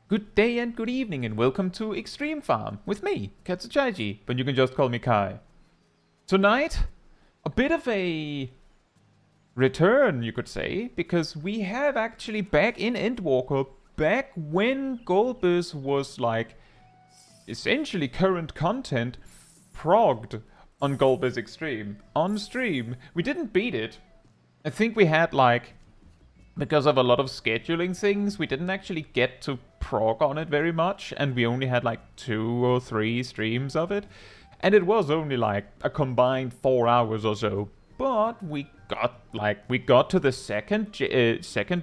Good day and good evening and welcome to Extreme Farm with me, Caetsu Chaiji, but you can just call me Kai. Tonight, a bit of a return, you could say, because we have actually back in Endwalker, back when Golbez was like essentially current content, progged on Golbez Extreme on stream. We didn't beat it. I think we had like, because of a lot of scheduling things, we didn't actually get to prog on it very much, and we only had like 2 or 3 streams of it, and it was only like a combined 4 hours or so. But we got to the second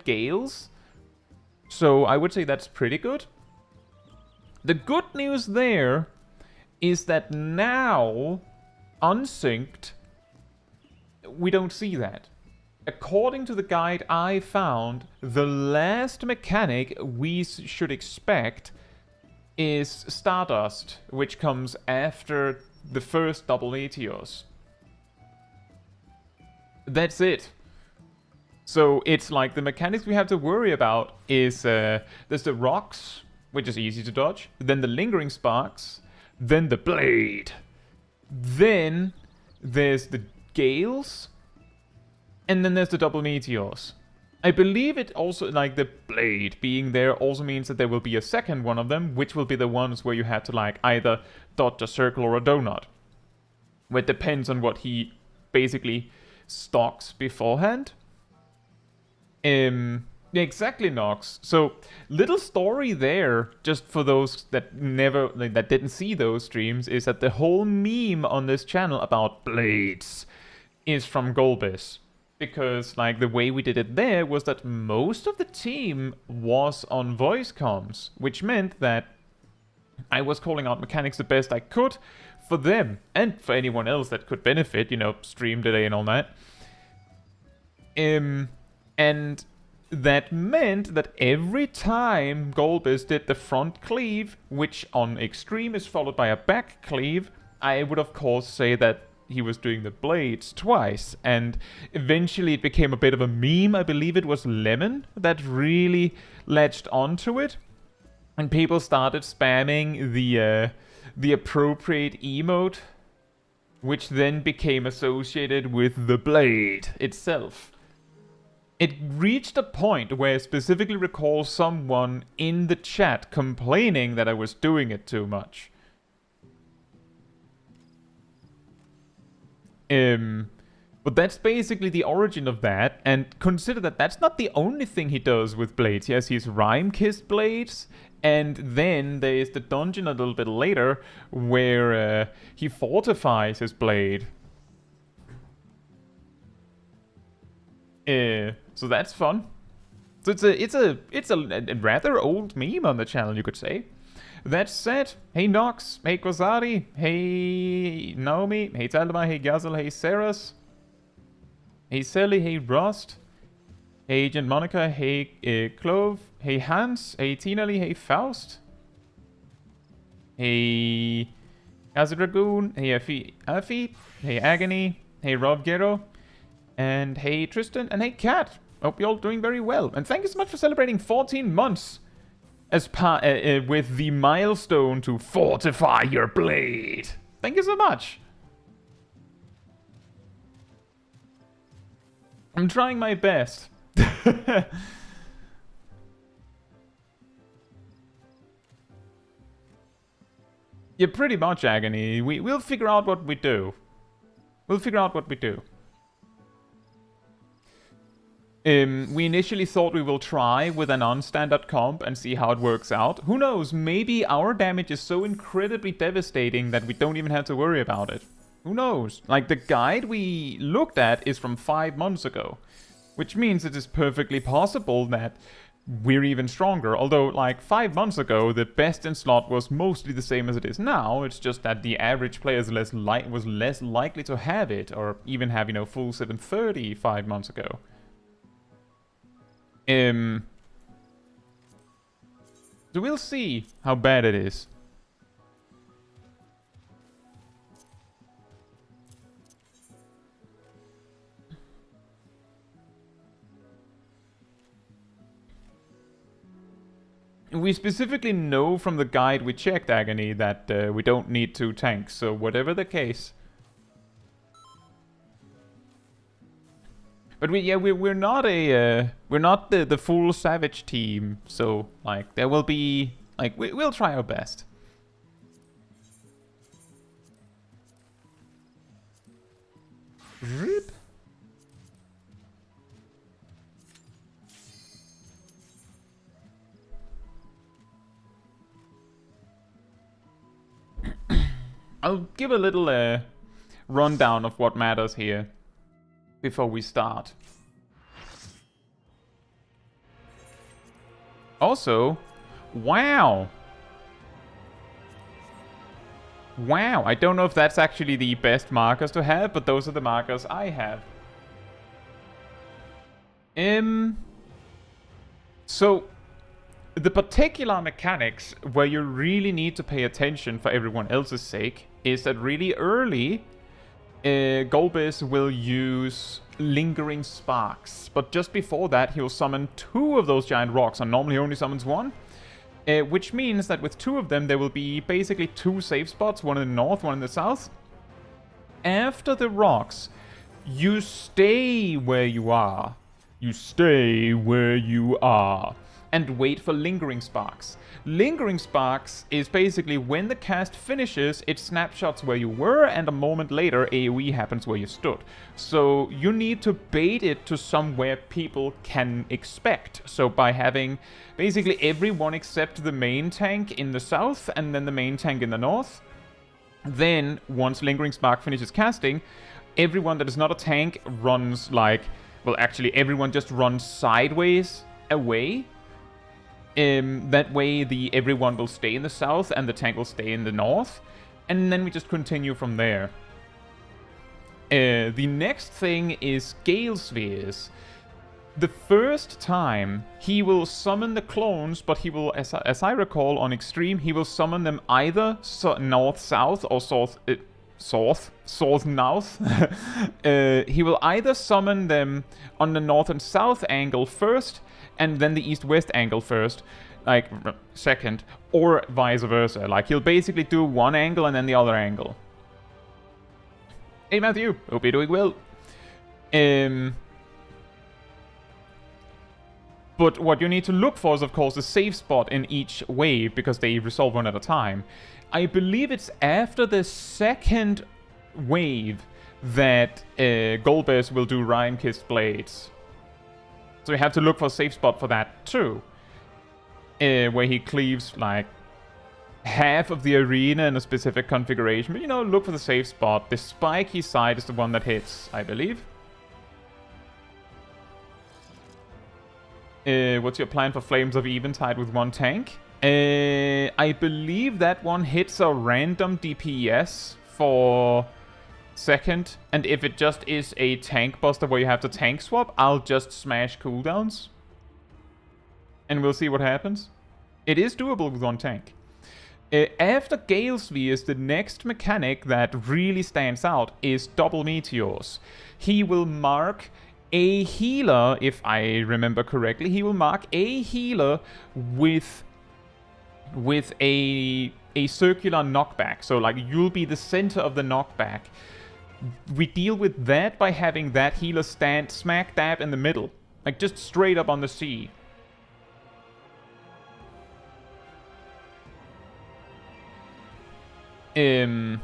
Gales, so I would say that's pretty good. The good news there is that now, Unsynced, we don't see that. According to the guide I found, the last mechanic we should expect is Stardust, which comes after the first double meteors. That's it. So it's like the mechanics we have to worry about is there's the rocks, which is easy to dodge, then the lingering sparks, then the blade, then there's the gales, and then there's the double meteors. I believe it also, like the blade being there also means that there will be a second one of them, which will be the ones where you have to like either dodge a circle or a donut. Where it depends on what he basically stocks beforehand. Exactly, Nox. So, little story there, just for those that that didn't see those streams, is that the whole meme on this channel about blades is from Golbez. Because, like, the way we did it there was that most of the team was on voice comms, which meant that I was calling out mechanics the best I could for them, and for anyone else that could benefit, you know, stream delay and all that. And that meant that every time Golbez did the front cleave, which on Extreme is followed by a back cleave, I would of course say that he was doing the blades twice, and eventually it became a bit of a meme. I believe it was Lemon that really latched onto it, and people started spamming the appropriate emote, which then became associated with the blade itself. It reached a point where I specifically recall someone in the chat complaining that I was doing it too much. But that's basically the origin of that, and consider that that's not the only thing he does with blades. He has his rhyme-kissed blades, and then there's the dungeon a little bit later where he fortifies his blade. So that's fun. So it's a rather old meme on the channel, you could say. That said, hey Nox, hey Quasari, hey Naomi, hey Talma, hey Gazel, hey Saras, hey Sally, hey Rust, hey Agent Monica, hey Clove, hey Hans, hey Tinali, hey Faust, hey Azadragoon, hey Afi, hey Agony, hey Rob Guerrero, and hey Tristan, and hey Kat. Hope you're all doing very well, and thank you so much for celebrating 14 months as with the milestone to fortify your blade. Thank you so much. I'm trying my best. Yeah, pretty much, Agony. We'll figure out what we do. We initially thought we will try with an on-standard comp and see how it works out. Who knows, maybe our damage is so incredibly devastating that we don't even have to worry about it. Who knows? Like, the guide we looked at is from 5 months ago, which means it is perfectly possible that we're even stronger. Although, like, 5 months ago, the best in slot was mostly the same as it is now. It's just that the average player was less likely to have it, or even have, you know, full 730 5 months ago. So we'll see how bad it is. We specifically know from the guide we checked, Agony, that we don't need 2 tanks, so whatever the case. But we're not the full Savage team, so like there will be like we'll try our best. Rip. I'll give a little rundown of what matters here before we start. Also, wow! Wow, I don't know if that's actually the best markers to have, but those are the markers I have. So, the particular mechanics where you really need to pay attention for everyone else's sake is that really early, Golbez will use lingering sparks, but just before that he'll summon 2 of those giant rocks, and normally he only summons 1. Which means that with 2 of them there will be basically 2 safe spots, one in the north, one in the south. After the rocks, you stay where you are. You stay where you are. And wait for lingering sparks. Lingering sparks is basically when the cast finishes, it snapshots where you were, and a moment later AoE happens where you stood. So you need to bait it to somewhere people can expect. So by having basically everyone except the main tank in the south and then the main tank in the north, then once lingering spark finishes casting, everyone that is not a tank runs like, well actually everyone just runs sideways away. That way everyone will stay in the south and the tank will stay in the north, and then we just continue from there. The next thing is Gale Spheres. The first time he will summon the clones, but he will, as I recall on Extreme, he will summon them either north-south or south-north. He will either summon them on the north and south angle first, and then the east-west angle first, like second, or vice versa. Like he'll basically do one angle and then the other angle. Hey Matthew, hope you're doing well. But what you need to look for is of course a safe spot in each wave, because they resolve one at a time. I believe it's after the second wave that Golbez will do Rime-Kissed Blades. So you have to look for a safe spot for that too. Where he cleaves like half of the arena in a specific configuration. But you know, look for the safe spot. The spiky side is the one that hits, I believe. What's your plan for Flames of Eventide with 1 tank? I believe that one hits a random DPS for second, and if it just is a tank buster where you have to tank swap, I'll just smash cooldowns. And we'll see what happens. It is doable with 1 tank. After Gale Spheres, the next mechanic that really stands out is double meteors. He will mark a healer, if I remember correctly, he will mark a healer with a circular knockback. So like you'll be the center of the knockback. We deal with that by having that healer stand smack dab in the middle. Like just straight up on the sea. And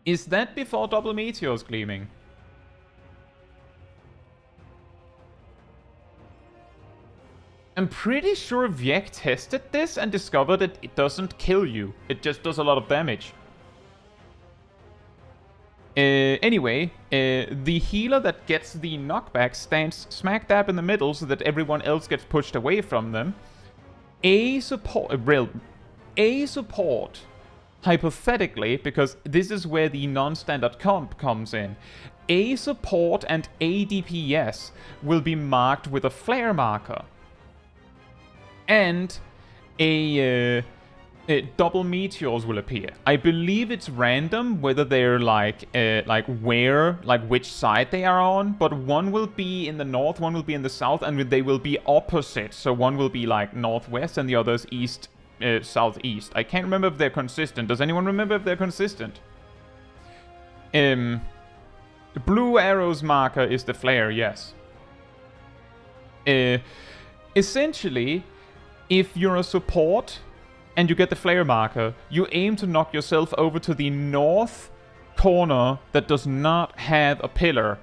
is that before double meteors gleaming? I'm pretty sure Vjek tested this and discovered that it doesn't kill you. It just does a lot of damage. Anyway, the healer that gets the knockback stands smack dab in the middle so that everyone else gets pushed away from them. A support, hypothetically, because this is where the non-standard comp comes in, a support and a DPS will be marked with a flare marker. And a double meteors will appear. I believe it's random whether they're like which side they are on, but one will be in the north, one will be in the south, and they will be opposite. So one will be like northwest and the other's east, southeast. I can't remember if they're consistent. Does anyone remember if they're consistent? The blue arrow's marker is the flare, yes. Essentially, if you're a support and you get the flare marker, you aim to knock yourself over to the north corner that does not have a pillar.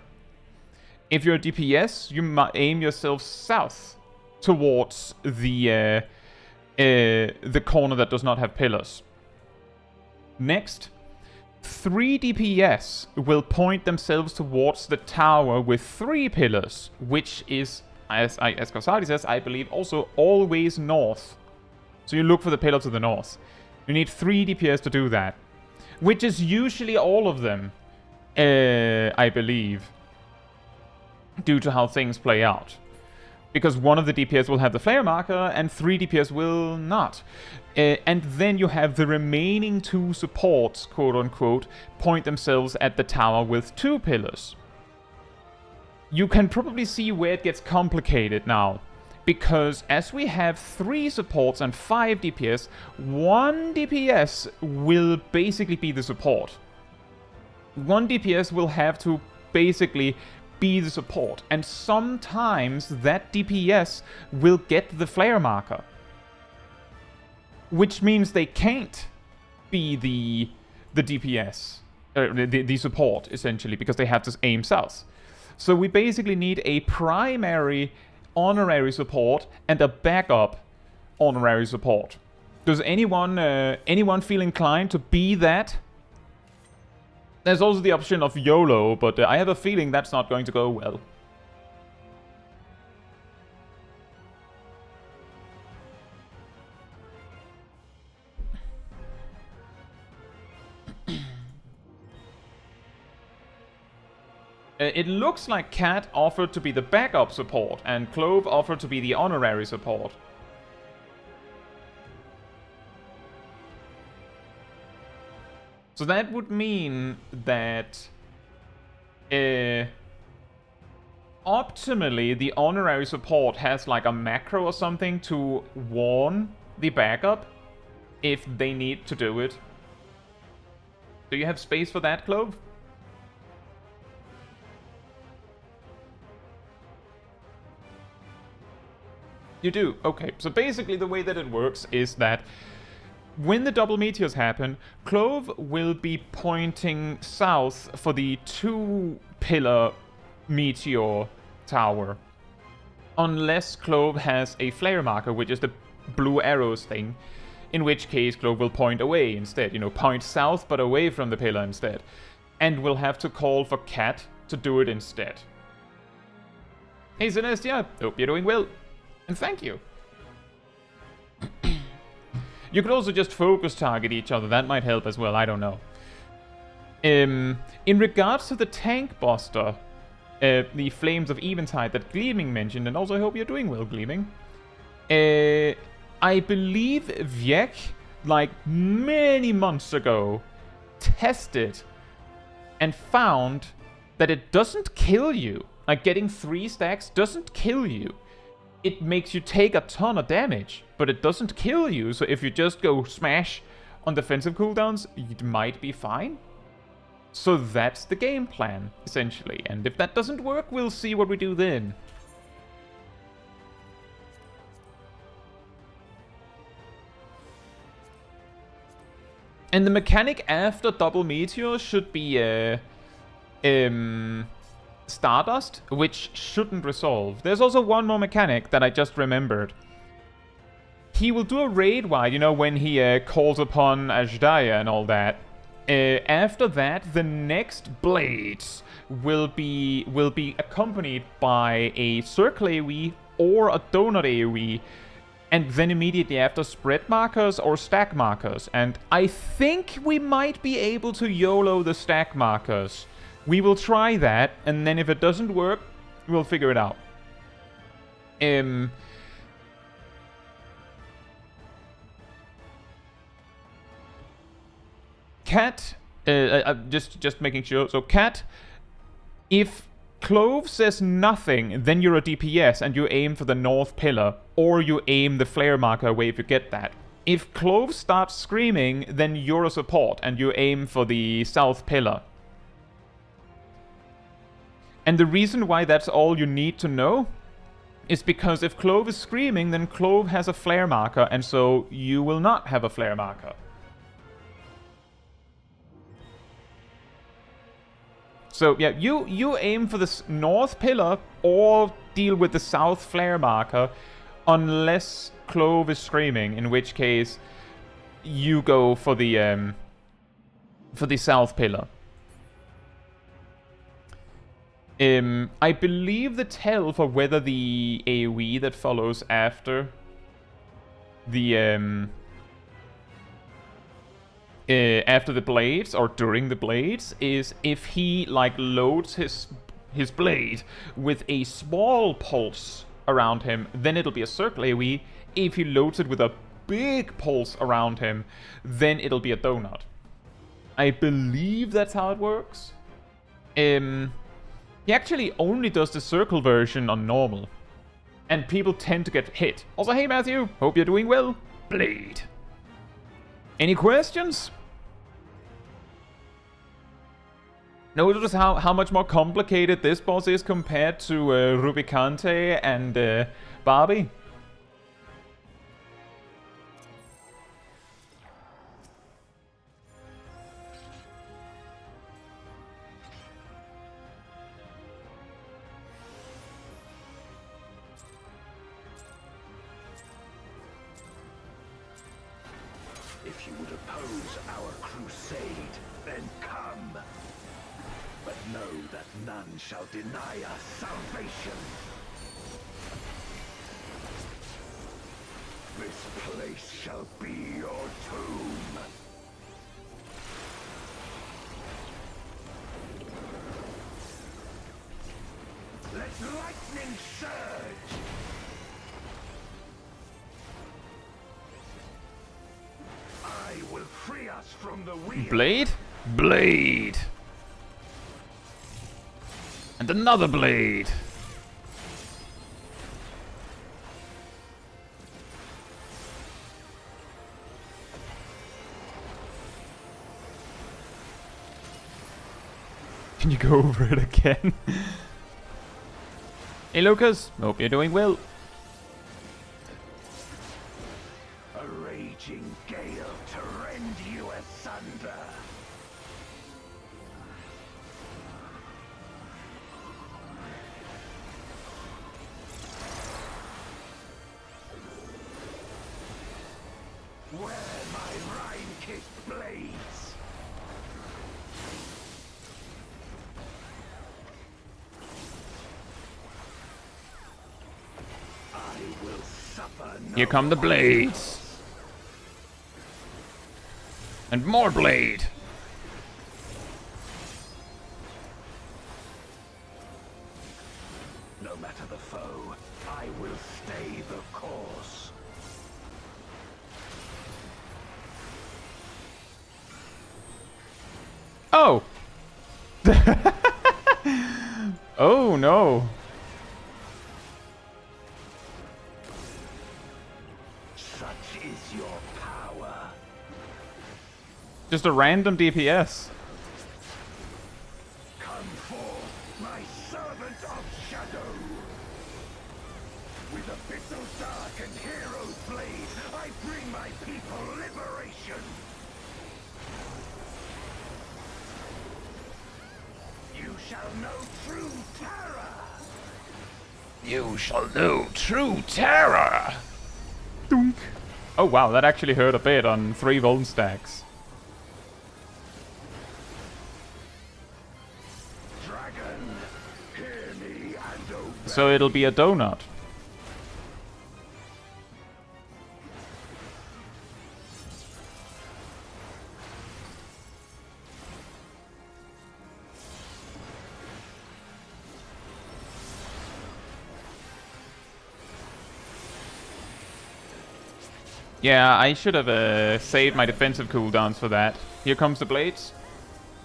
If you're a DPS, you aim yourself south towards the corner that does not have pillars. Next, 3 DPS will point themselves towards the tower with 3 pillars, which is, as Caetsu says, I believe also always north. So you look for the pillar to the north. You need 3 DPS to do that, which is usually all of them, I believe, due to how things play out. Because one of the DPS will have the flare marker and 3 DPS will not. And then you have the remaining 2 supports, quote-unquote, point themselves at the tower with 2 pillars. You can probably see where it gets complicated now. Because as we have 3 supports and 5 DPS, 1 DPS will basically be the support. 1 DPS will have to basically be the support. And sometimes that DPS will get the flare marker. Which means they can't be the DPS, the support, essentially, because they have to aim south. So we basically need a primary honorary support and a backup honorary support. Does anyone feel inclined to be that? There's also the option of YOLO, but I have a feeling that's not going to go well. It looks like Cat offered to be the backup support, and Clove offered to be the honorary support. So that would mean that optimally the honorary support has like a macro or something to warn the backup if they need to do it. Do you have space for that, Clove? You do? Okay, so basically the way that it works is that when the double meteors happen, Clove will be pointing south for the 2-pillar meteor tower. Unless Clove has a flare marker, which is the blue arrows thing, in which case Clove will point away instead. You know, point south but away from the pillar instead. And we'll have to call for Cat to do it instead. Hey Celestia, hope you're doing well. And thank you. You could also just focus target each other. That might help as well. I don't know. In regards to the tank buster, the Flames of Eventide that Gleaming mentioned, and also I hope you're doing well, Gleaming. I believe Viek, like many months ago, tested and found that it doesn't kill you. Like getting 3 stacks doesn't kill you. It makes you take a ton of damage, but it doesn't kill you, so if you just go smash on defensive cooldowns, it might be fine. So that's the game plan, essentially, and if that doesn't work, we'll see what we do then. And the mechanic after double meteor should be Stardust, which shouldn't resolve. There's also one more mechanic that I just remembered. He will do a raid wide, you know, when he calls upon Ajdaya and all that. After that, the next blades will be accompanied by a circle AoE or a donut AoE, and then immediately after spread markers or stack markers. And I think we might be able to YOLO the stack markers. We will try that, and then if it doesn't work, we'll figure it out. Cat, just making sure. So Cat, if Clove says nothing, then you're a DPS and you aim for the north pillar, or you aim the flare marker away if you get that. If Clove starts screaming, then you're a support and you aim for the south pillar. And the reason why that's all you need to know is because if Clove is screaming, then Clove has a flare marker, and so you will not have a flare marker. So yeah, you aim for the north pillar or deal with the south flare marker unless Clove is screaming, in which case you go for the south pillar. I believe the tell for whether the AoE that follows after the blades or during the blades is if he like loads his blade with a small pulse around him, then it'll be a circle AoE. If he loads it with a big pulse around him, then it'll be a donut. I believe that's how it works. He actually only does the circle version on normal, and people tend to get hit. Also, hey Matthew, hope you're doing well. Blade. Any questions? Notice how much more complicated this boss is compared to Rubicante and Barbie? If you would oppose our crusade, then come. But know that none shall deny us salvation. This place shall be your tomb. Let lightning surge! I will free us from the wheel. Blade? Blade! And another blade! Can you go over it again? Hey Lucas, hope you're doing well. A raging gale to rend you asunder. Where my Rhine-kissed blades? I will suffer no. Here come the blades. And more blade. No matter the foe, I will stay the course. Oh! Oh no. Such is your power. Just a random DPS. Come forth, my servant of shadow. With abyssal dark and hero's blade, I bring my people liberation. You shall know true terror. You shall know true terror. Dunk. Oh wow, that actually hurt a bit on 3 Vuln stacks. Dragon, hear me and obey. So it'll be a donut. Yeah, I should have saved my defensive cooldowns for that. Here comes the blades.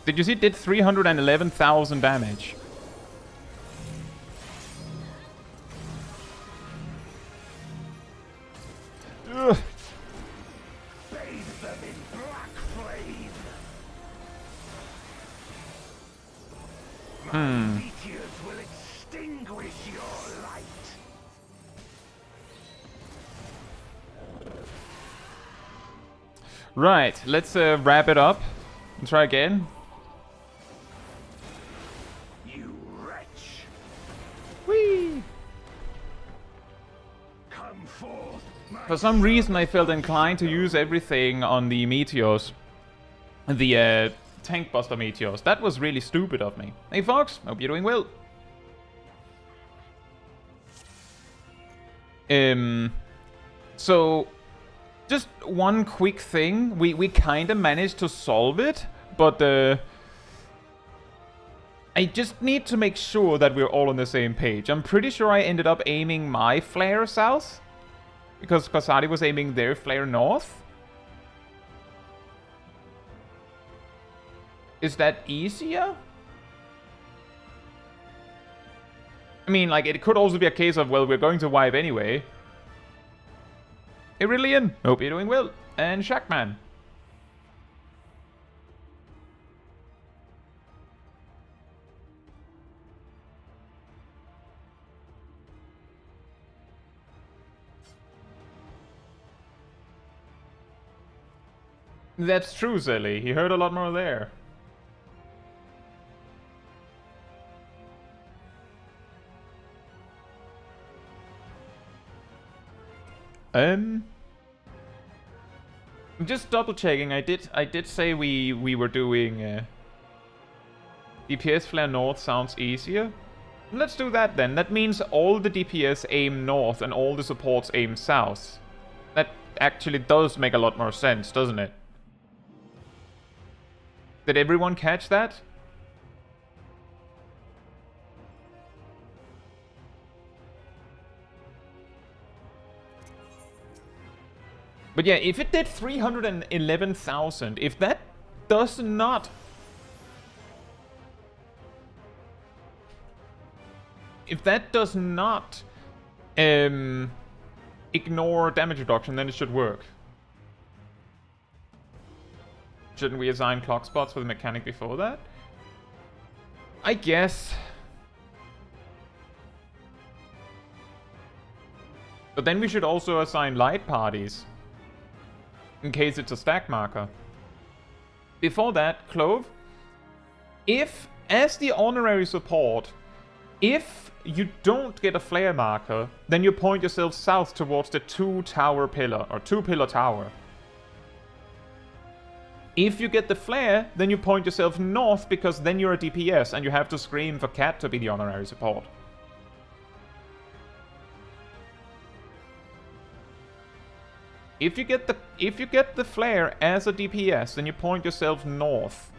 Did you see it did 311,000 damage? Ugh. Bathe them in black flame. My meteors will extinguish your light. Right, let's wrap it up and try again. You wretch. Whee! Come forth. For some reason, I felt inclined to use everything on the meteors. The tank buster meteors. That was really stupid of me. Hey Fox, hope you're doing well. So, just one quick thing. We kind of managed to solve it, but I just need to make sure that we're all on the same page. I'm pretty sure I ended up aiming my flare south, because Kasari was aiming their flare north. Is that easier? I mean, like, it could also be a case of, well, we're going to wipe anyway. Irillion, hope you're doing well. And Shackman. That's true, Zelly. He heard a lot more there. I'm just double checking. I did say we were doing DPS flare north sounds easier. Let's do that then. That means all the DPS aim north and all the supports aim south. That actually does make a lot more sense, doesn't it? Did everyone catch that? But yeah, if it did 311,000, if that does not... If that does not ignore damage reduction, then it should work. Shouldn't we assign clock spots for the mechanic before that? I guess. But then we should also assign light parties, in case it's a stack marker. Before that, Clove, if, as the honorary support, if you don't get a flare marker, then you point yourself south towards the two-tower pillar, or two-pillar tower. If you get the flare, then you point yourself north, because then you're a DPS, and you have to scream for Cat to be the honorary support. If you get the flare as a DPS, then you point yourself north.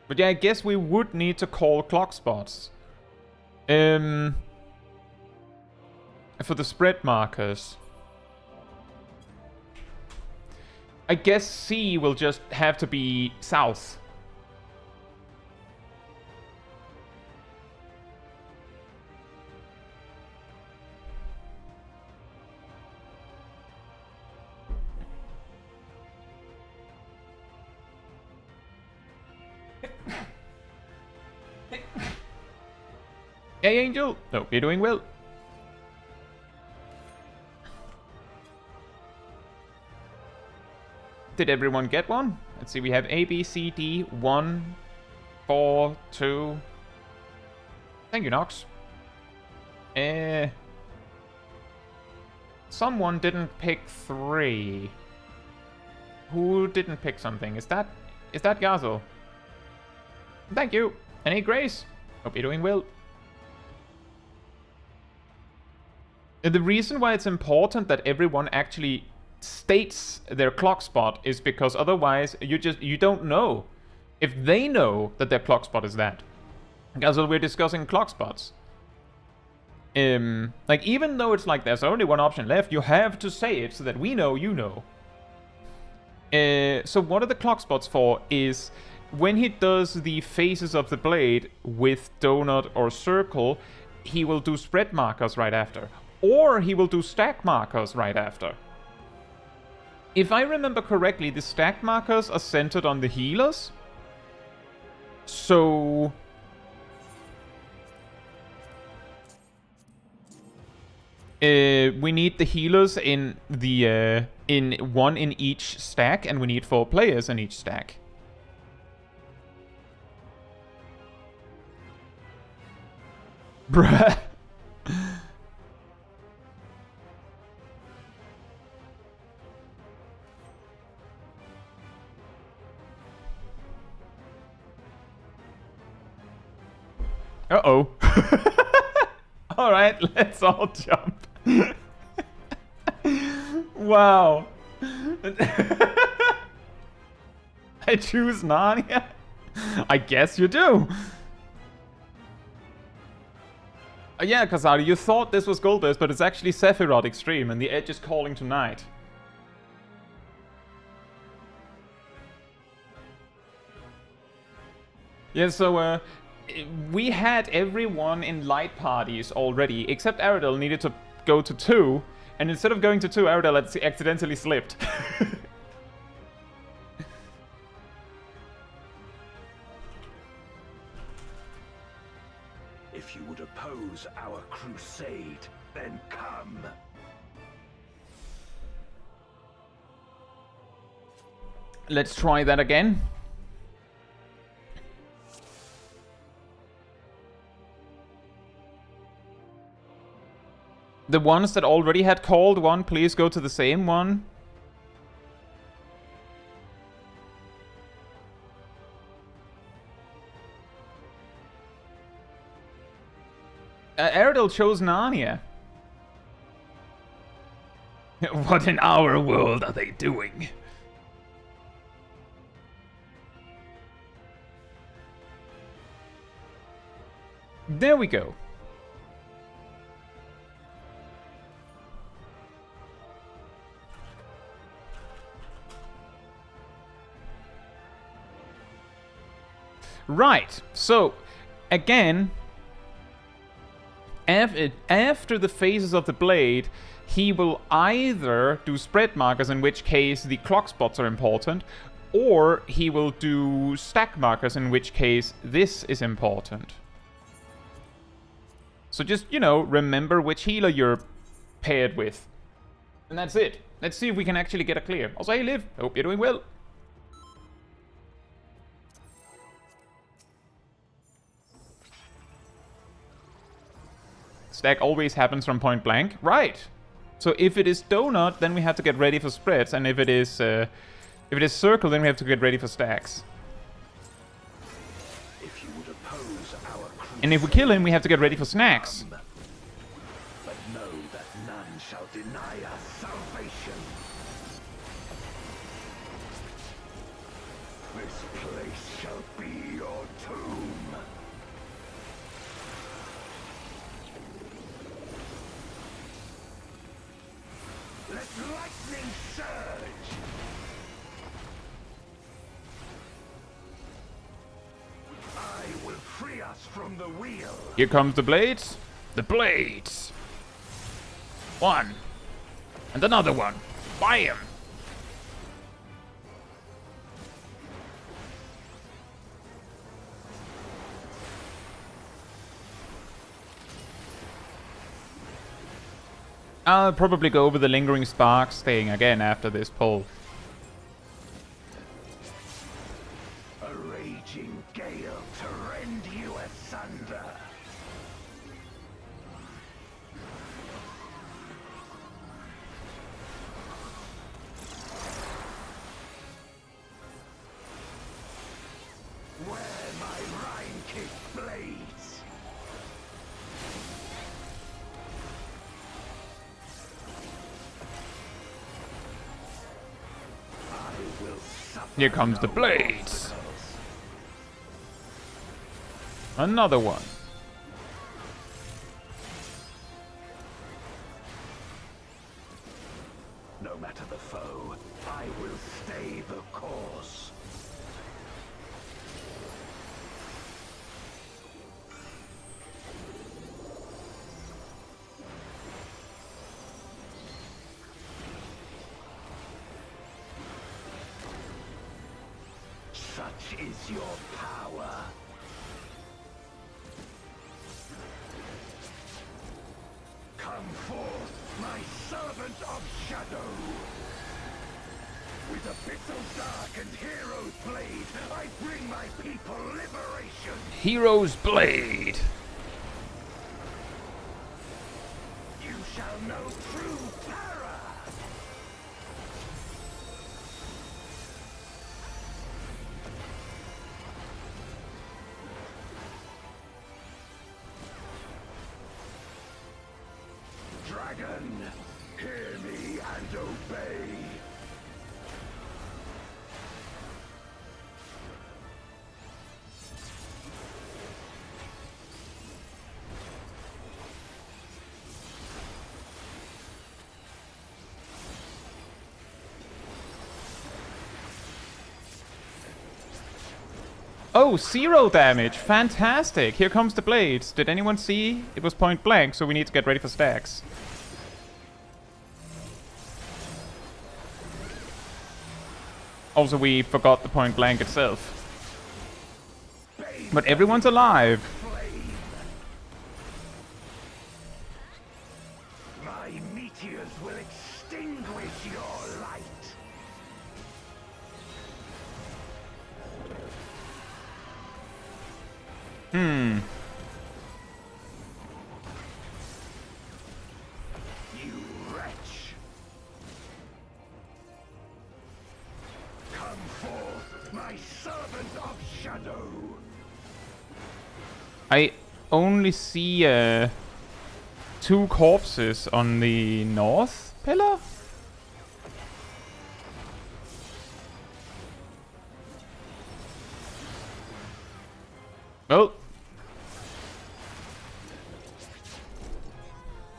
But yeah, I guess we would need to call clock spots. For the spread markers. I guess C will just have to be south. Hey Angel! Hope you're doing well. Did everyone get one? Let's see, we have A, B, C, D, 1, 4, 2. Thank you, Nox. Someone didn't pick 3. Who didn't pick something? Is that Gazel? Thank you. And hey, Grace. Hope you're doing well. The reason why it's important that everyone actually states their clock spot is because otherwise you don't know if they know that their clock spot is that. Gazel, we're discussing clock spots. Like, even though it's like there's only one option left, you have to say it so that we know you know. So what are the clock spots for is when he does the phases of the blade with donut or circle, he will do spread markers right after. Or he will do stack markers right after. If I remember correctly, the stack markers are centered on the healers. So we need the healers in the in one in each stack, and we need 4 players in each stack. Bruh. Uh-oh. Alright, let's all jump. Wow. I choose Narnia? I guess you do. Yeah, Kazari, you thought this was Golbez, but it's actually FFXIV Extreme, and the edge is calling tonight. Yeah, so, we had everyone in light parties already, except Aradel needed to go to 2, and instead of going to 2, Aradel accidentally slipped. If you would oppose our crusade, then come. Let's try that again. The ones that already had called one, please go to the same one. Aradel chose Narnia. What in our world are they doing? There we go. Right, so, again, after the phases of the blade, he will either do spread markers, in which case the clock spots are important, or he will do stack markers, in which case this is important. So just, you know, remember which healer you're paired with. And that's it. Let's see if we can actually get a clear. Also, hey Liv, hope you're doing well. Stack always happens from point blank. Right. So if it is donut, then we have to get ready for spreads, and if it is circle, then we have to get ready for stacks. If you would oppose our crusade, And if we kill him, we have to get ready for snacks. but know that none shall deny us salvation. This place shall be your tomb. Let lightning surge! I will free us from the wheel. Here comes the blades. The blades. One. And another one. Bam! I'll probably go over the lingering sparks thing again after this pull. A raging gale to rend you asunder. Where my Rhine-kick blades. I will suffer. Here comes the no blades. obstacles. Another one. foe. I will stay the course. Such is your power. Come forth, my servant of shadow. With abyssal dark and hero's blade, I bring my people liberation. Hero's Blade. You shall know true terror. Dragon, hear me and obey. Oh, 0 damage. Fantastic. Here comes the blades. Did anyone see? It was point blank, so we need to get ready for stacks. Also, we forgot the point blank itself. But everyone's alive. My meteors will extinguish your light. You wretch. Come forth, my servant of shadow. I only see 2 corpses on the north pillar. Oh.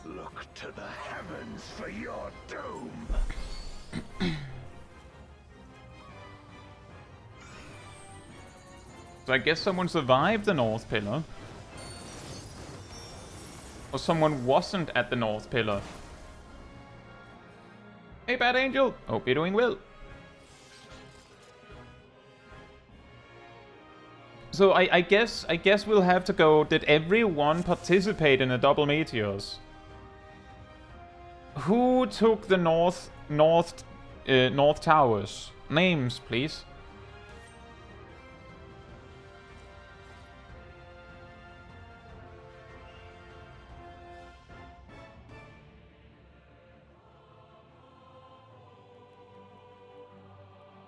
Look to the heavens for your doom. So I guess someone survived the north pillar. Or someone wasn't at the north pillar. Hey, Bad Angel. Hope you're doing well. So I guess we'll have to go. Did everyone participate in the double meteors? Who took the north towers? Names, please.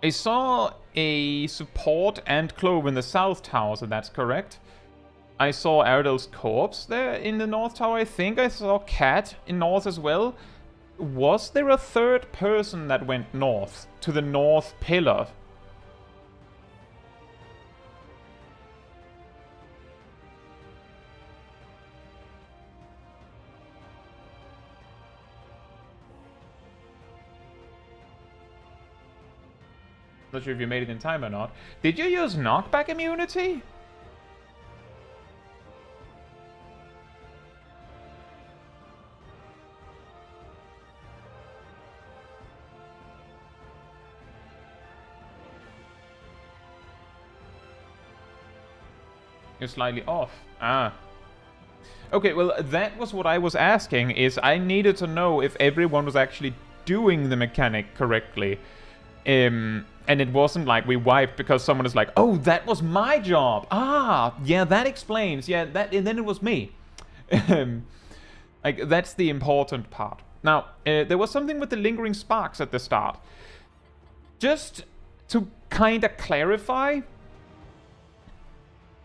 I saw a support and clove in the south tower, so that's correct. I saw Aridel's corpse there in the north tower. I think I saw Cat in north as well. Was there a third person that went north to the north pillar? Not sure if you made it in time or not. Did you use knockback immunity? You're slightly off. Ah. Okay, well, that was what I was asking, is I needed to know if everyone was actually doing the mechanic correctly. And it wasn't like we wiped because someone is like, oh, that was my job. Ah, yeah, that explains. Yeah, that, and then it was me. Like, that's the important part. Now, there was something with the lingering sparks at the start. Just to kind of clarify,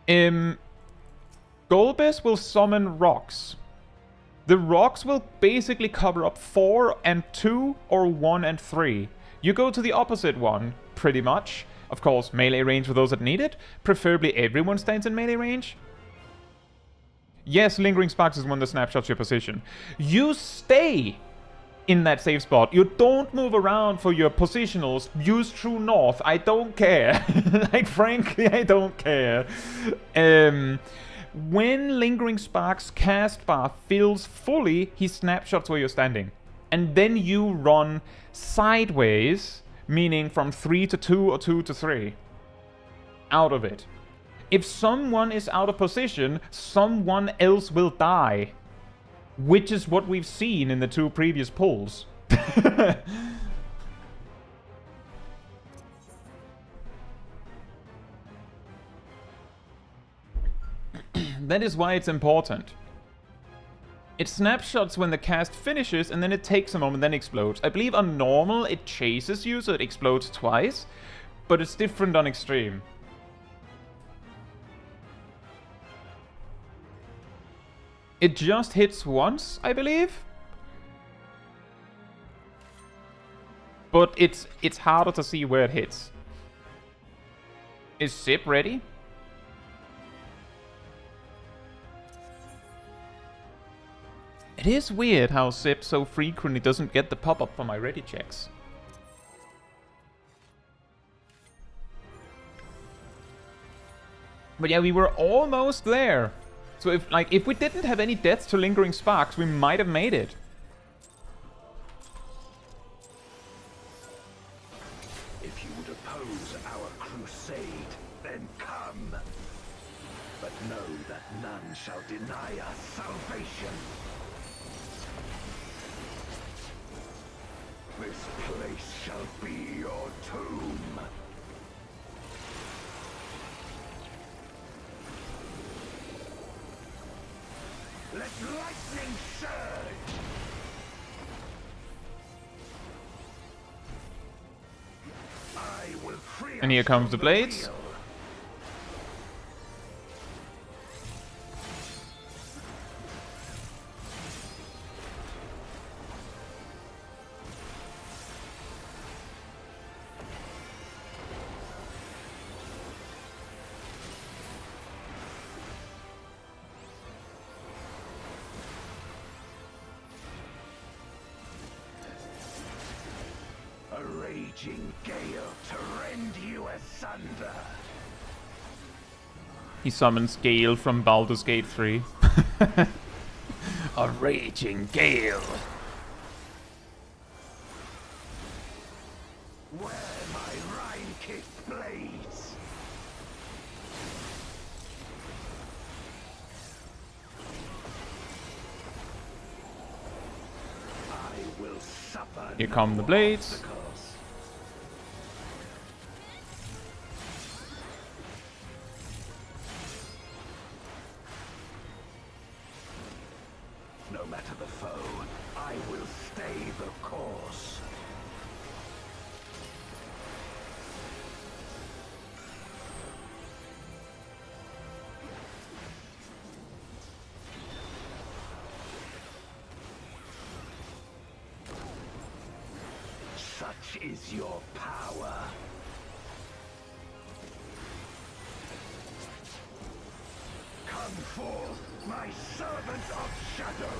Golbez will summon rocks. The rocks will basically cover up 4 and 2 or 1 and 3. You go to the opposite one, pretty much. Of course, melee range for those that need it. Preferably everyone stands in melee range. Yes, Lingering Sparks is one that snapshots your position. You stay in that safe spot. You don't move around for your positionals. Use true north. I don't care. Like, frankly, I don't care. When Lingering Spark's cast bar fills fully, he snapshots where you're standing. And then you run sideways, meaning from 3 to 2 or 2 to 3. Out of it. If someone is out of position, someone else will die. Which is what we've seen in the 2 previous pulls. That is why it's important. It snapshots when the cast finishes, and then it takes a moment, then explodes. I believe on normal it chases you, so it explodes twice. But it's different on extreme. It just hits once, I believe. But it's harder to see where it hits. Is Zip ready? It is weird how Zip so frequently doesn't get the pop-up for my ready checks. But yeah, we were almost there. So if we didn't have any deaths to Lingering Sparks, we might have made it. If you would oppose our crusade, then come. But know that none shall deny us salvation. This place shall be your tomb. Let lightning surge! I will free And here us comes from the blades. wheel. A raging gale to rend you asunder. He summons Gale from Baldur's Gate 3. A raging gale. Where my rime-kicked blades? I will suffer. Here come the blades. obstacles. No matter the foe, I will stay the course. Such is your power. Come forth, my servant of shadow.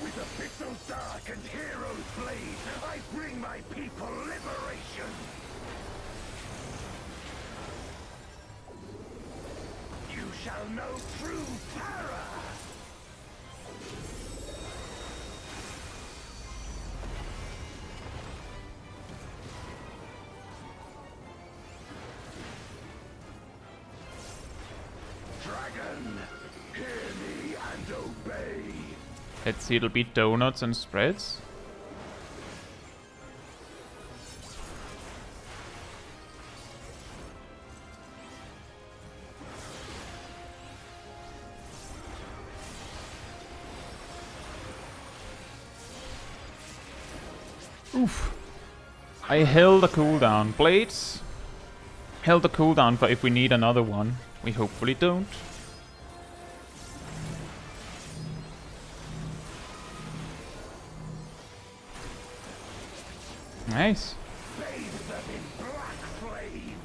With abyssal dark and hero's blade, I bring my people liberation. You shall know true terror. Dragon, hear me and obey. Let's see, it'll be donuts and spreads. Oof. I held a cooldown. Blades. Held a cooldown for if we need another one. We hopefully don't. Nice. Bathe them in black flame.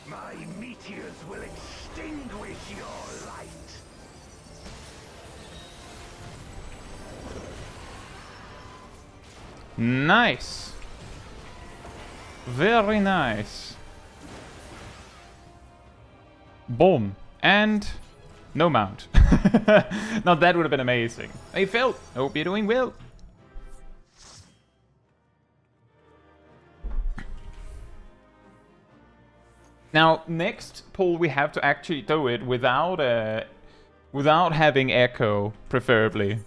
My meteors will extinguish your light. Nice. Very nice. Boom. And no mount. Now that would have been amazing. Hey Phil, hope you're doing well. Now, next pull we have to actually do it without having echo, preferably.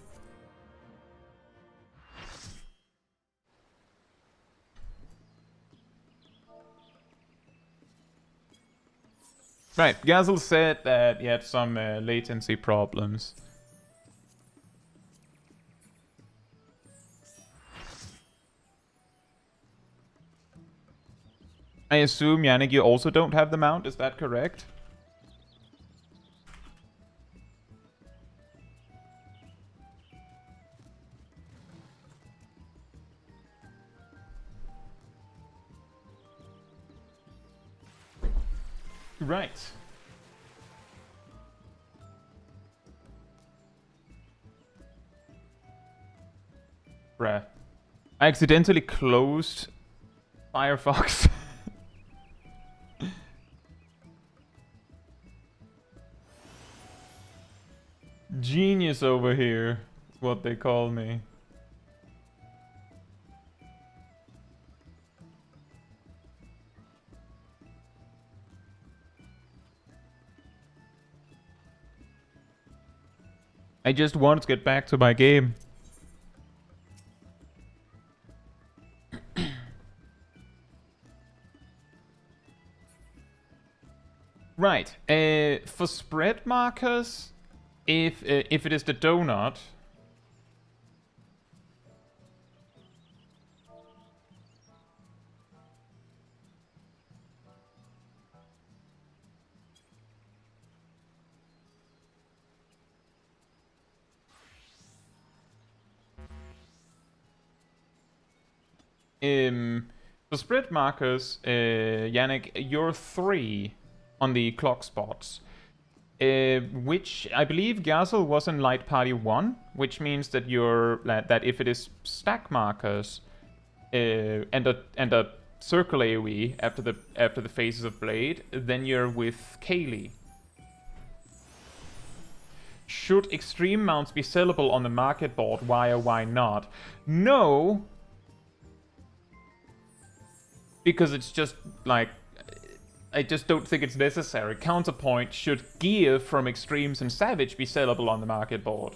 Right, Gazel said that he had some latency problems. I assume, Yannick, you also don't have the mount, is that correct? Right. Bruh. I accidentally closed Firefox. Genius over here is what they call me. I just wanted to get back to my game. Right. For spread markers, if it is the donut, for spread markers, Yannick, you're 3 on the clock spots. Which I believe Gazel was in light party 1, which means that you're that if it is stack markers and a circle AoE after the phases of blade, then you're with Kaylee. Should extreme mounts be sellable on the market board? Why or why not? No, because it's just like, I just don't think it's necessary. Counterpoint, should gear from Extremes and Savage be sellable on the market board?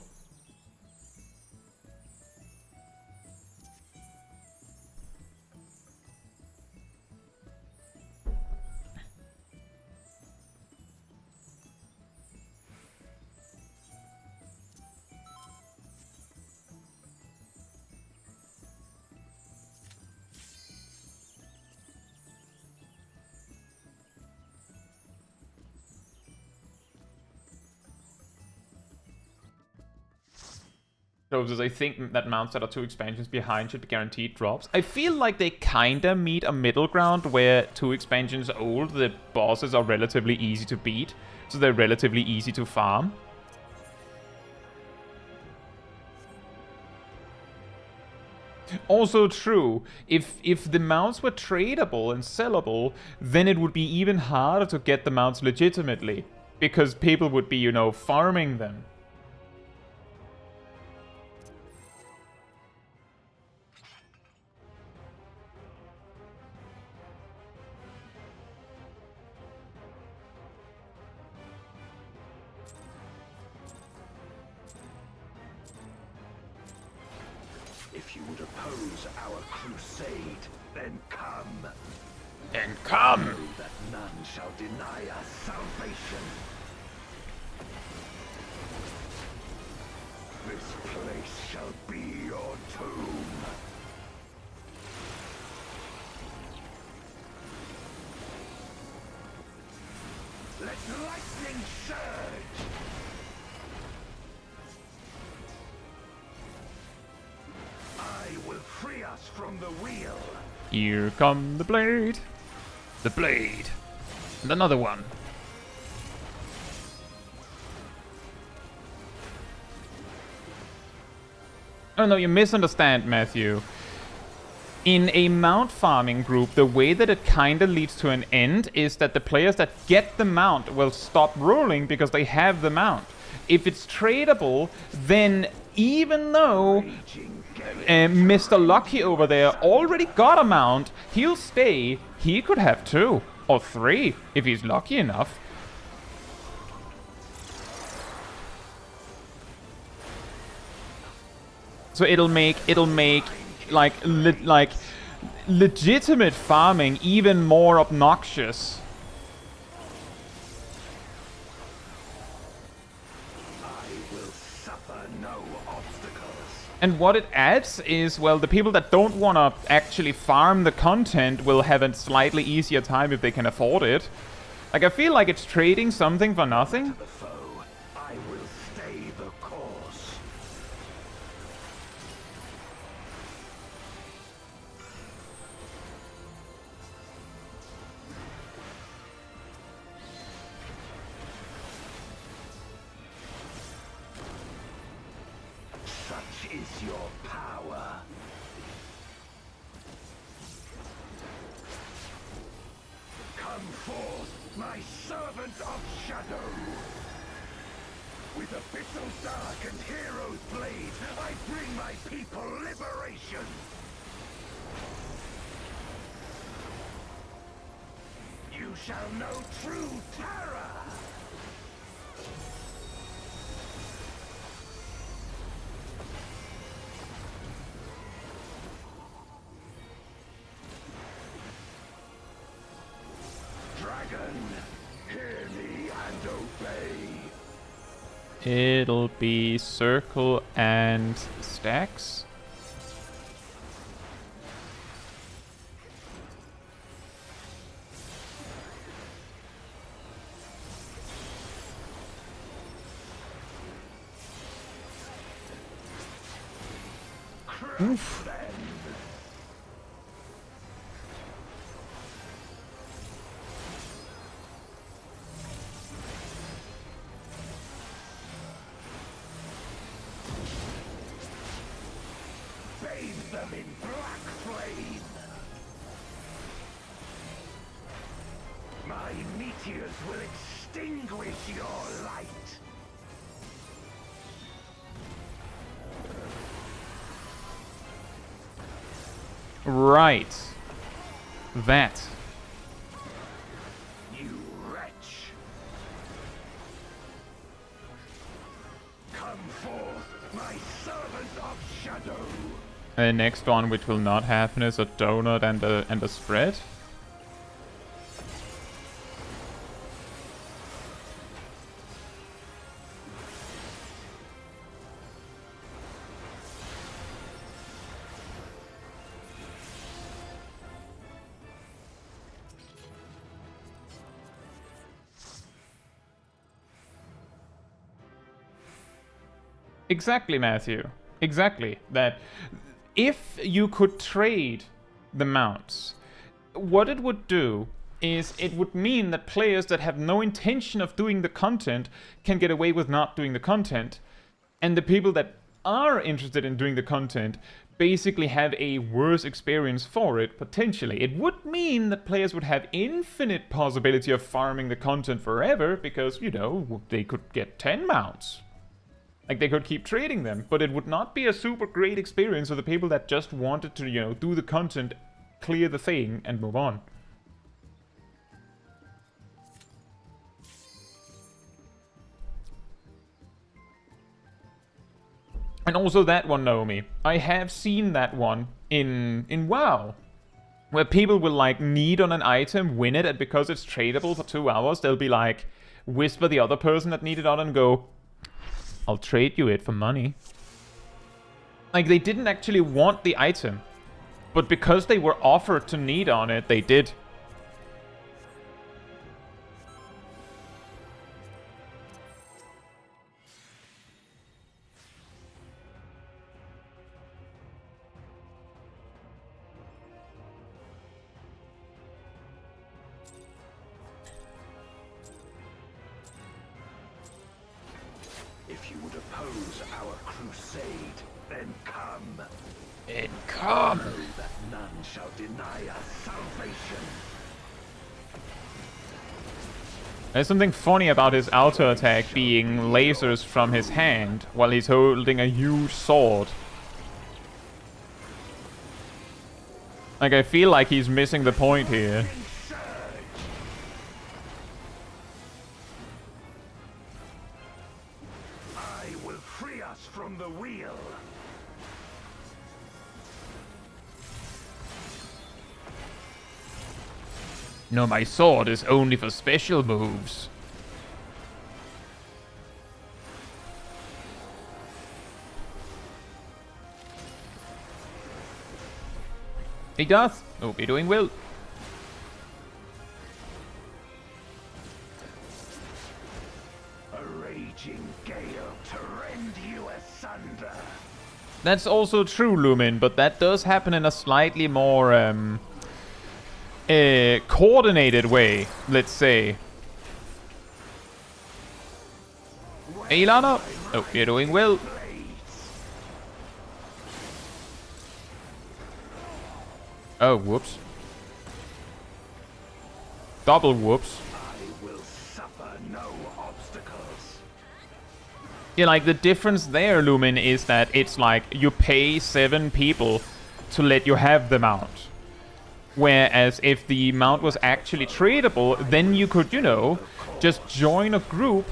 I think that mounts that are 2 expansions behind should be guaranteed drops. I feel like they kinda meet a middle ground where 2 expansions old, the bosses are relatively easy to beat, so they're relatively easy to farm. Also true, if the mounts were tradable and sellable, then it would be even harder to get the mounts legitimately, because people would be, you know, farming them. If you would oppose our crusade, then come. Then come! Know that none shall deny us salvation. This place shall be your tomb. Let lightning surge! I will free us from the wheel. Here come the blade. The blade. And another one. Oh no, you misunderstand, Matthew. In a mount farming group, the way that it kind of leads to an end is that the players that get the mount will stop rolling because they have the mount. If it's tradable, then even though Mr. Lucky over there already got a mount, he'll stay. He could have 2 or 3 if he's lucky enough. So it'll make like legitimate farming even more obnoxious. I will suffer no obstacles. And what it adds is, well, the people that don't want to actually farm the content will have a slightly easier time if they can afford it. Like, I feel like it's trading something for nothing. The foe, I will stay the course. Such is your power. Come forth, my servant of shadow. With abyssal dark and hero's blade, I bring my people liberation. You shall know true terror. Dragon, hear me and obey. It'll be circle and stacks. Oof. Bathe them in black flame. My meteors will extinguish your light. Right. That. You wretch. Come forth, my servant of shadow. The next one, which will not happen, is a donut and a spread. Exactly, Matthew. Exactly. That if you could trade the mounts, what it would do is it would mean that players that have no intention of doing the content can get away with not doing the content, and the people that are interested in doing the content basically have a worse experience for it, potentially. It would mean that players would have infinite possibility of farming the content forever because, you know, they could get 10 mounts. Like, they could keep trading them, but it would not be a super great experience for the people that just wanted to, you know, do the content, clear the thing, and move on. And also that one, Naomi. I have seen that one in WoW. Where people will, like, need on an item, win it, and because it's tradable for 2 hours, they'll be like, whisper the other person that needed on and go, I'll trade you it for money. Like, they didn't actually want the item, but because they were offered to need on it, they did. If you would oppose our crusade, then come. And come! Know that none shall deny us salvation. There's something funny about his auto attack being lasers from his hand while he's holding a huge sword. Like, I feel like he's missing the point here. I will free us from the wheel. No, my sword is only for special moves. He does. Hope you're doing well. A raging gale to rend you asunder. That's also true, Lumin, but that does happen in a slightly more coordinated way, let's say. Hey, Lana. Hope you're doing well. Oh, whoops. Double whoops. I will suffer no obstacles. Yeah, like, the difference there, Lumin, is that it's like you pay 7 people to let you have the mount. Whereas if the mount was actually tradable, then you could, you know, just join a group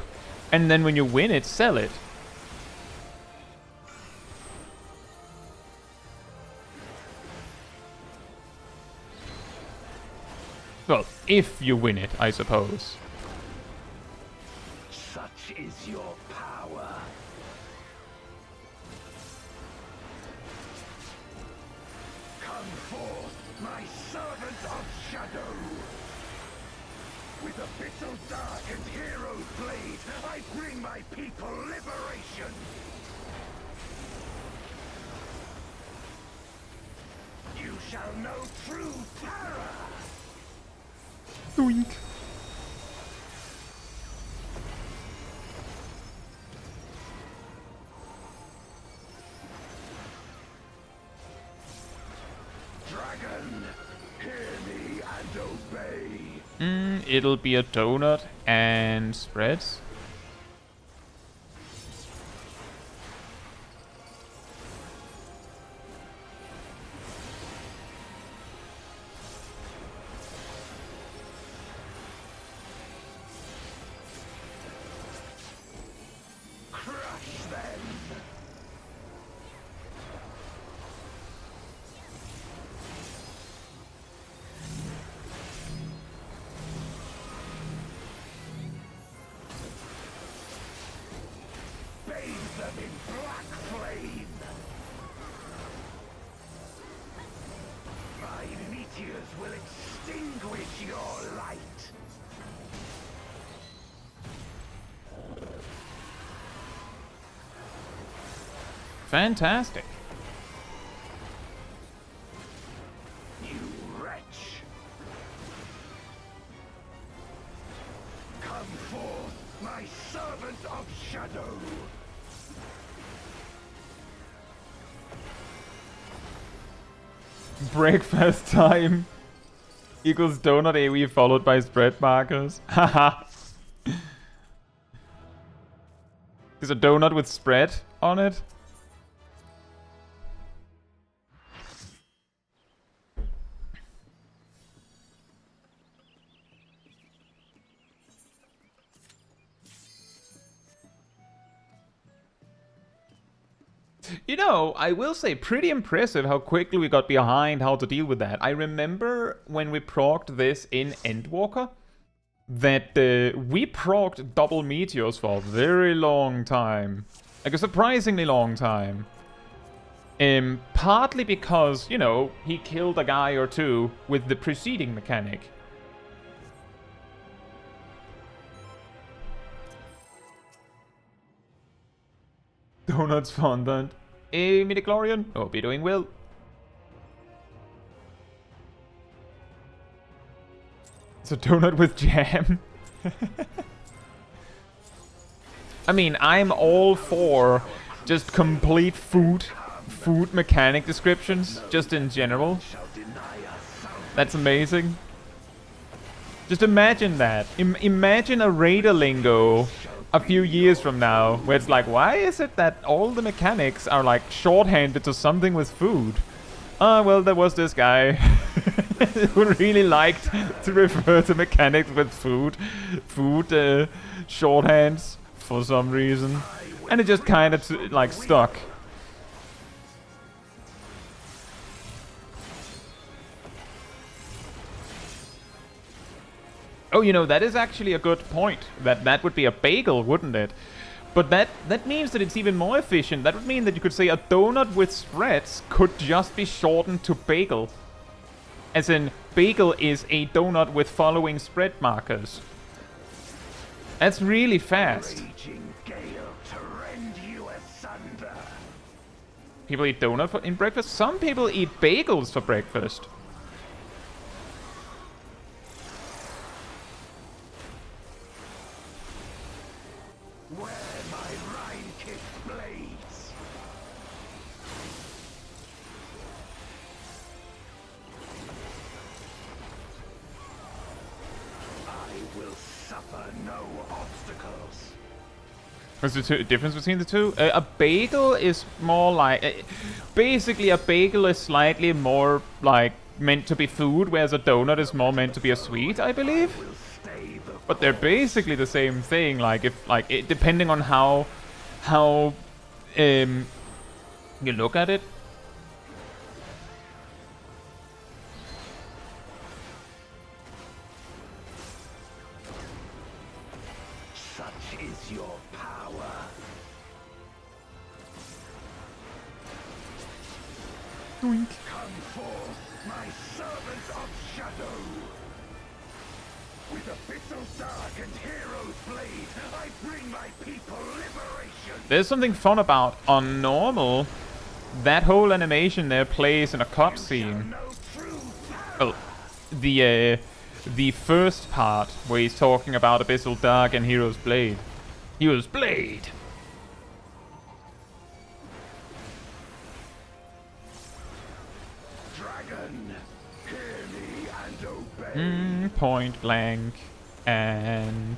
and then when you win it, sell it. Well, if you win it, I suppose. Such is your power. Come forth, my servant of shadow. With abyssal dark and hero's blade, I bring my people liberation. You shall know true terror. Doink. Dragon, hear me and obey. It'll be a donut and spreads. Crush them. Bathe them in black flame. My meteors will extinguish your light. Fantastic. You wretch! Come forth, my servant of shadow! Breakfast time equals donut AoE followed by spread markers. Haha. There's a donut with spread on it. You know, I will say pretty impressive how quickly we got behind how to deal with that. I remember when we procced this in Endwalker, that we procced double meteors for a very long time. Like a surprisingly long time. Partly because, you know, he killed a guy or two with the preceding mechanic. Donuts fondant. Hey, midichlorian. Hope you're doing well. It's a donut with jam. I mean, I'm all for just complete food food mechanic descriptions, just in general. That's amazing. Just imagine that. Imagine a Raider lingo a few years from now, where it's like, why is it that all the mechanics are like shorthanded to something with food? Well, there was this guy who really liked to refer to mechanics with food shorthands for some reason, and it just kind of like stuck. Oh, you know, that is actually a good point. That would be a bagel, wouldn't it? But that means that it's even more efficient. That would mean that you could say a donut with spreads could just be shortened to bagel. As in, bagel is a donut with following spread markers. That's really fast. People eat donut in breakfast? Some people eat bagels for breakfast. What's the difference between the two? A bagel is more like... basically, a bagel is slightly more, like, meant to be food, whereas a donut is more meant to be a sweet, I believe? But they're basically the same thing, like, depending on how you look at it. Doink. Come forth, my servant of shadow. With abyssal dark and hero's blade, I bring my people liberation. There's something fun about, on normal, that whole animation there plays in a cutscene. Well, the first part where he's talking about abyssal dark and hero's blade. Hero's blade. Point blank and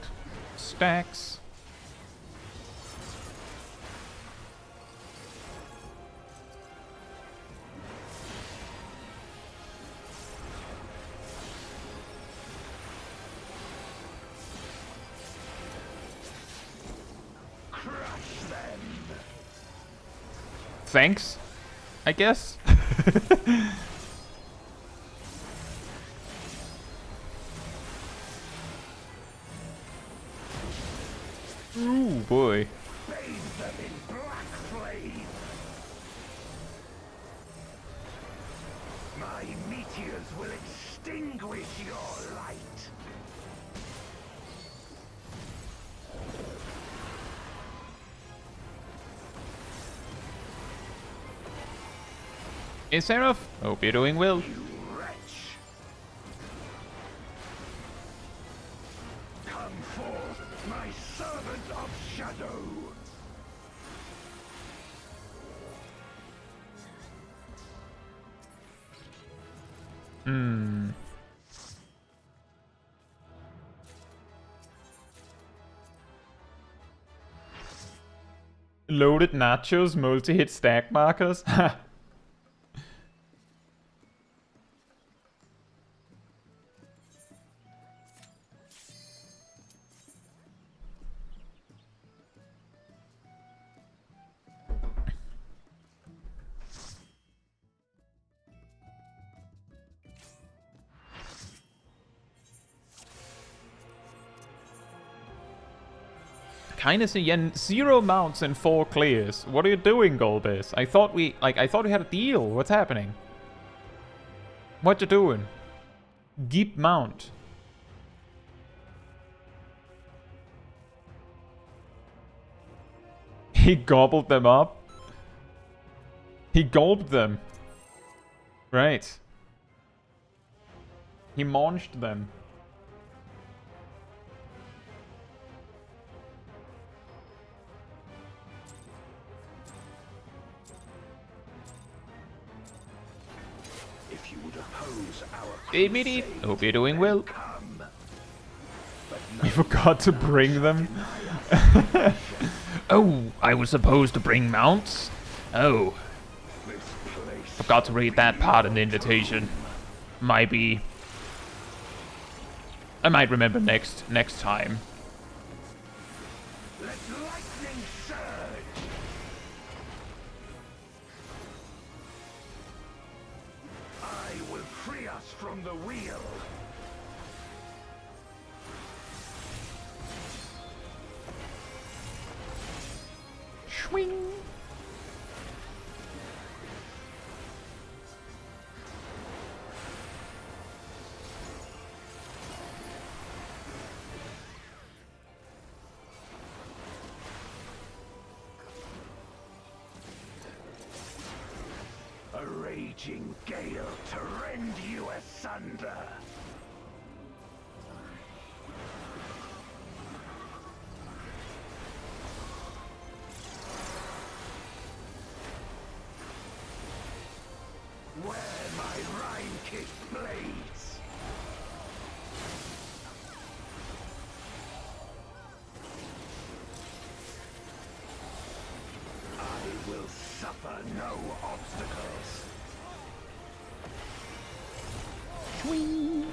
stacks. Crush them. Thanks, I guess. Ooh, boy. Bathe them in black flame. My meteors will extinguish your light. Hey, Seraph. Hope you're doing well. You wretch. Come forth, my servant of shadow. Loaded nachos, multi-hit stack markers. Kindness and yen, 0 mounts and 4 clears. What are you doing, Golbez? I thought we had a deal. What's happening? What you doing? Deep mount. He gobbled them up. He gulped them. Right. He munched them. Hey, Meaty. Hope you're doing well. We forgot to bring them. Oh, I was supposed to bring mounts? Oh. Forgot to read that part in the invitation. Might be... I might remember next time. Let lightning surge. I will free us from the wheel. Swing. A raging gale to rend you asunder. Where my Rhine-kicked blades. I will suffer no obstacles. Swing.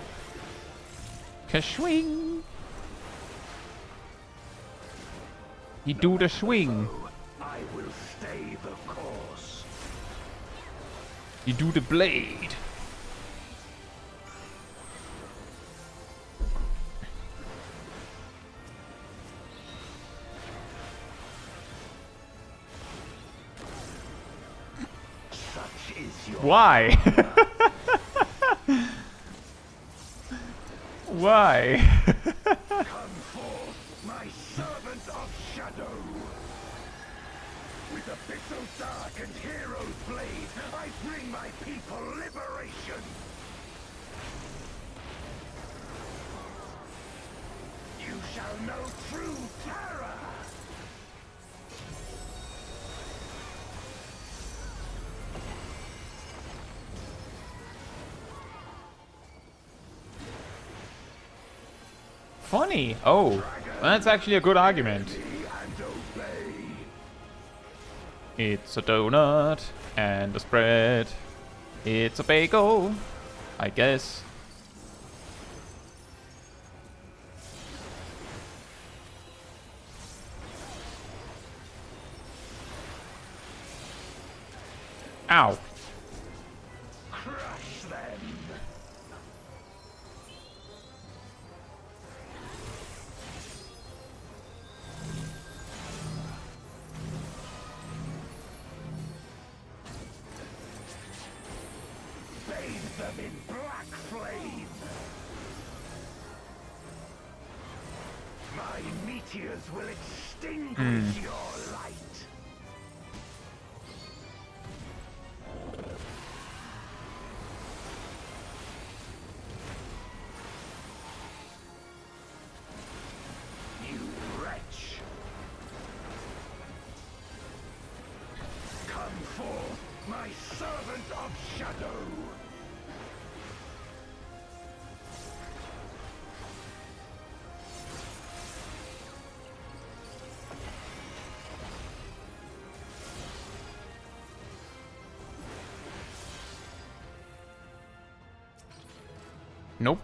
Ka-swing. He do the swing. I will stay the course. He do the blade. Such is your Why? Why? come forth, my servant of shadow. With abyssal dark and hero's blade, I bring my people liberation. You shall know true terror. Funny. Oh, that's actually a good argument. And obey. It's a donut and a spread. It's a bagel, I guess. Ow. Crush them. Bathe them in black flame. My meteors will extinguish your light. You wretch. Come forth, my servant of shadow. Nope.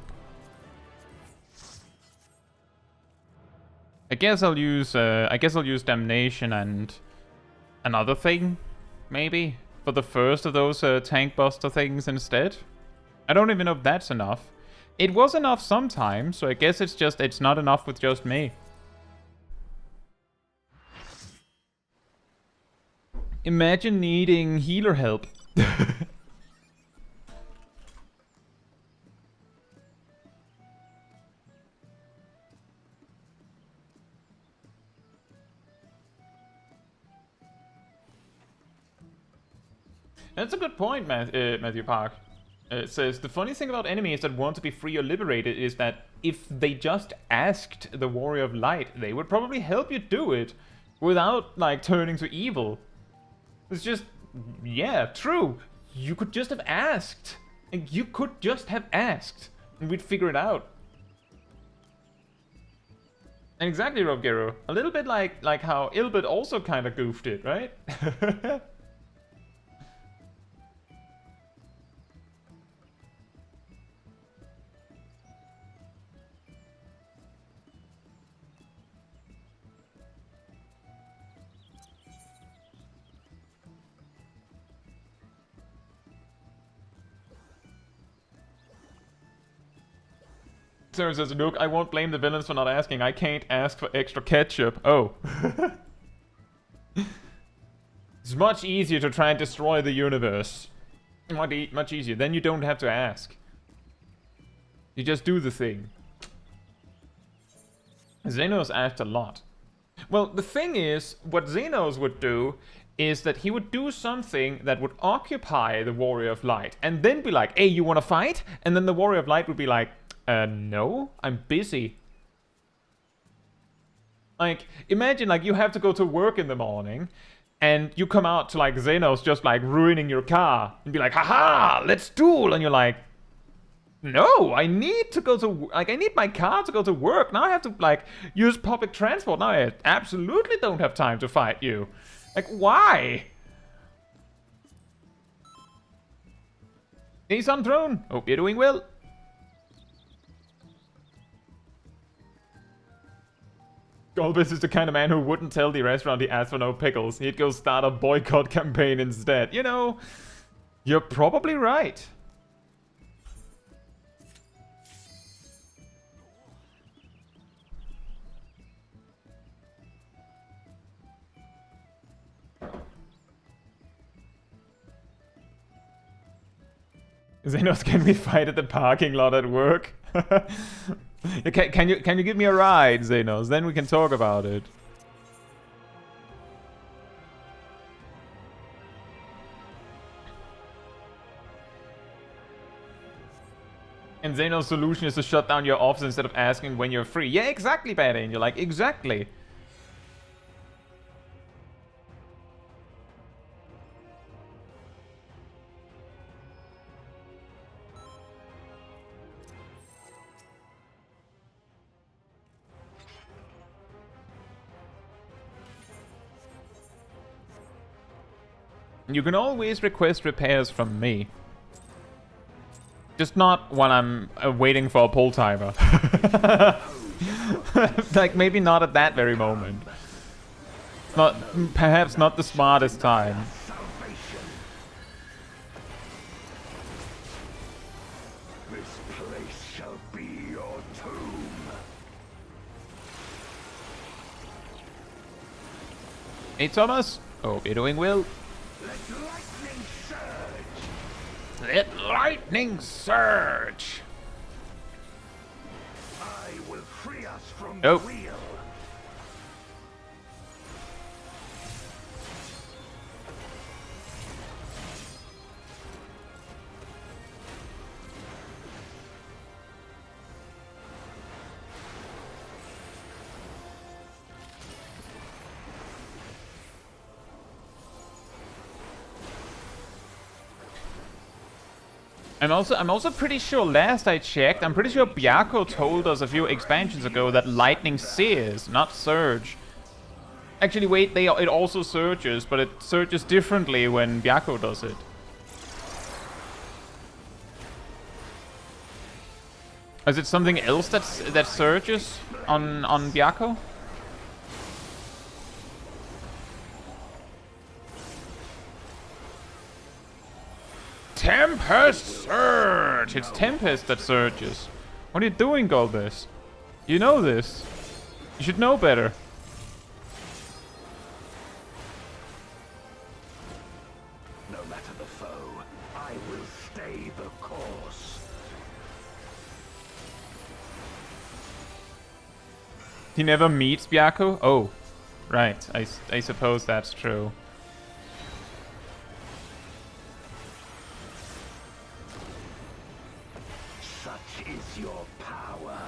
I guess I'll use damnation and another thing, maybe, for the first of those tank buster things instead. I don't even know if that's enough. It was enough sometimes, so I guess it's not enough with just me. Imagine needing healer help. That's a good point, Matthew Park. It says, the funny thing about enemies that want to be free or liberated is that if they just asked the Warrior of Light, they would probably help you do it without, like, turning to evil. It's just, yeah, true. You could just have asked. And you could just have asked, and we'd figure it out. And exactly, Robgero. A little bit like how Ilbert also kind of goofed it, right? Sarah says, look, I won't blame the villains for not asking. I can't ask for extra ketchup. Oh. It's much easier to try and destroy the universe. Much easier. Then you don't have to ask. You just do the thing. Xenos asked a lot. Well, the thing is, what Xenos would do is that he would do something that would occupy the Warrior of Light. And then be like, hey, you want to fight? And then the Warrior of Light would be like, no, I'm busy. Like, imagine, like, you have to go to work in the morning, and you come out to, like, Xenos just, like, ruining your car, and be like, haha, let's duel, and you're like, no, I need to go to, like, I need my car to go to work, now I have to, like, use public transport, now I absolutely don't have time to fight you. Like, why? He's on throne, hope you're doing well. Golbez is the kind of man who wouldn't tell the restaurant he asked for no pickles. He'd go start a boycott campaign instead. You know, you're probably right. Xenos, can we fight at the parking lot at work? Can you give me a ride, Xenos? Then we can talk about it. And Xenos' solution is to shut down your office instead of asking when you're free. Yeah, exactly, Bad Angel. Like, exactly. You can always request repairs from me. Just not when I'm waiting for a pull timer. Like, maybe not at that very moment. Not, perhaps not the smartest time. This place shall be your tomb. Hey, Thomas. Hope you're doing well. Let lightning surge! I will free us from the wheel. I'm also pretty sure, last I checked, I'm pretty sure Byakko told us a few expansions ago that lightning sears, not surge. Actually, wait, it also surges, but it surges differently when Byakko does it. Is it something else that surges on Byakko? Tempest Surge! It's Tempest that surges. What are you doing, Golbez? You know this. You should know better. No matter the foe, I will stay the course. He never meets Byakko? Oh, right. I suppose that's true. Is your power.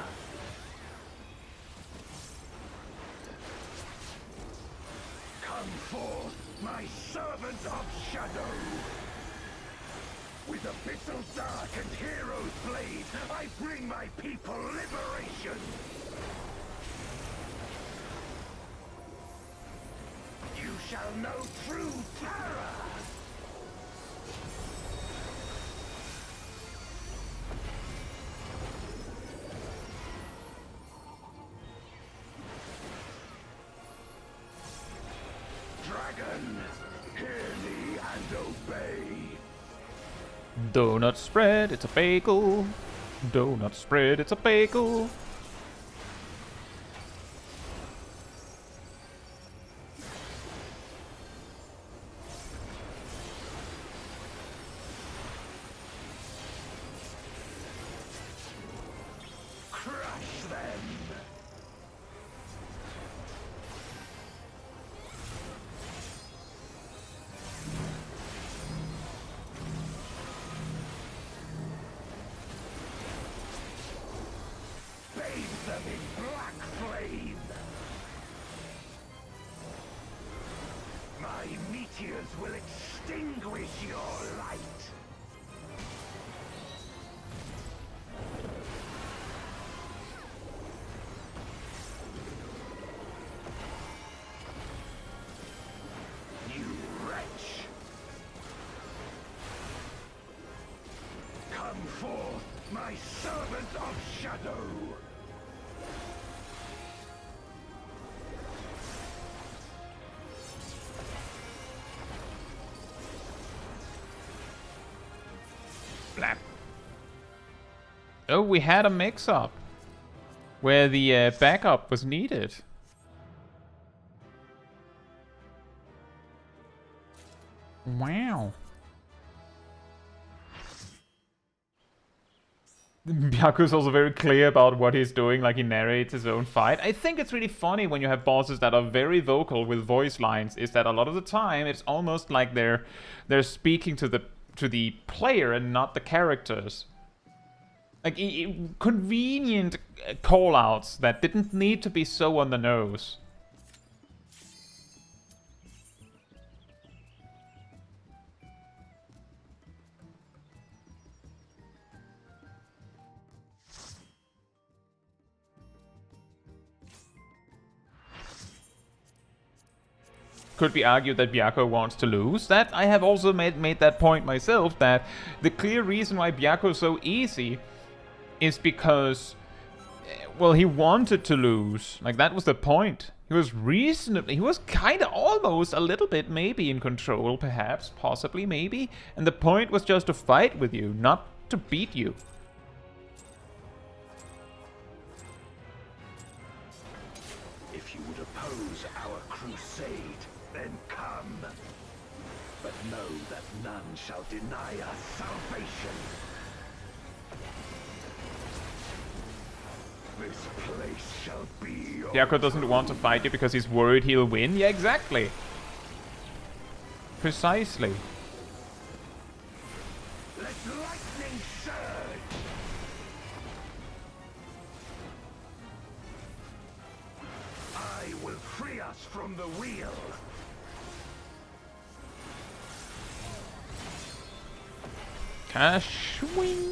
Come forth, my servant of shadow. With abyssal dark and hero's blade, I bring my people liberation! You shall know true terror! Dragon, hear me and obey! Donut spread, it's a bagel. Donut spread, it's a bagel. Crush them! Bathe them in black flame! My meteors will extinguish your light! You wretch! Come forth, my servant of shadow! Blap. Oh, we had a mix-up where the backup was needed. Wow. Byaku's also very clear about what he's doing, like he narrates his own fight. I think it's really funny when you have bosses that are very vocal with voice lines, is that a lot of the time it's almost like they're speaking to the player and not the characters. Like convenient call-outs that didn't need to be so on the nose. Could be argued that Byako wants to lose. That I have also made that point myself, that the clear reason why Byako is so easy is because, well, he wanted to lose. Like, that was the point. He was kind of almost a little bit maybe in control, perhaps, possibly, maybe. And the point was just to fight with you, not to beat you. If you would oppose our crusade, then come. But know that none shall deny us salvation. This place shall be your Byako doesn't want to fight you because he's worried he'll win. Yeah, exactly. Precisely. Let lightning surge! I will free us from the wheel! Kashwing.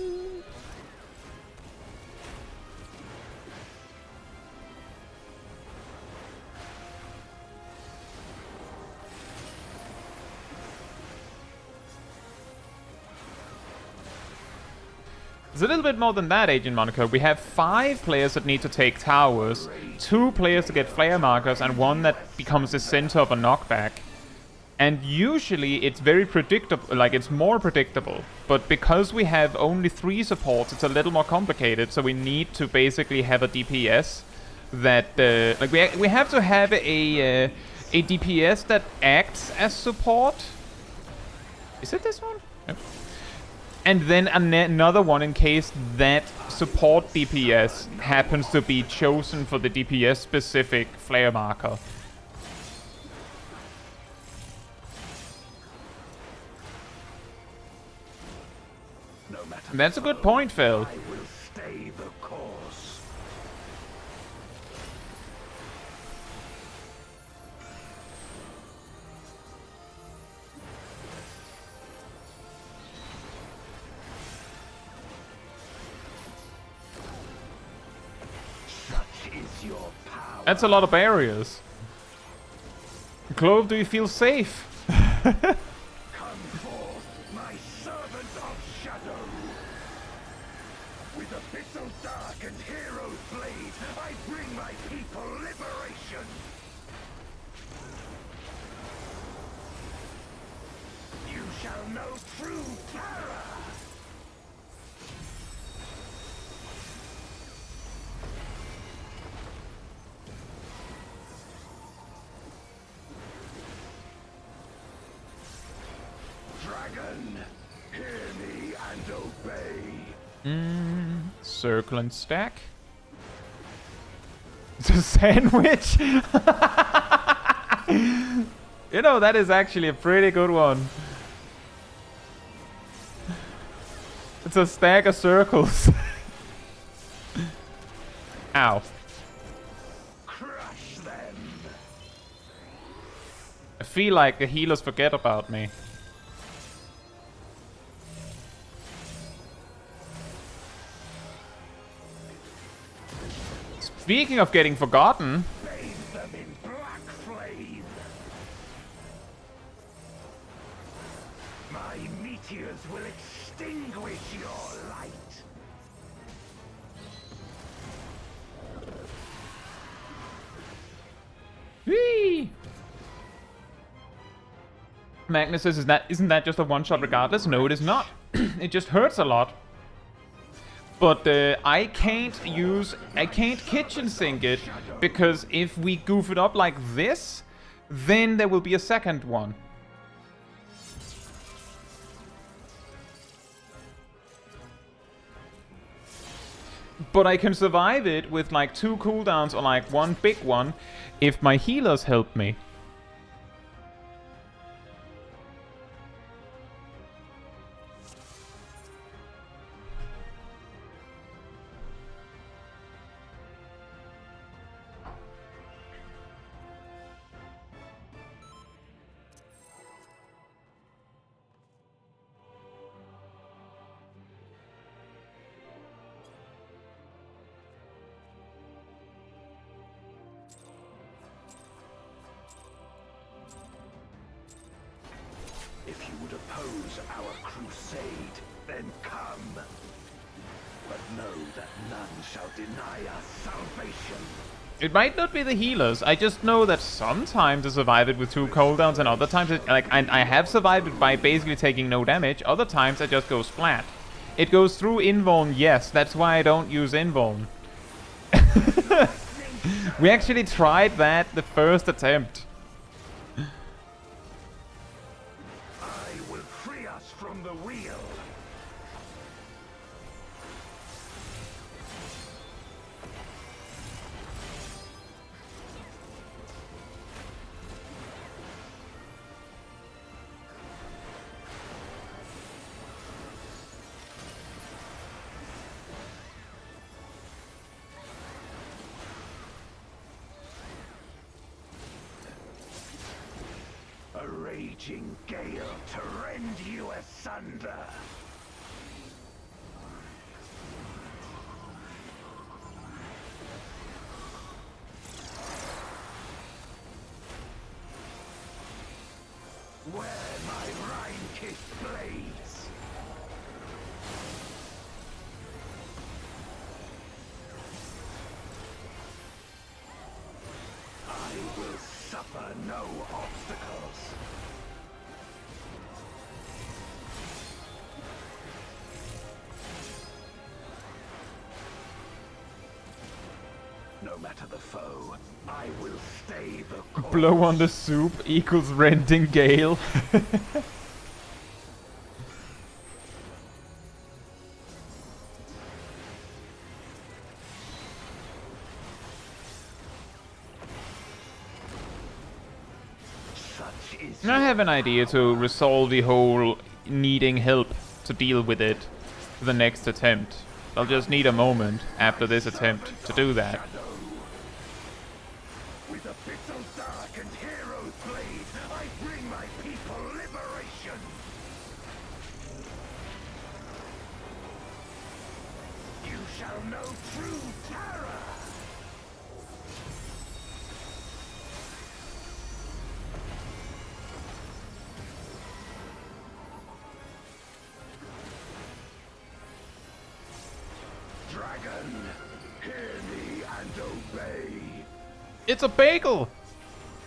It's a little bit more than that, Agent Monaco. We have 5 players that need to take towers, 2 players to get flare markers, and 1 that becomes the center of a knockback. And usually it's very predictable, like it's more predictable. But because we have only 3 supports, it's a little more complicated. So we need to basically have a DPS that, like we have to have a DPS that acts as support. Is it this one? Yep. And then another one in case that support DPS happens to be chosen for the DPS specific flare marker. No matter That's a good point, Phil. I will stay the course. That's a lot of barriers. Clove, do you feel safe? Come forth, my servant of shadow. With abyssal dark and hero's blade, I bring my people liberation. You shall know true terror. Dragon, hear me and obey. Circle and stack. It's a sandwich? You know, that is actually a pretty good one. It's a stack of circles. Ow. Crush them. I feel like the healers forget about me. Speaking of getting forgotten, Bathe them in black flame. My meteors will extinguish your light. whee! Magnus says, isn't that just a one-shot regardless? No, it is not. It just hurts a lot. But I can't kitchen sink it, because if we goof it up like this, then there will be a second one. But I can survive it with like 2 cooldowns or like 1 big one if my healers help me. If you would oppose our crusade, then come. But know that none shall deny us salvation. It might not be the healers. I just know that sometimes I survive it with 2 cooldowns, and other times I have survived it by basically taking no damage. Other times I just go splat. It goes through invuln, yes. That's why I don't use invuln. We actually tried that the first attempt. I will free us from the wheel. A raging gale to rend you asunder. Where my Rhine-kissed blades. I will suffer no obstacles. No matter the foe, I will stay the course. Blow on the soup equals rending gale. Such is I have an idea to resolve the whole needing help to deal with it for the next attempt. I'll just need a moment after this attempt to do that. with abyssal dark and hero's blade, I bring my people liberation. You shall know true terror. It's a bagel!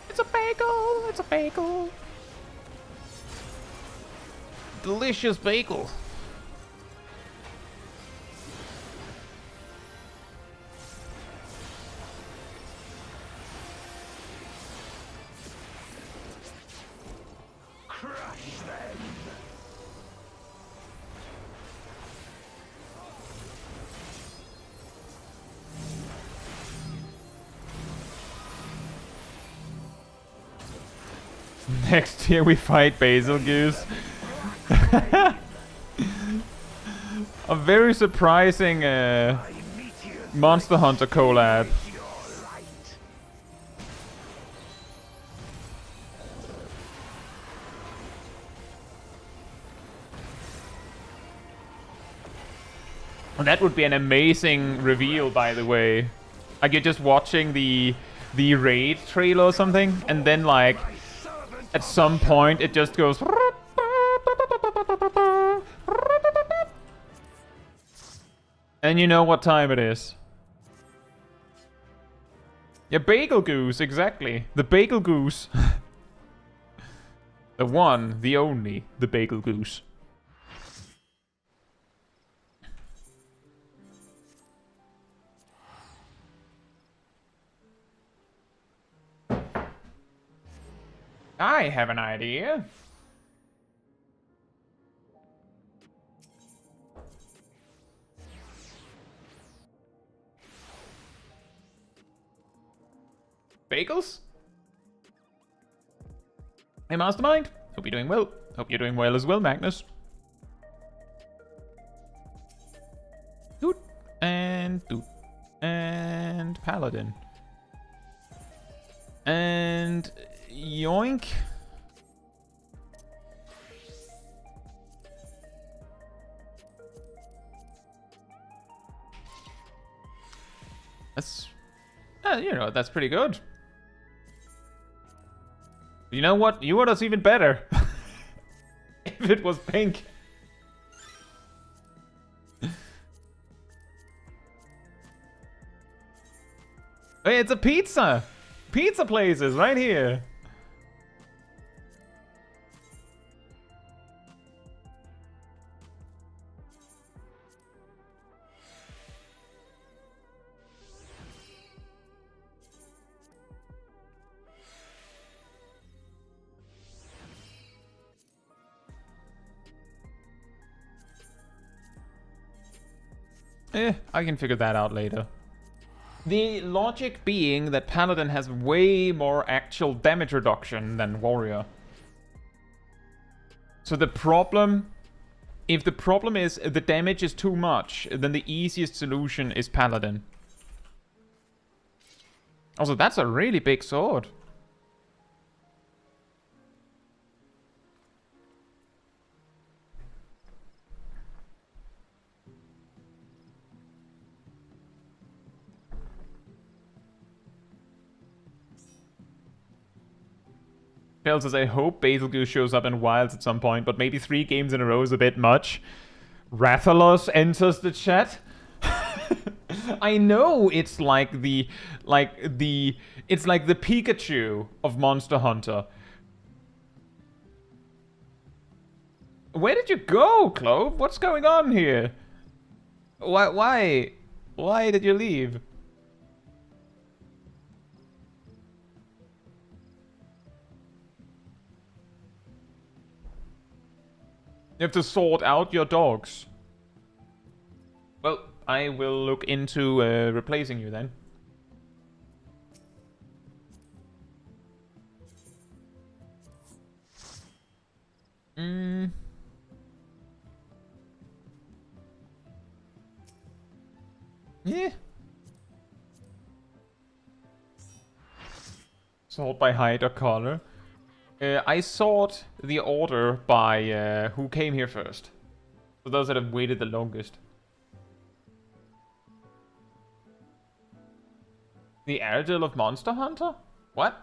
It's a bagel! It's a bagel! Delicious bagel! Crush them! Next here we fight Basil Goose. A very surprising Monster Hunter collab. That would be an amazing reveal, by the way. Like you're just watching the raid trailer or something, and then like at some point it just goes. And you know what time it is. Yeah, Bagel Goose, exactly. The Bagel Goose. The one, the only, the Bagel Goose. I have an idea. Bagels? Hey, Mastermind. Hope you're doing well. Hope you're doing well as well, Magnus. Doot. And Doot. And Paladin. And yoink. That's, you know, that's pretty good. You know what? You know what's even better? If it was pink. Hey, it's a pizza! Pizza places right here. I can figure that out later. The logic being that Paladin has way more actual damage reduction than Warrior. So the problem... If the problem is the damage is too much, then the easiest solution is Paladin. Also, that's a really big sword. Phil says, I hope Basil Goose shows up in Wilds at some point, but maybe 3 games in a row is a bit much. Rathalos enters the chat. I know it's like the Pikachu of Monster Hunter. Where did you go, Clove? What's going on here? Why did you leave? You have to sort out your dogs. Well, I will look into replacing you then. Yeah. Sort by height or color. I sort the order by who came here first. So those that have waited the longest. The Airedale of Monster Hunter? What?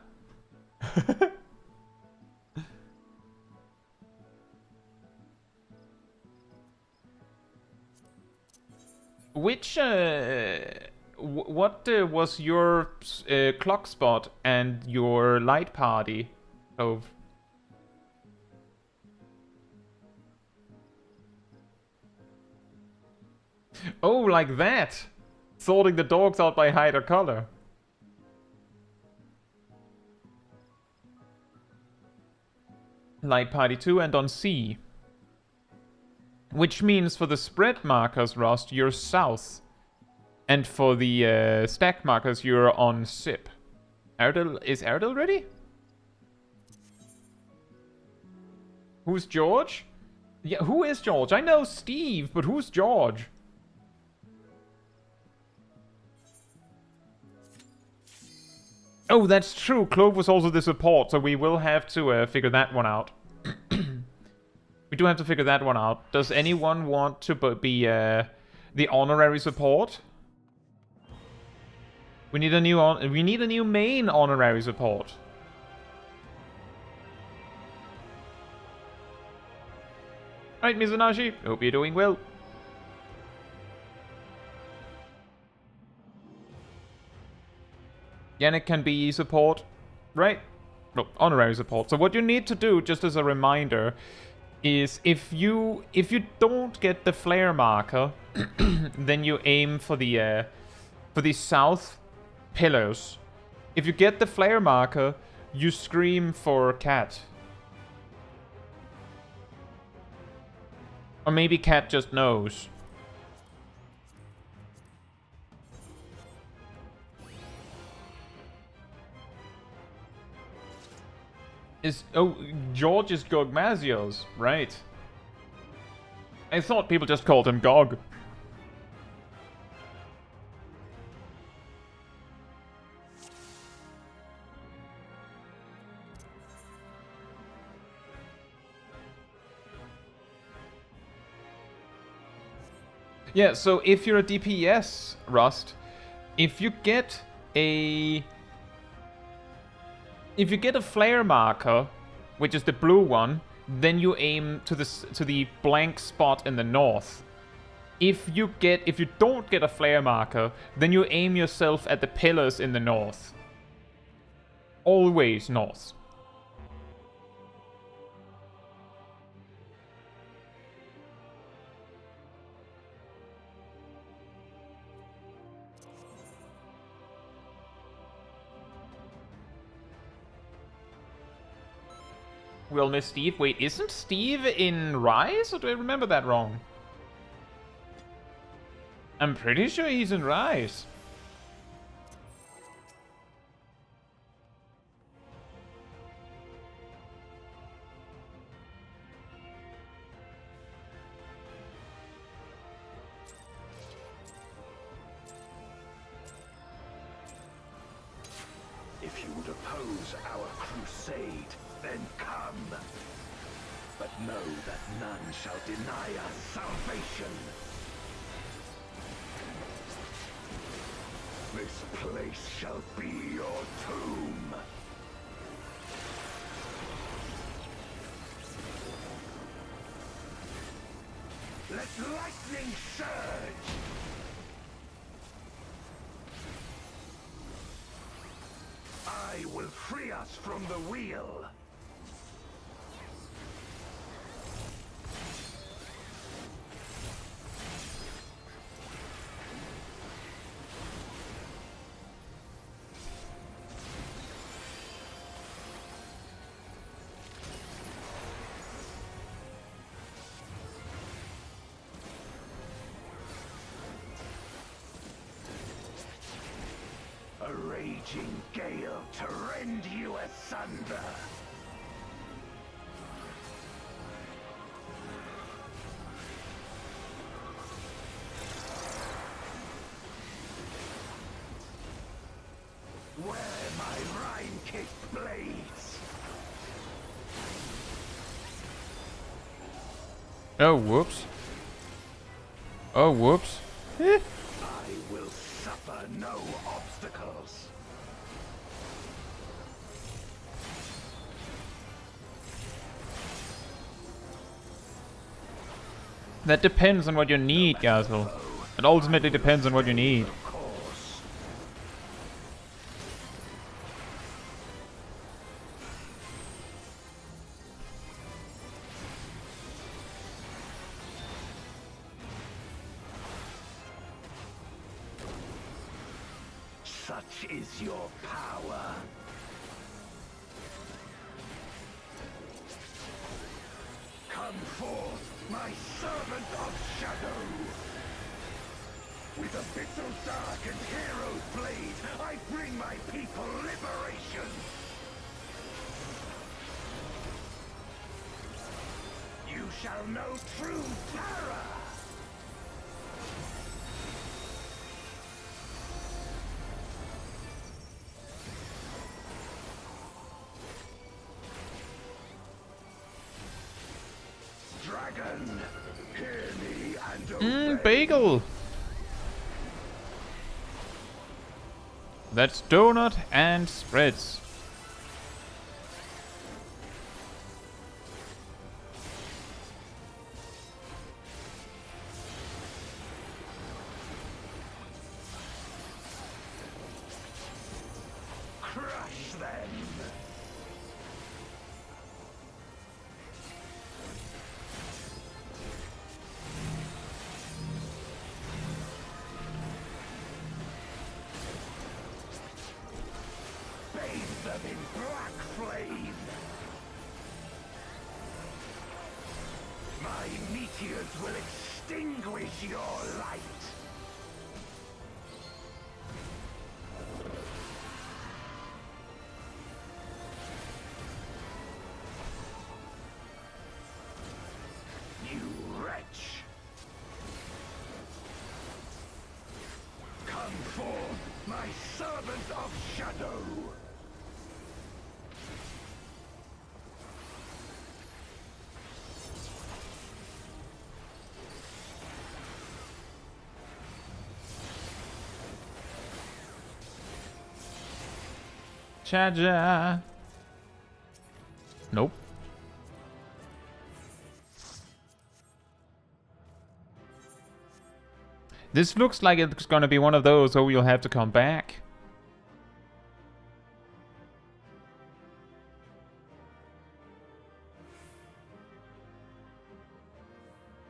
what was your clock spot and your light party of? Oh, like that! Sorting the dogs out by height or color. Light party 2 and on C. Which means for the spread markers, Rust, you're south. And for the stack markers, you're on SIP. Is Erdal ready? Who's George? Yeah, who is George? I know Steve, but who's George? Oh, that's true. Clove was also the support, so we will have to figure that one out. We do have to figure that one out. Does anyone want to be the honorary support? We need a new main honorary support. Right, Mizunashi. Hope you're doing well. Yannick can be support, right? No, honorary support. So what you need to do, just as a reminder, is if you don't get the flare marker, then you aim for the south pillars. If you get the flare marker, you scream for Cat. Or maybe Cat just knows. George is Gogmazios, right? I thought people just called him Gog. Yeah, so if you're a DPS, Rust, if you get a flare marker, which is the blue one, then you aim to the blank spot in the north. If you don't get a flare marker, then you aim yourself at the pillars in the north. Always north. We'll miss Steve. Wait, isn't Steve in Rise? Or do I remember that wrong? I'm pretty sure he's in Rise. If you would oppose our crusade, then come. But know that none shall deny us salvation. This place shall be your tomb. Let lightning surge! I will free us from the wheel. A raging gale to rend you asunder. Where my rime-kicked blades? Oh, whoops. Oh, whoops. I will suffer no obstacles. That depends on what you need, Gazel. It ultimately depends on what you need. Of course. Such is your power. Come forth, my servant of shadow! With abyssal dark and hero's blade, I bring my people liberation! You shall know true terror! Dragon, hear me and obey. Bagel! That's donut and spreads. Crush them! Bathe them in black flame! My meteors will extinguish your light! You wretch! Come forth, my servant of shadow! Chaiji. Nope. This looks like it's gonna be one of those where you'll have to come back.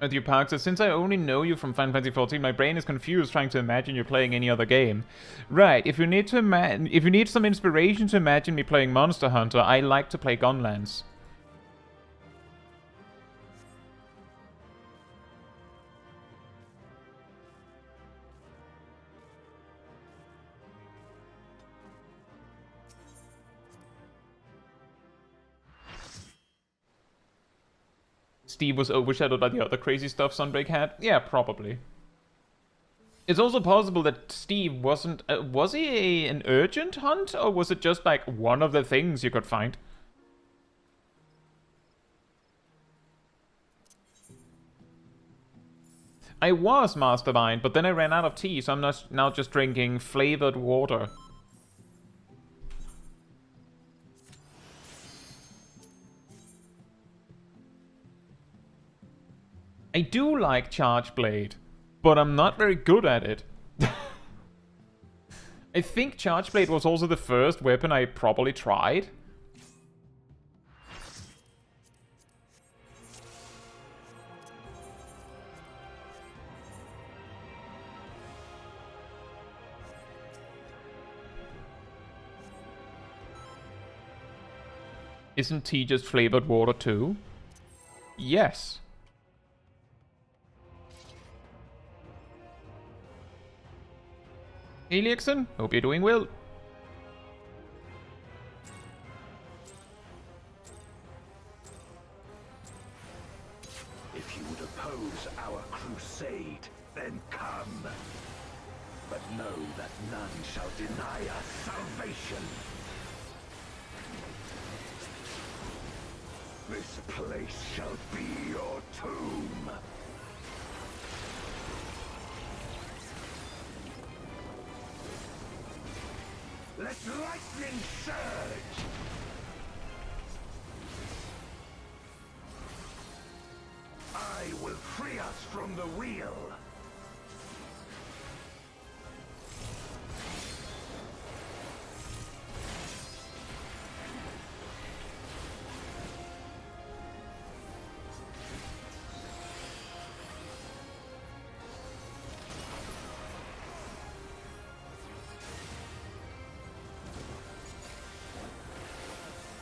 Matthew Park says, since I only know you from Final Fantasy XIV, my brain is confused trying to imagine you playing any other game. Right, if you need some inspiration to imagine me playing Monster Hunter, I like to play Gunlands. Steve was overshadowed by the other crazy stuff Sunbreak had? Yeah, probably. It's also possible that Steve wasn't... was he an urgent hunt? Or was it just like one of the things you could find? I was Mastermind, but then I ran out of tea, so I'm now just drinking flavored water. I do like Charge Blade, but I'm not very good at it. I think Charge Blade was also the first weapon I properly tried. Isn't tea just flavored water too? Yes. Hey Liexon, hope you're doing well. If you would oppose our crusade, then come. But know that none shall deny us salvation. This place shall be your tomb. Let lightning surge! I will free us from the wheel.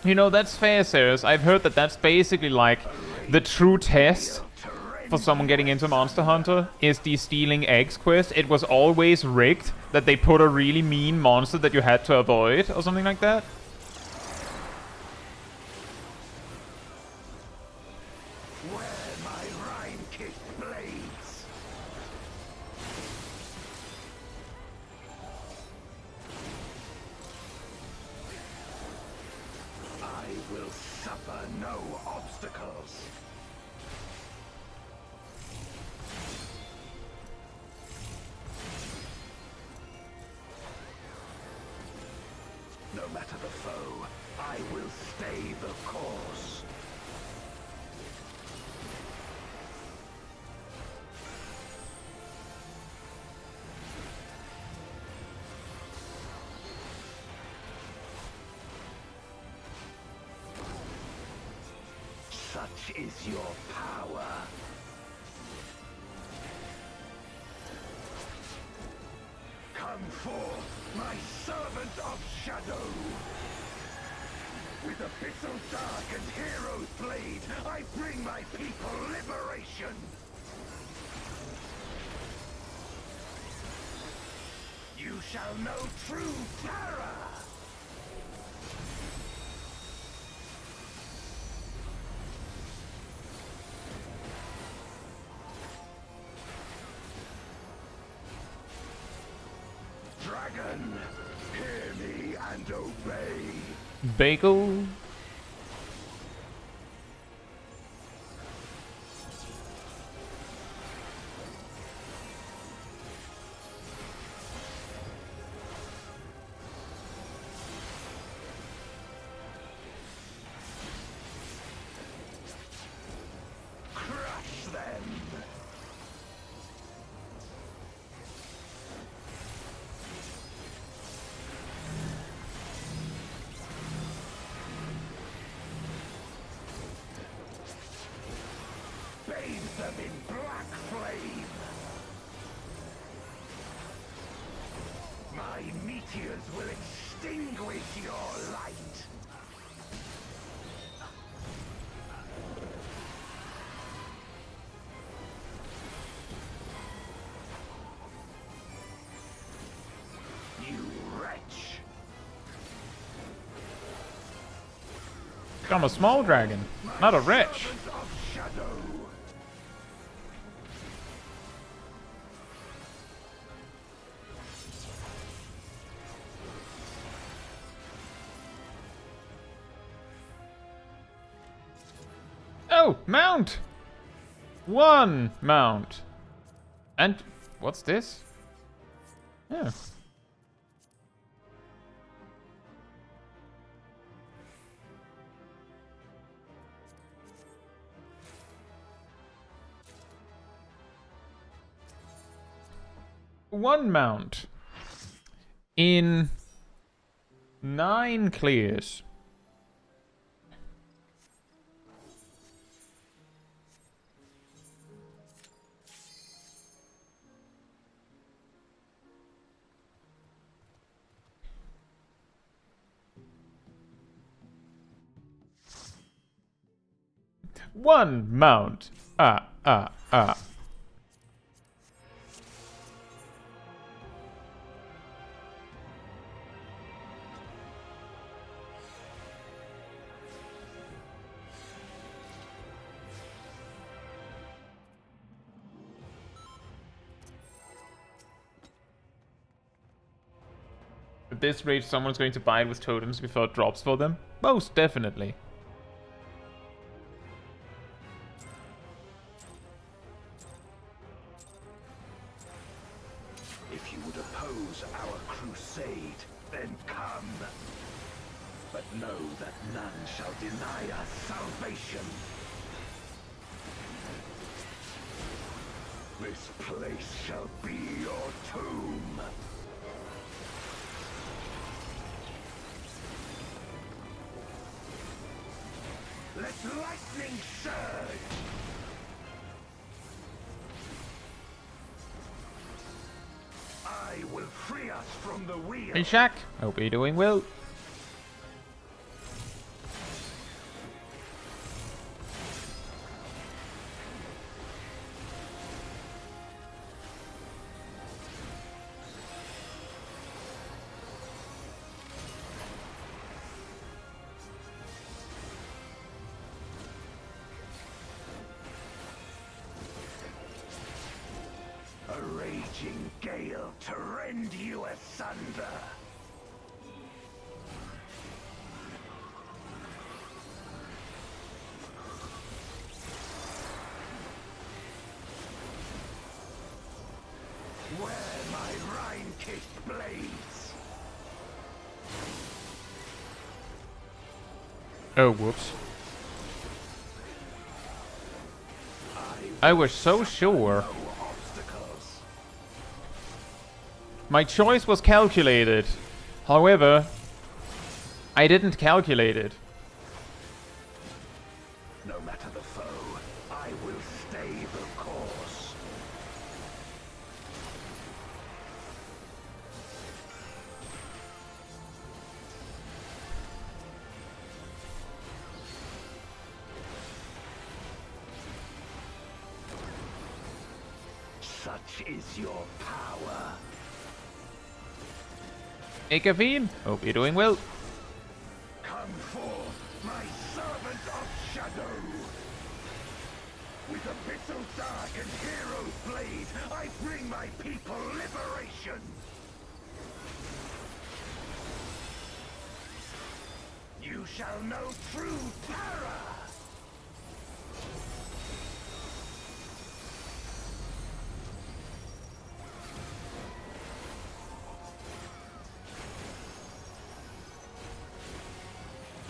You know, that's fair, Ceres. I've heard that that's basically like the true test for someone getting into Monster Hunter is the stealing eggs quest. It was always rigged that they put a really mean monster that you had to avoid or something like that. No matter the foe, I will stay the course. Such is your power. Come forth, my servant of shadow! With abyssal dark and hero's blade, I bring my people liberation! You shall know true terror! Dragon, hear me and obey. Bagel. Crush them. Bathe them in black flame. My meteors will extinguish your light. You wretch. I'm a small dragon, not a wretch. Servant of shadow. Oh, mount! One mount. And what's this? Yeah. One mount in 9 clears. One mount. Ah. At this rate, someone's going to buy it with totems before it drops for them? Most definitely. If you would oppose our crusade, then come. But know that none shall deny us salvation. This place shall be your tomb. Let lightning surge! I will free us from the wheel. Hey Shaq, hope you're doing well. will to rend you asunder. Where my Rhine-kissed blades. Oh, whoops. I was so sure. My choice was calculated. However, I didn't calculate it. No matter the foe, I will stay the course. Such is your power. Hey, Kaveen. Hope you're doing well. Come forth, my servant of shadow. With abyssal dark and hero's blade, I bring my people liberation. You shall know true terror.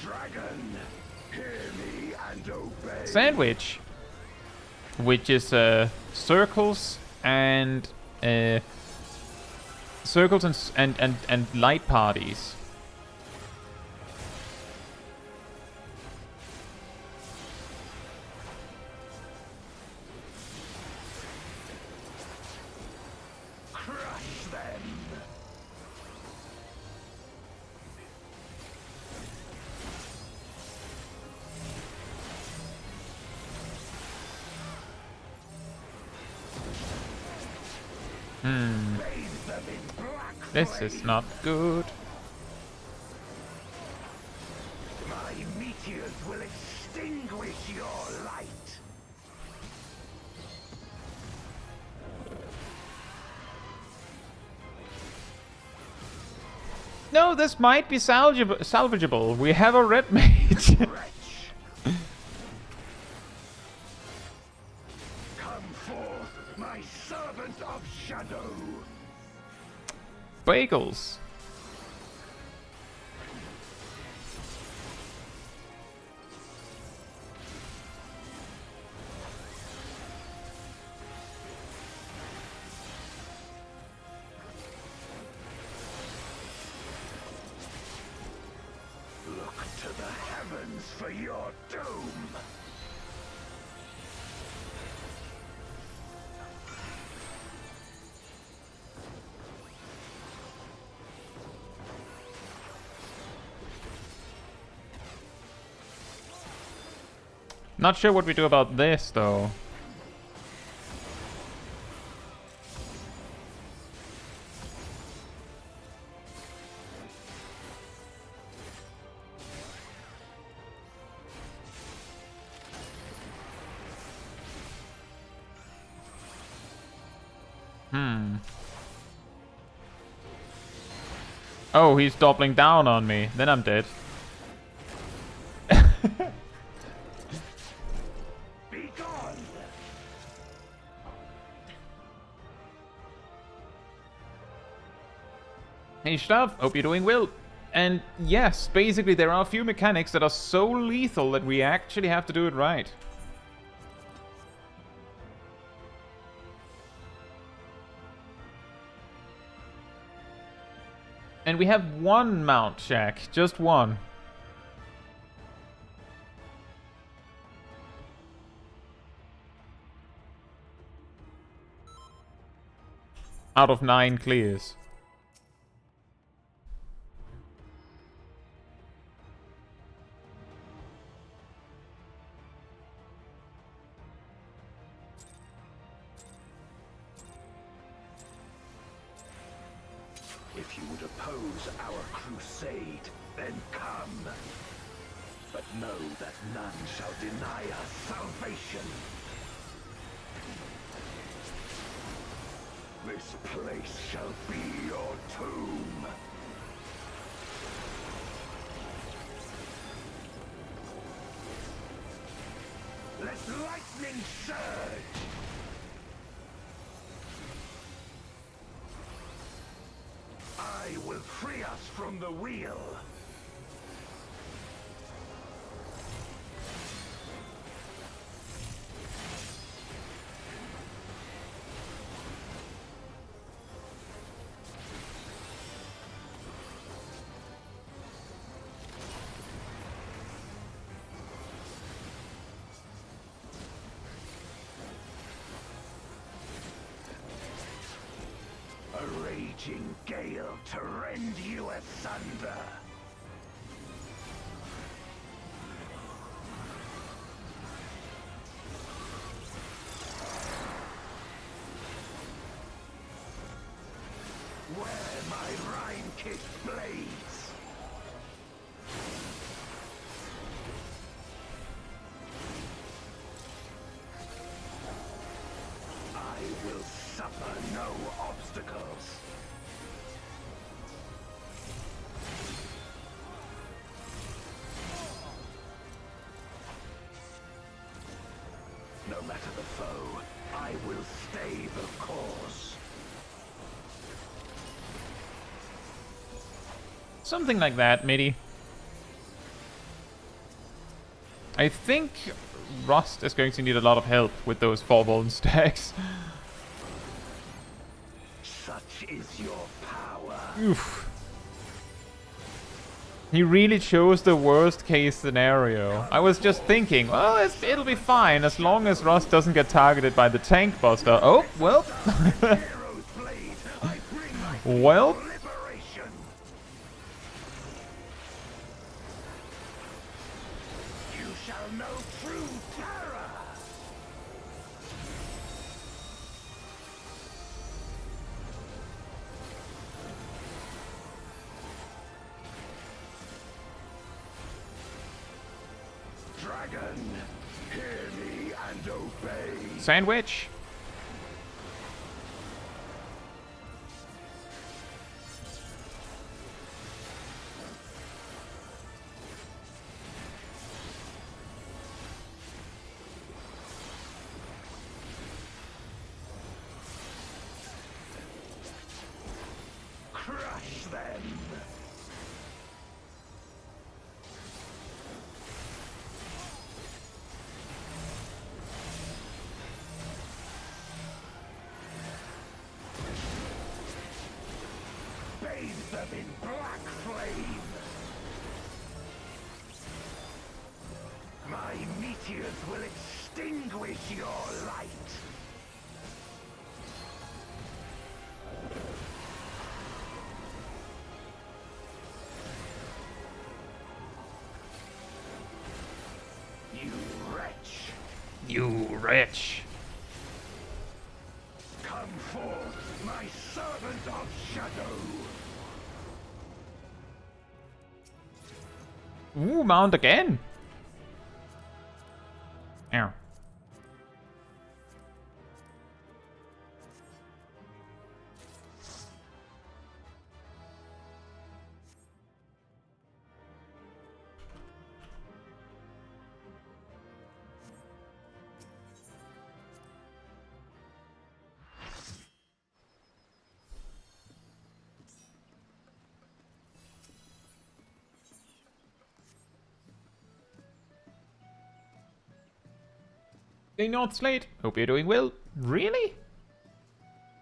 Dragon, hear me and obey. Sandwich, which is circles and light parties. Crush them. Bathe them in black This is flame. not good. My meteors will extinguish your light. No, this might be salvageable. We have a red mage. Wretch. Come forth, my servant of shadow. Bagels. Look to the heavens for your doom. Not sure what we do about this, though. Oh, he's doubling down on me. Then I'm dead. Be gone. Hey, Stav. Hope you're doing well. And yes, basically there are a few mechanics that are so lethal that we actually have to do it right. And we have one mount, Shack. Just one. Out of 9 clears. If you would oppose our crusade, then come. But know that none shall deny us salvation. This place shall be your tomb. Let lightning surge! I will free us from the wheel. A raging gale to rend you asunder. Where my rime-kissed blades. I will suffer no obstacles. No matter the foe, I will stay the course. Something like that, Midi. I think Rust is going to need a lot of help with those 4-bone stacks. Such is your power. Oof. He really chose the worst case scenario. I was just thinking, well, it'll be fine as long as Rust doesn't get targeted by the tank buster. Oh, well. Hero's blade, I bring my Well. liberation. You shall know true terror. Dragon, hear me and obey. Sandwich. Crush them. Bathe them in black flame. My meteors will extinguish your light. You wretch, You wretch. come forth, my servant of shadow. Ooh, mount again. Ow. Not Slate. Hope you're doing well. Really?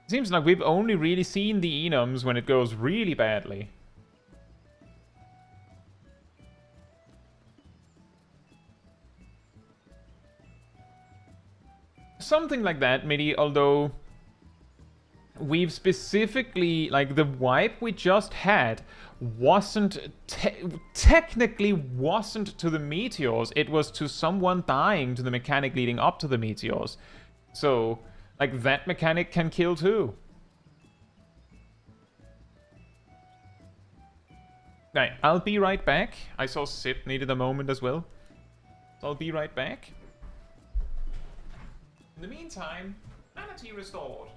Seems like we've only really seen the enums when it goes really badly. Something like that, Midi, although we've specifically, like, the wipe we just had wasn't, technically wasn't to the meteors, it was to someone dying to the mechanic leading up to the meteors. So, like, that mechanic can kill too. Right, I'll be right back. I saw Sip needed a moment as well. So I'll be right back. In the meantime, sanity restored.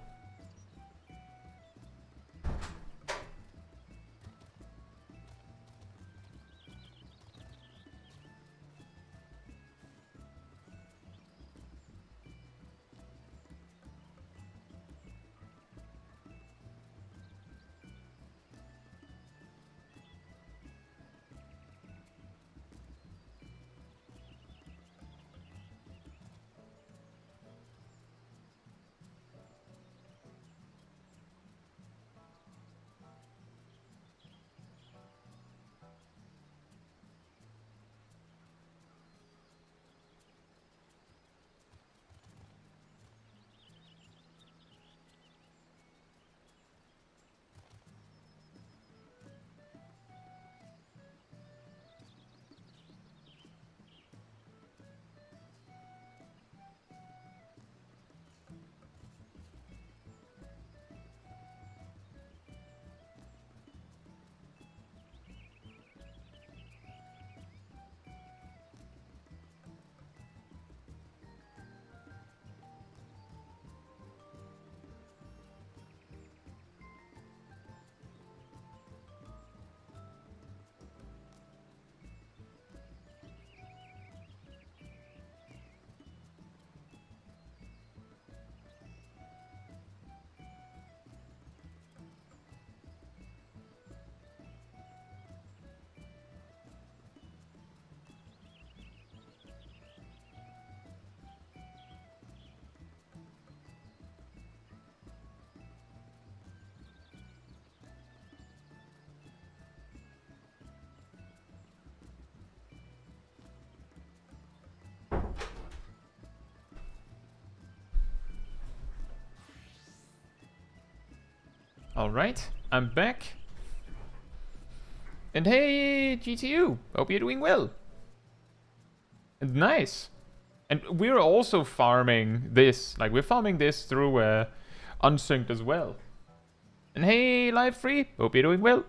Alright, I'm back. And hey, GTU, hope you're doing well. And nice. And we're also farming this. Like, we're farming this through Unsynced as well. And hey, Live Free, hope you're doing well.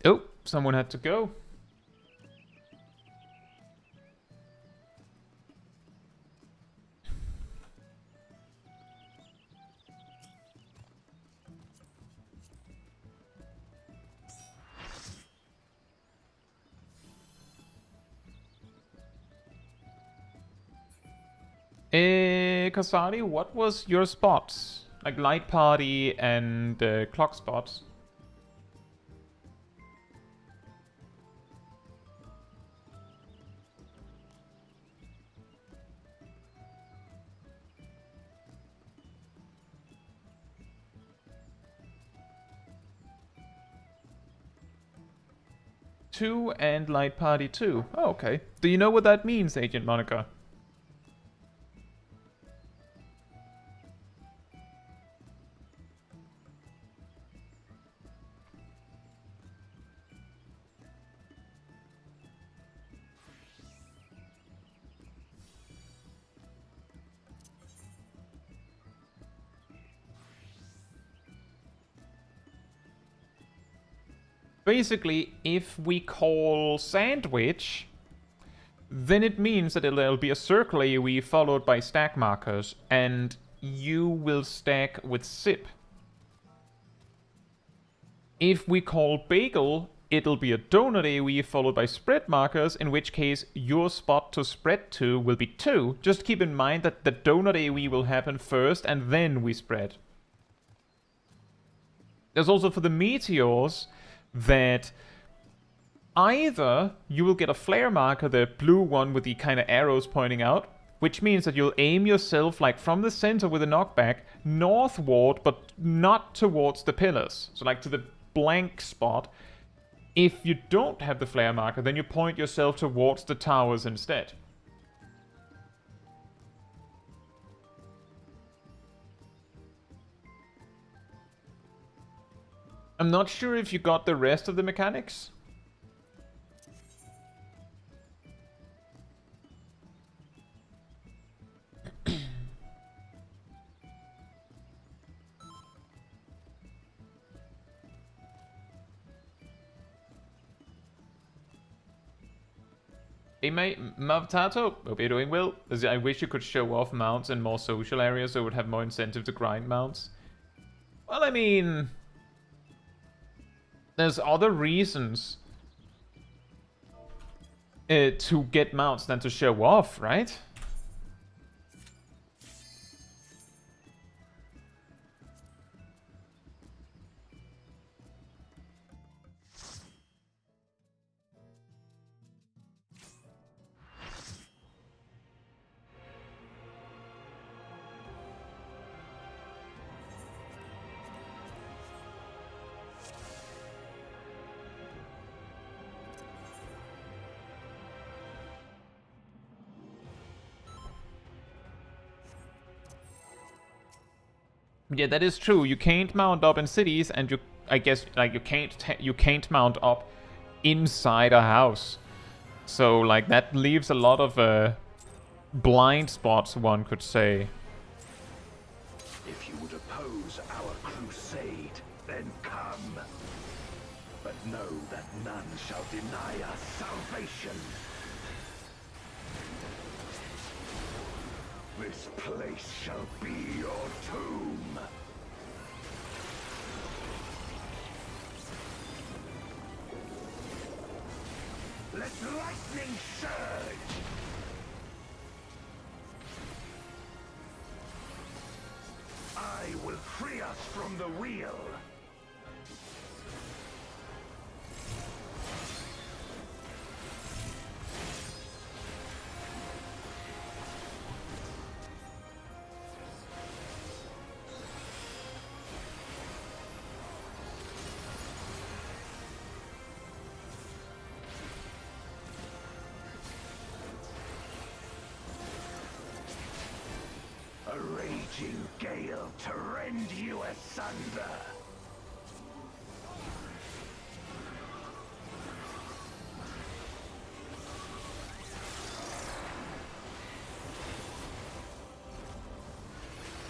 Oh, someone had to go. Kasari, what was your spots? Like light party and clock spots? Two and light party 2. Oh, okay. Do you know what that means, Agent Monica? Basically, if we call sandwich, then it means that there'll be a circle AoE followed by stack markers, and you will stack with sip. If we call bagel, it'll be a donut AoE followed by spread markers, in which case your spot to spread to will be 2. Just keep in mind that the donut AoE will happen first, and then we spread. There's also for the meteors that either you will get a flare marker, the blue one with the kind of arrows pointing out, which means that you'll aim yourself like from the center with a knockback northward, but not towards the pillars. So like to the blank spot. If you don't have the flare marker, then you point yourself towards the towers instead. I'm not sure if you got the rest of the mechanics. Hey mate, Mavtato, hope you're doing well. I wish you could show off mounts in more social areas so it would have more incentive to grind mounts. Well, I mean, there's other reasons to get mounts than to show off, right? Yeah, that is true. You can't mount up in cities, and I guess, like you can't mount up inside a house. So like that leaves a lot of blind spots, one could say. If you would oppose our crusade, then come. But know that none shall deny us salvation. This place shall be your tomb. Let lightning surge! I will free us from the wheel. to rend you asunder.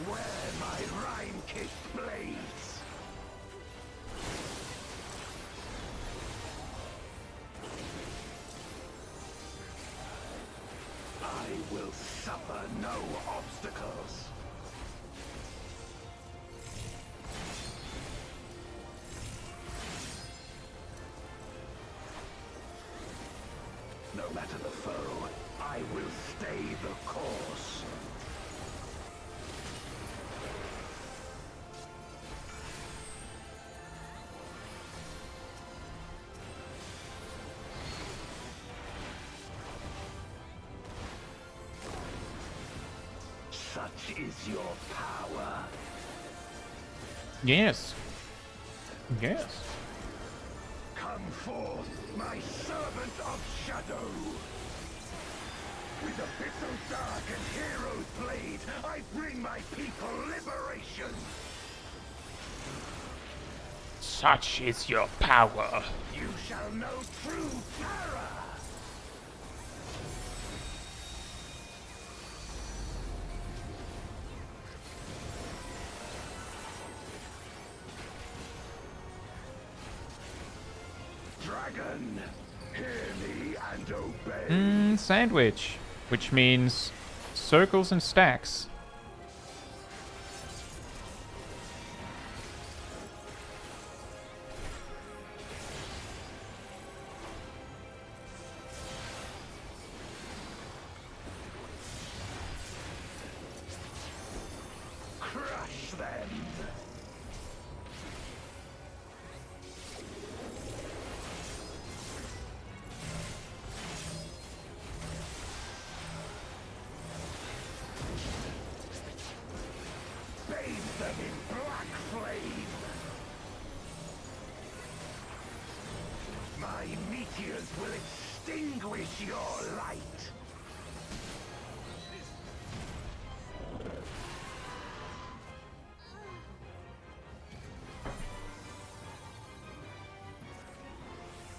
Where my rime-kissed blades. I will suffer no obstacles. No matter the foe, I will stay the course. Such is your power. Yes. Yes. Come forth, my servant of shadow. With abyssal dark and hero's blade, I bring my people liberation. Such is your power. You shall know true terror. Dragon, hear me and obey. Sandwich, which means circles and stacks. Crush them. Bathe them in black flame. My meteors will extinguish your light.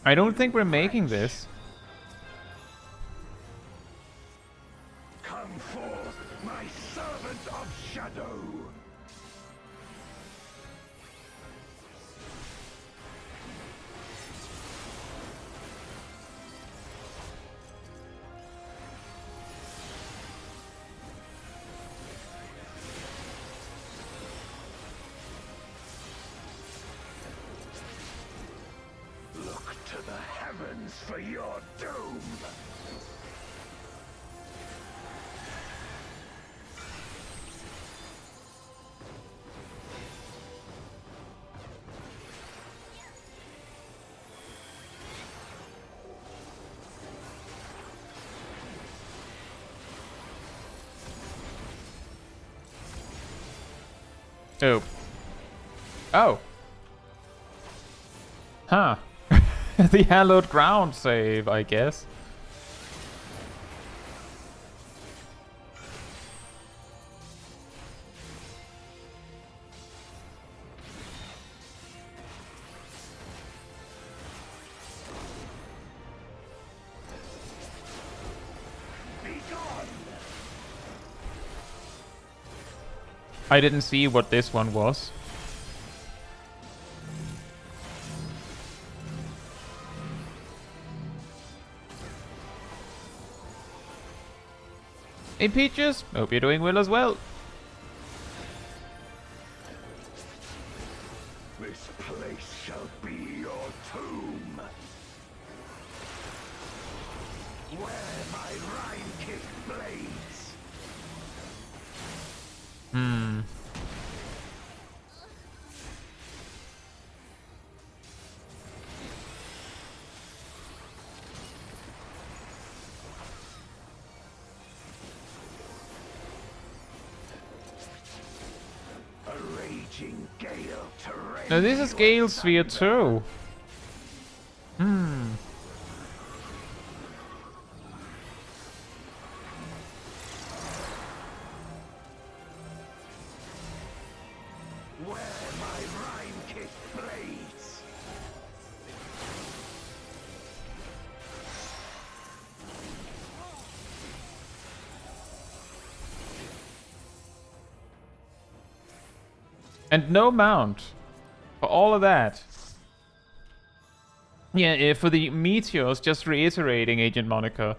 I don't think we're making this. Come forth, my servant of shadow. Look to the heavens for your doom. Oh. Oh. Huh. The hallowed ground save, I guess. Be gone. I didn't see what this one was. Hey Peaches, hope you're doing well as well. This place shall be your tomb. Where my rime-kicked blades. A raging gale to rend Now this is you Gale Sphere asunder. too. And no mount. For all of that. Yeah, for the meteors, just reiterating, Agent Monica,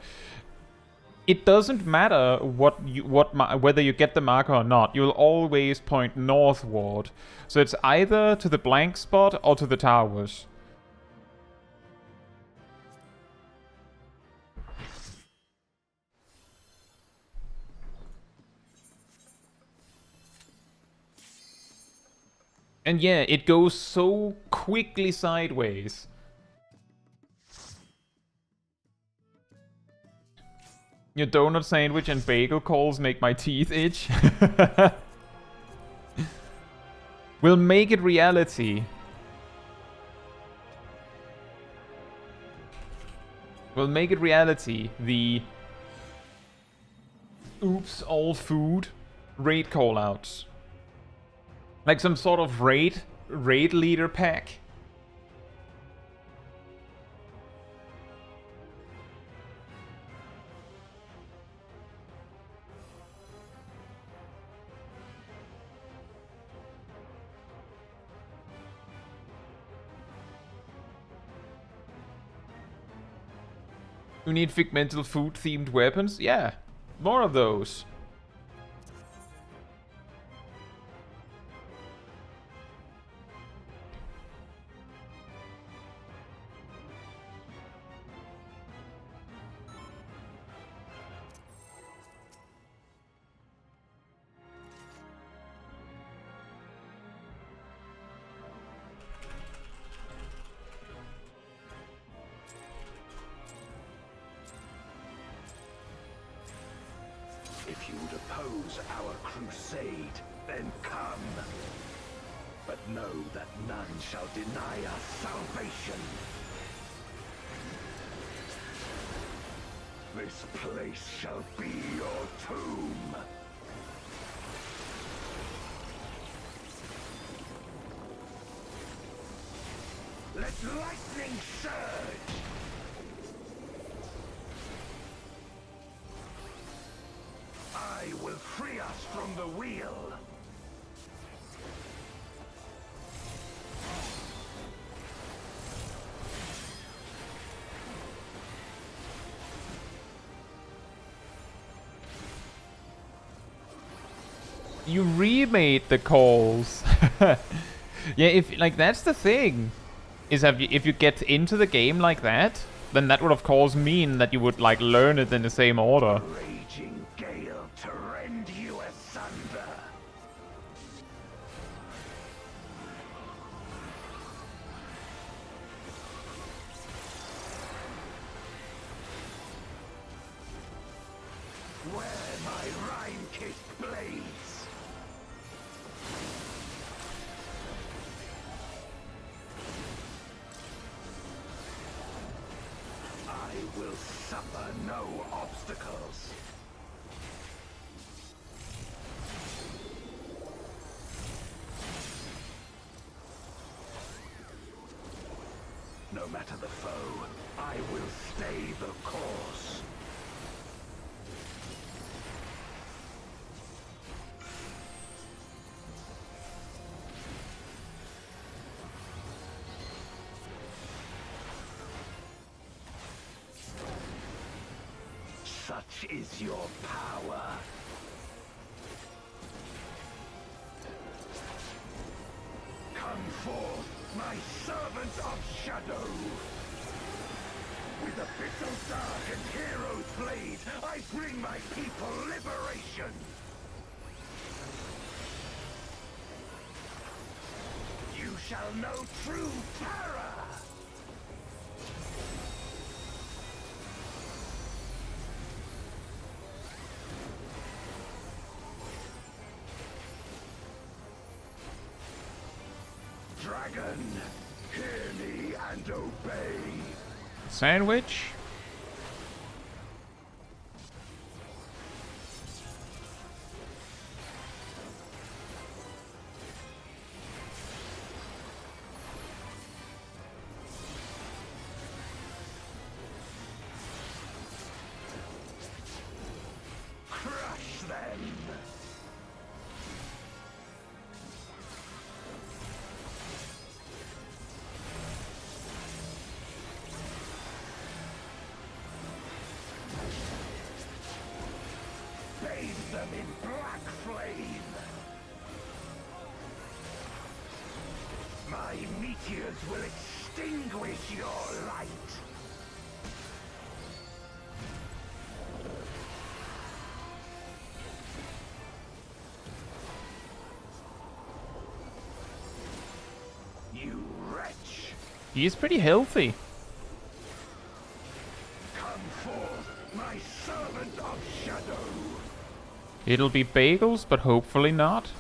it doesn't matter whether you get the marker or not. You'll always point northward. So it's either to the blank spot or to the towers. And yeah, it goes so quickly sideways. Your donut sandwich and bagel calls make my teeth itch. We'll make it reality. We'll make it reality. The oops, all food raid callouts. Like some sort of raid leader pack. You need figmental food-themed weapons? Yeah, more of those. If you would oppose our crusade, then come. But know that none shall deny us salvation. This place shall be your tomb. Let lightning surge! I will free us from the wheel. You remade the calls. Yeah, if like that's the thing. Is if you get into the game like that, then that would of course mean that you would like learn it in the same order. Raging gale to rend you asunder. Where my rime-kissed blades. I will suffer no obstacles. No matter the foe, I will stay the course. Such is your power. Come forth, my servant of shadow. With abyssal dark and hero's blade, I bring my people liberation. You shall know true terror. Dragon, hear me and obey. Sandwich? Crush them. My meteors will extinguish your light. You wretch! He is pretty healthy. Come forth, my servant of shadow! It'll be bagels, but hopefully not.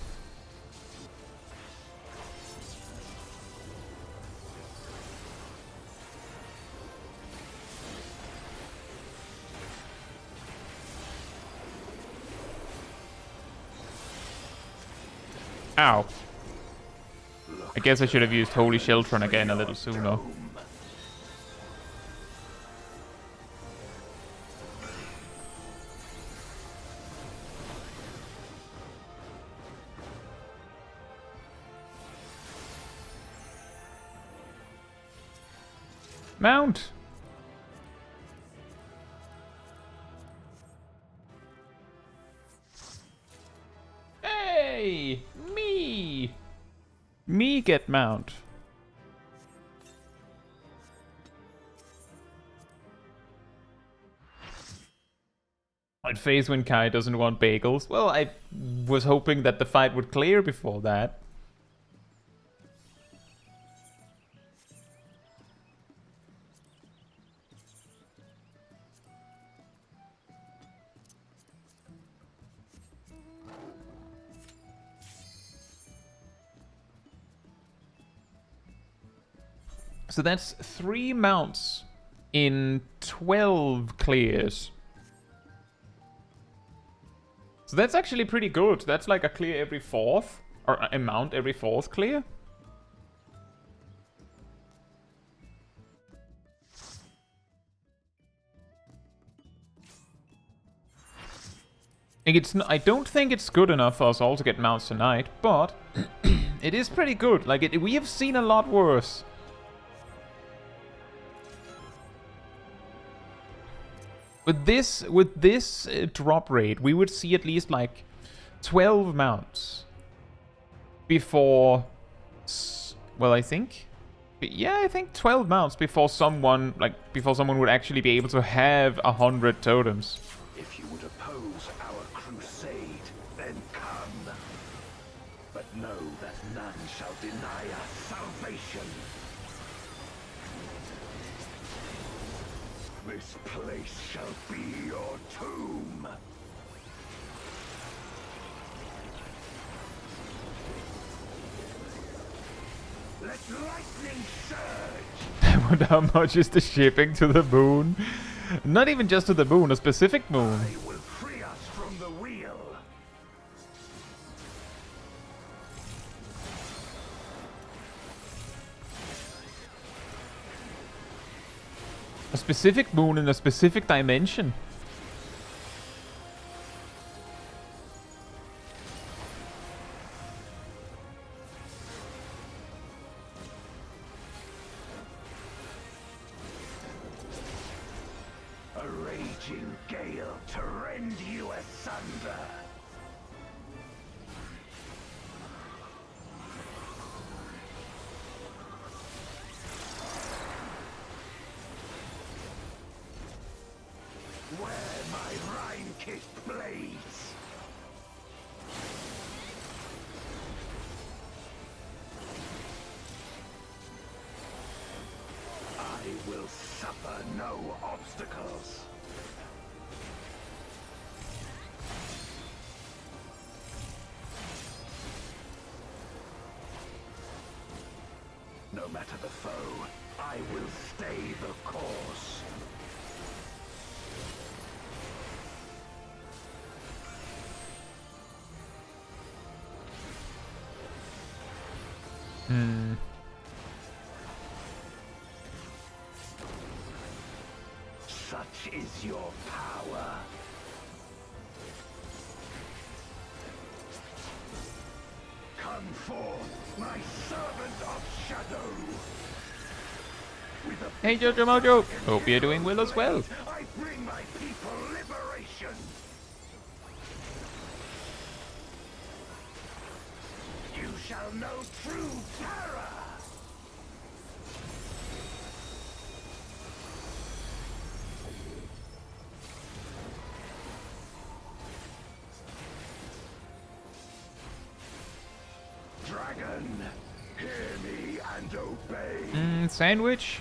Ow. I guess I should have used Holy Sheltron again a little sooner. Mount! Hey! Me! Me get mount. I'd phase when Kai doesn't want bagels. Well, I was hoping that the fight would clear before that. So that's 3 mounts in 12 clears. So that's actually pretty good. That's like a clear every 4th, or a mount every 4th clear. I don't think it's good enough for us all to get mounts tonight, but it is pretty good. Like, we have seen a lot worse. With this drop rate, we would see at least like 12 mounts before, well, I think 12 mounts before someone would actually be able to have 100 totems. If you would oppose our crusade, then come. But know that none shall deny us salvation. This place shall be your tomb. Let lightning surge. I wonder how much is the shipping to the moon? Not even just to the moon, a specific moon. I will free us from the wheel. A specific moon in a specific dimension. A raging gale to rend you asunder. Where my Rhine-kissed blades. I will suffer no obstacles. No matter the foe, I will stay the course. Such is your power. Come forth, my servant of shadow. With a Hey Jojo Mojo, hope you're doing well as well. I bring my people liberation. You shall know true terror. and obey. Sandwich.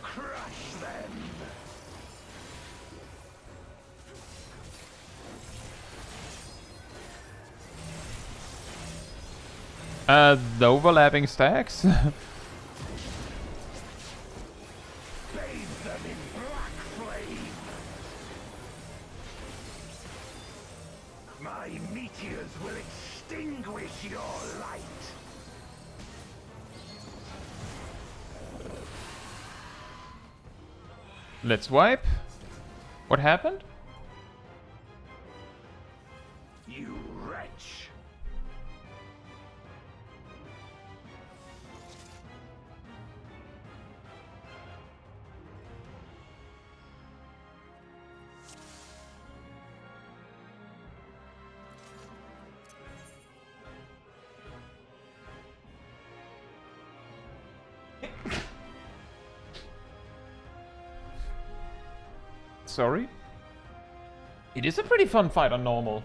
Crush them. The overlapping stacks. Bathe them in black flame. My meteors will extinguish your light. Let's wipe. What happened? You wretch. Sorry. It is a pretty fun fight on normal.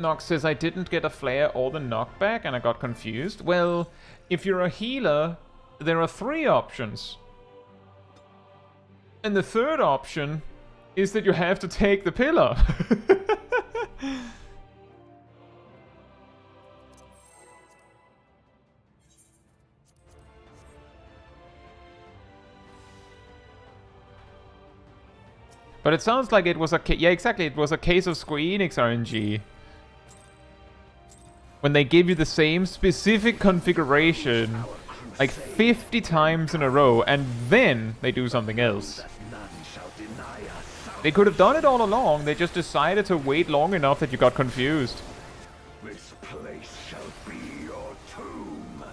Nox says I didn't get a flare or the knockback and I got confused. Well, if you're a healer, there are 3 options. And the third option is that you have to take the pillar. But it sounds like it was a yeah, exactly. It was a case of Square Enix RNG. When they give you the same specific configuration like 50 times in a row, and then they do something else. They could have done it all along, they just decided to wait long enough that you got confused. This place shall be your tomb.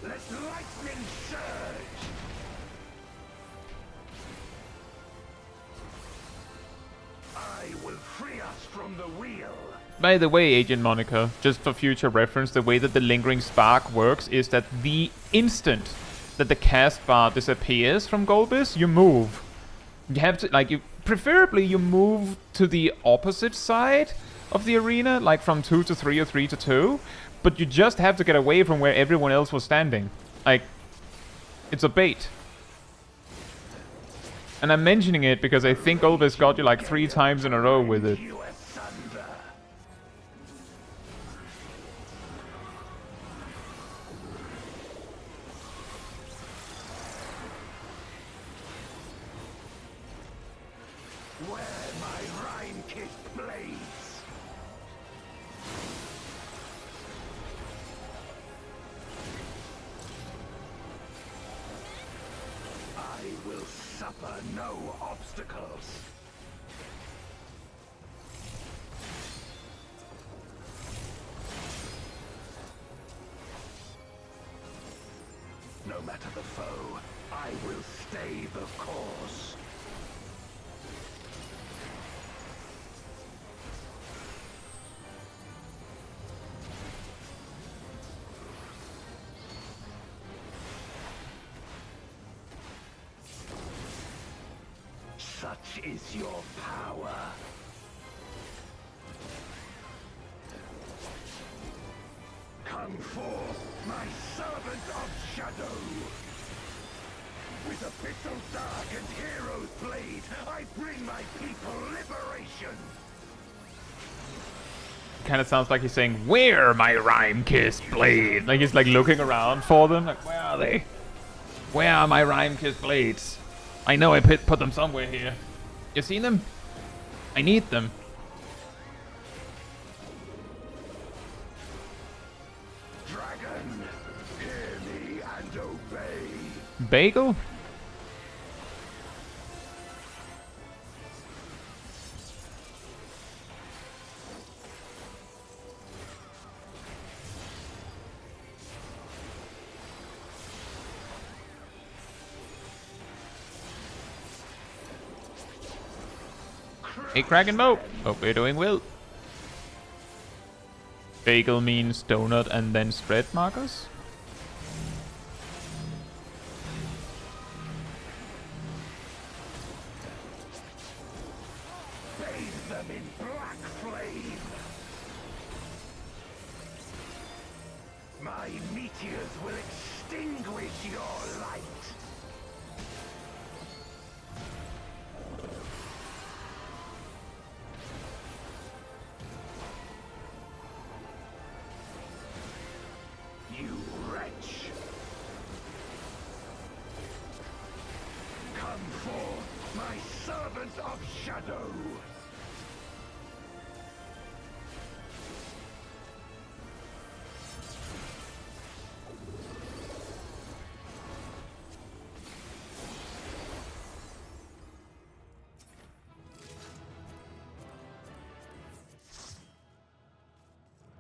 Let lightning surge. I will free us from the wheel. By the way, Agent Monica, just for future reference, the way that the Lingering Spark works is that the instant that the cast bar disappears from Golbez, you move. You have to, like, preferably you move to the opposite side of the arena, like from 2 to 3 or 3 to 2, but you just have to get away from where everyone else was standing. Like, it's a bait. And I'm mentioning it because I think Golbez got you like 3 times in a row with it. No obstacles. No matter the foe, I will stay the course. Such is your power. Come forth, my servant of shadow. With abyssal dark and hero's blade, I bring my people liberation. Kind of sounds like he's saying, "Where, my rime-kissed blade?" Like he's like looking around for them. Like, where are they? Where are my rime-kissed blades? I know I put them somewhere here. You seen them? I need them. Dragon, hear me and obey. Bagel? Hey, Kraken Mo! Hope you're doing well. Bagel means donut and then spread, Marcus? Bathe them in black flame. My meteors will extinguish your light. You wretch! Come forth, my servant of shadow!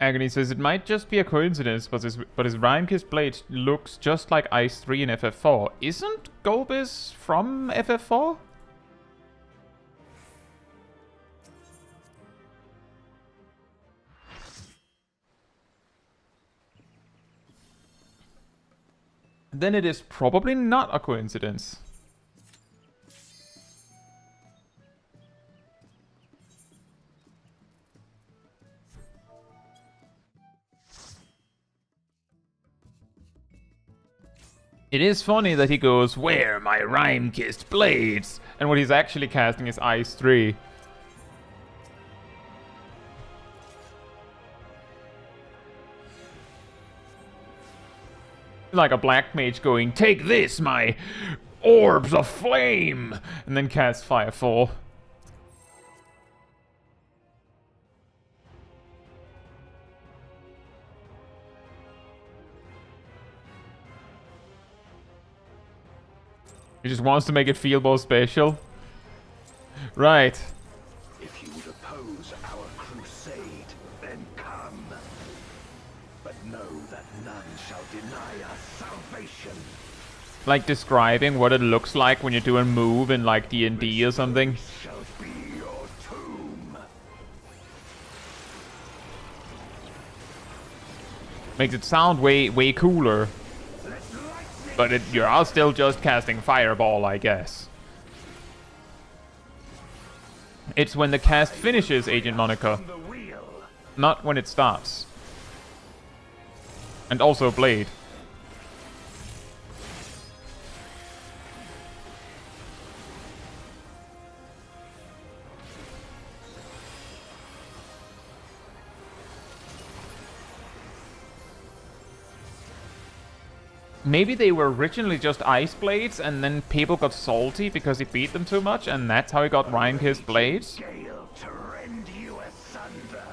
Agony says it might just be a coincidence, but his Rime-Kissed blade looks just like Ice 3 in FF4. Isn't Golbez from FF4? Then it is probably not a coincidence. It is funny that he goes, "Where are my Rime-Kissed blades?" And what he's actually casting is Ice 3. Like a black mage going, "Take this, my orbs of flame!" And then cast Fire 4. He just wants to make it feel more special. Right. If you would oppose our crusade, then come. But know that none shall deny us salvation. Like describing what it looks like when you do a move in like D&D or something. Shall be your tomb. Makes it sound way cooler. But you're all still just casting Fireball, I guess. It's when the cast finishes, Agent Monica. Not when it starts. And also Blade. Maybe they were originally just Ice Blades, and then people got salty because he beat them too much, and that's how he got Rime-Kissed Blades? Gale to rend you asunder.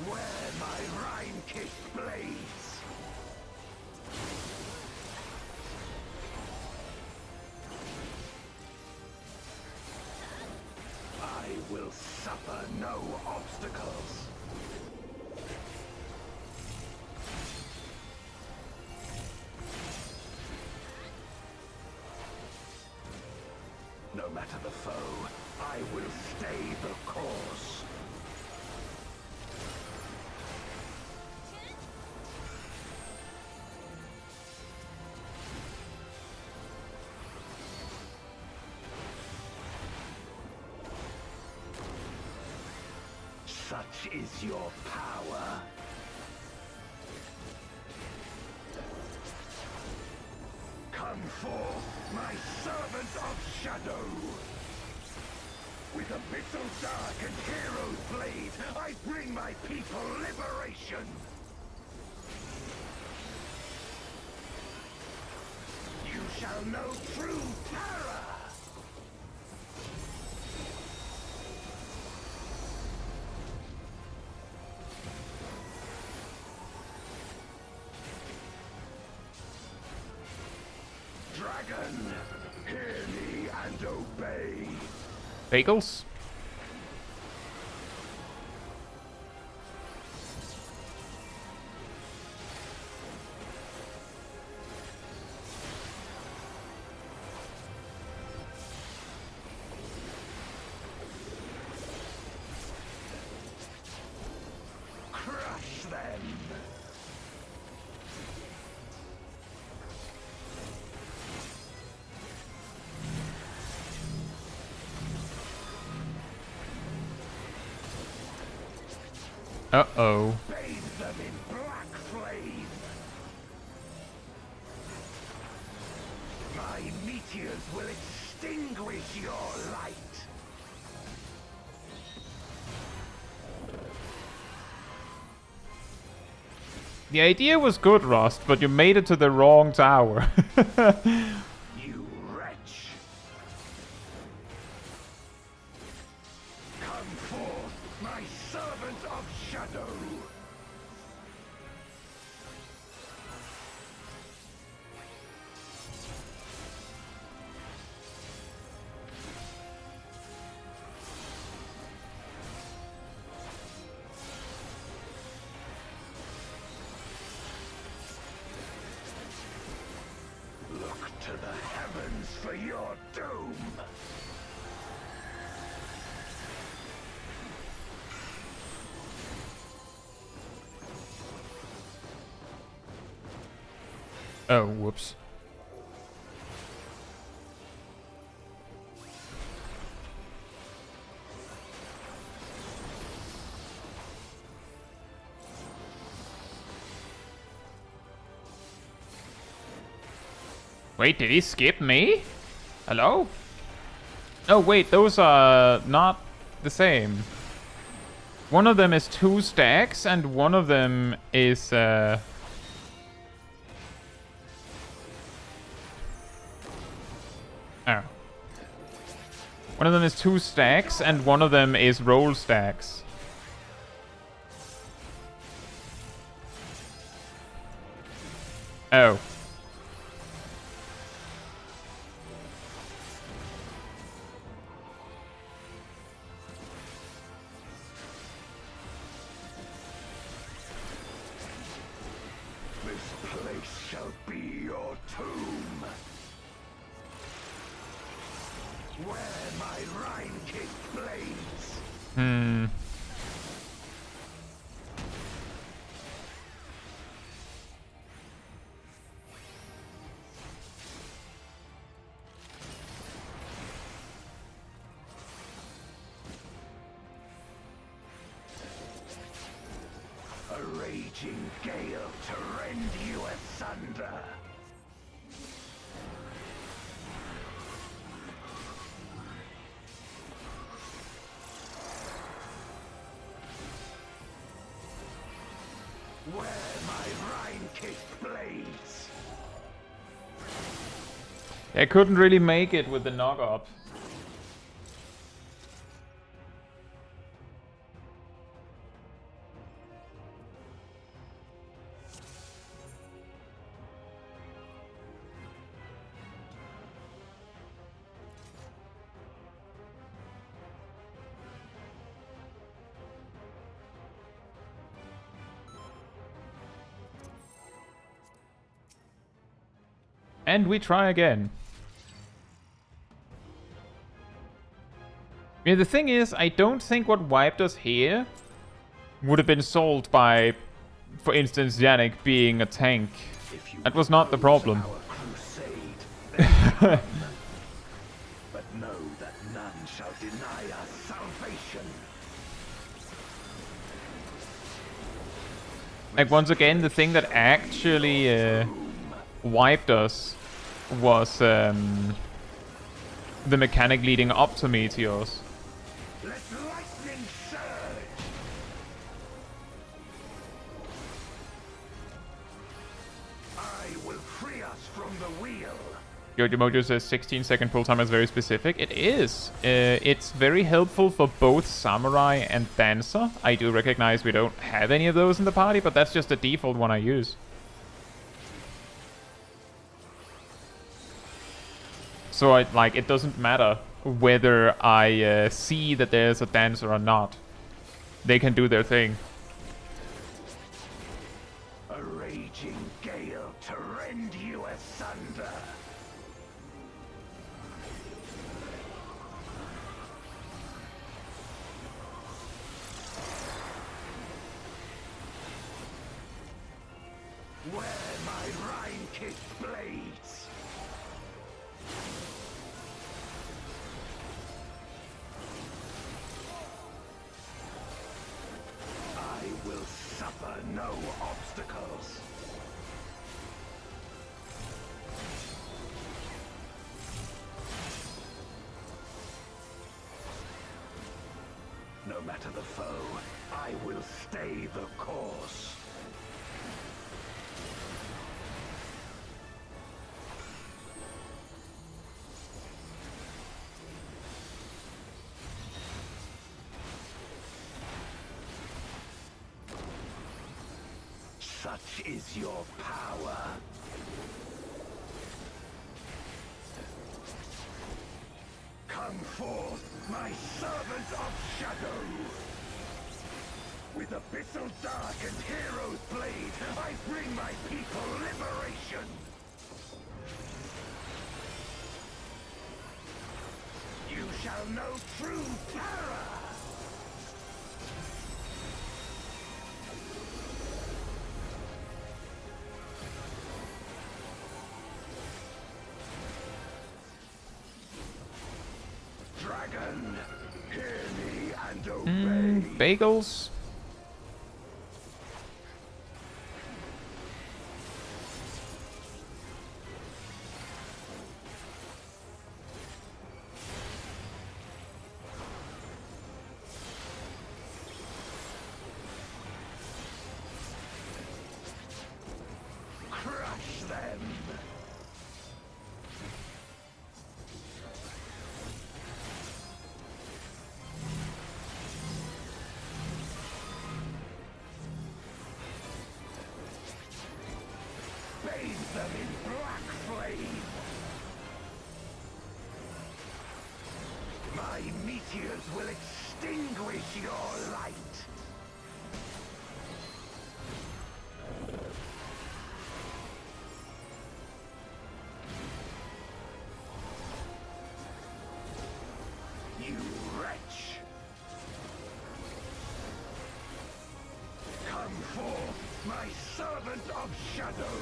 Where my Rime-Kissed blades? I will suffer no obstacles. No matter the foe, I will stay the course. Such is your power. Come forth, my servant of shadow. With abyssal dark and hero's blade, I bring my people liberation. You shall know true terror. Dragon, hear me and obey. Bagels? Uh-oh. Bathe them in black flame. My meteors will extinguish your light. The idea was good, Rust, but you made it to the wrong tower. You wretch. Come forth, my servant of shadow. Look to the heavens for your doom. Oh, whoops. Wait, did he skip me? Hello? Oh, wait, those are not the same. One of them is 2 stacks, and one of them is, Oh. One of them is 2 stacks, and one of them is roll stacks. Oh. This place shall be your tomb. Where my Rhine-kicked blades. Hmm. A raging gale to rend you asunder. Where my Rhine-kicked blades. I couldn't really make it with the knock-up. And we try again. Yeah, the thing is, I don't think what wiped us here would have been solved by, for instance, Yannick being a tank. That was not the problem. But know that none shall deny us salvation. Like, once again, the thing that actually wiped us was the mechanic leading up to meteors. Let lightning surge. I will free us from the wheel. Yogi Mojo says 16-second pull time is very specific. It is. It's very helpful for both Samurai and Dancer. I do recognize we don't have any of those in the party, but that's just the default one I use. So, it doesn't matter whether I see that there's a Dancer or not. They can do their thing. A raging gale to rend you asunder. Where my Rhine-kicked blades. matter the foe, I will stay the course. Such is your power. Come forth, my servant of shadow! With abyssal dark and hero's blade, I bring my people liberation! You shall know true terror! Dragon, hear me and obey. Bagels. Crush them! Bathe them in black flame! My meteors will extinguish your light! You wretch! Come forth, my servant of shadow!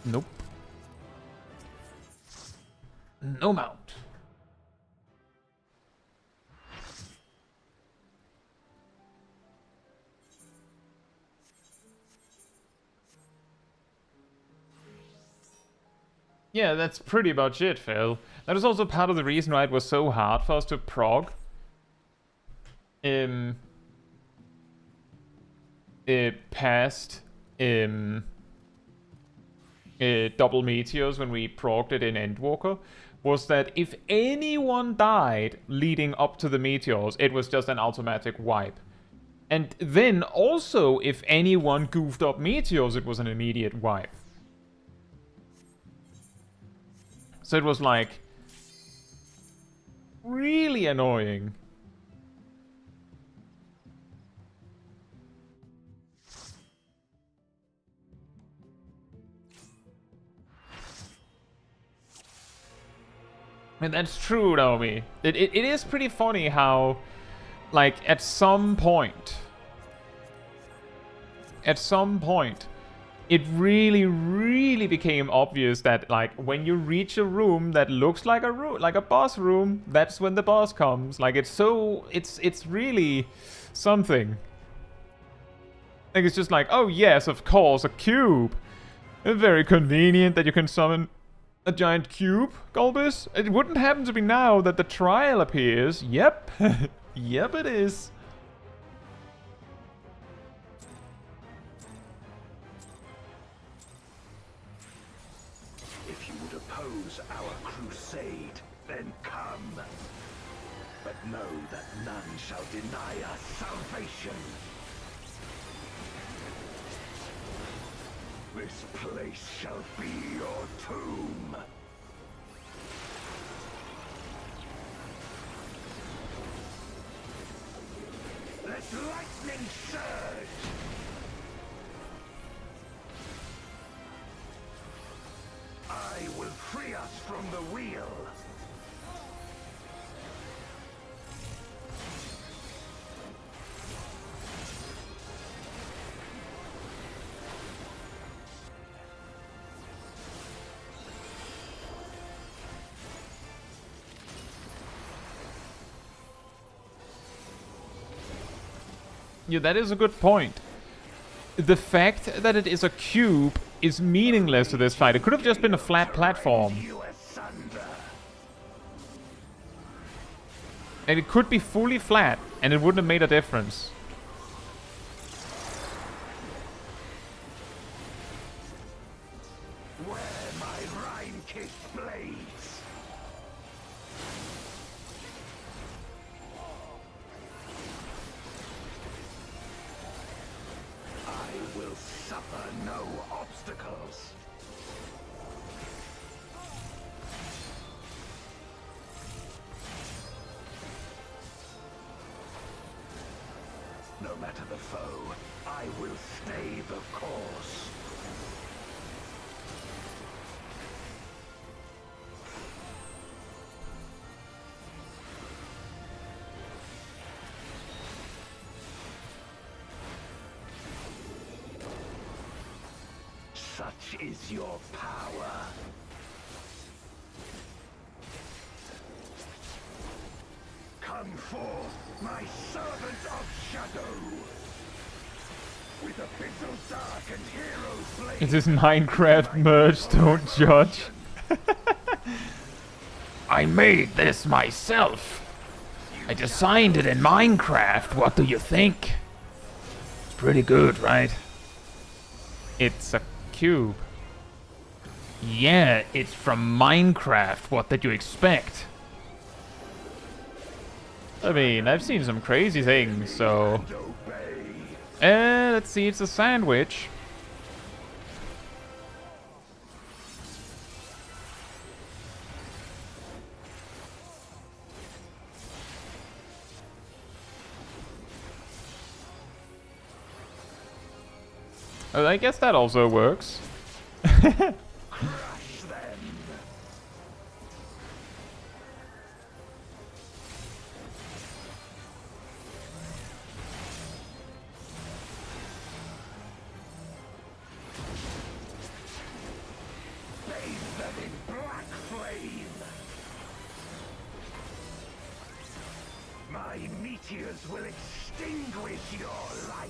Nope. No mount. Yeah, that's pretty much it, Phil. That is also part of the reason why it was so hard for us to prog past double meteors when we progged it in Endwalker, was that if anyone died leading up to the meteors, it was just an automatic wipe. And then also, if anyone goofed up meteors, it was an immediate wipe. So it was like really annoying. And that's true, Naomi. It is pretty funny how, like, at some point, it really, really became obvious that, like, when you reach a room that looks like a room, like a boss room, that's when the boss comes. Like, it's really something. Like, it's just like, oh yes, of course, a cube. It's very convenient that you can summon a giant cube, Golbez. It wouldn't happen to be now that the trial appears. Yep. Yep, it is. If you would oppose our crusade, then come. But know that none shall deny us salvation. This place shall be your tomb. Let lightning surge! I will free us from the wheel. Yeah, that is a good point. The fact that it is a cube is meaningless to this fight. It could have just been a flat platform. And it could be fully flat, and it wouldn't have made a difference. No matter the foe, I will stay the course. Such is your power. Come forth, my servant of shadow. With abyssal dark and hero's blade. It is Minecraft merge, don't judge. I made this myself. I designed it in Minecraft. What do you think? It's pretty good, right? It's a cube. Yeah, it's from Minecraft. What did you expect? I mean, I've seen some crazy things, so... let's see, it's a sandwich. Oh, I guess that also works. My meteors will extinguish your light.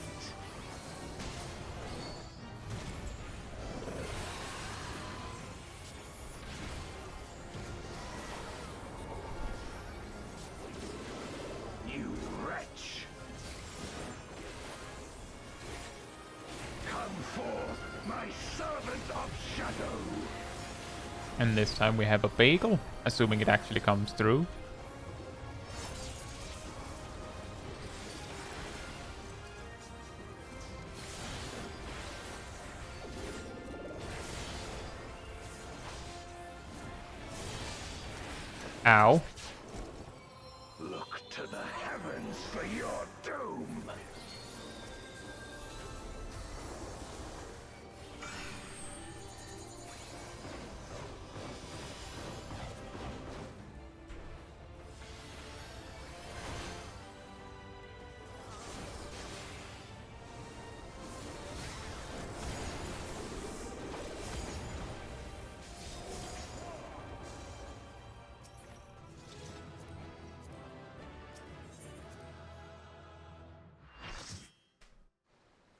You wretch. Come forth, my servant of shadow. And this time we have a bagel, assuming it actually comes through. Ow. Look to the heavens for your doom.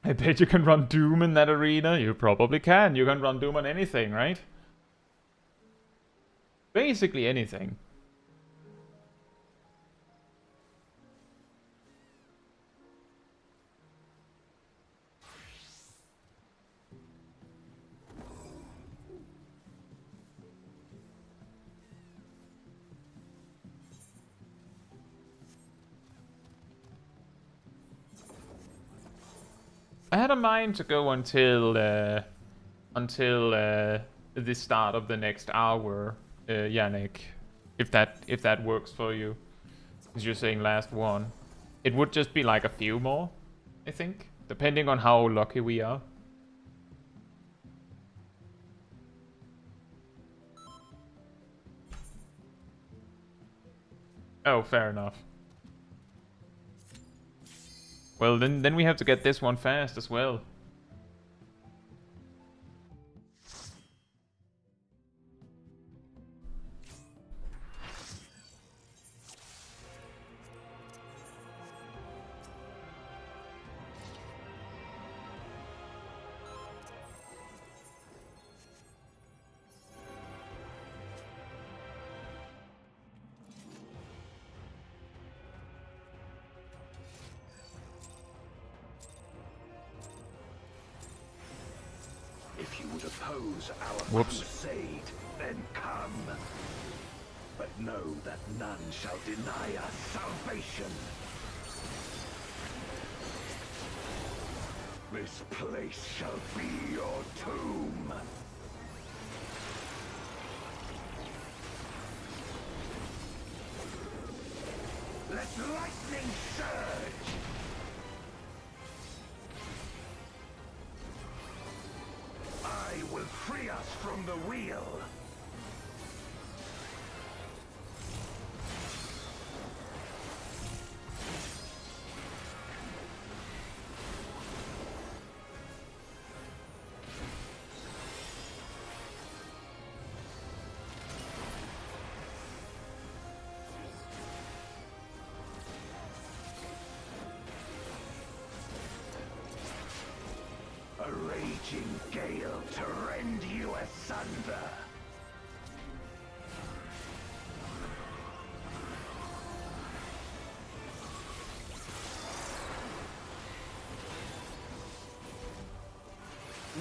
I bet you can run Doom in that arena. You probably can. You can run Doom on anything, right? Basically anything. I had a mind to go until the start of the next hour, Yannick, if that works for you, because you're saying last one. It would just be like a few more, I think, depending on how lucky we are. Oh, fair enough. Well, then we have to get this one fast as well. would oppose our Whoops. crusade, then come. But know that none shall deny us salvation. This place shall be your tomb. Let lightning surge! I will free us from the wheel. A raging gale to rend you asunder.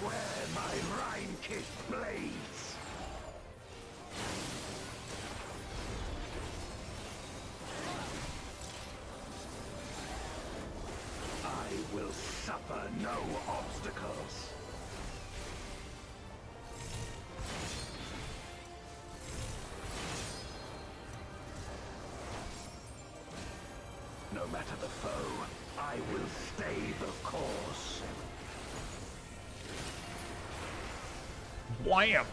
Where my rime-kissed blades. I will suffer no obstacles. No matter the foe, I will stay the course. Wham!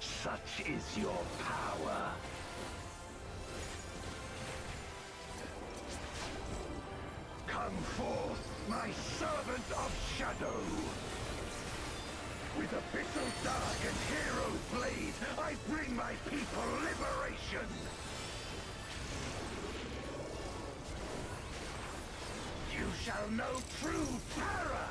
Such is your power. Come forth, my servant of shadow. With abyssal dark and hero's blade, I bring my people liberation. You shall know true terror.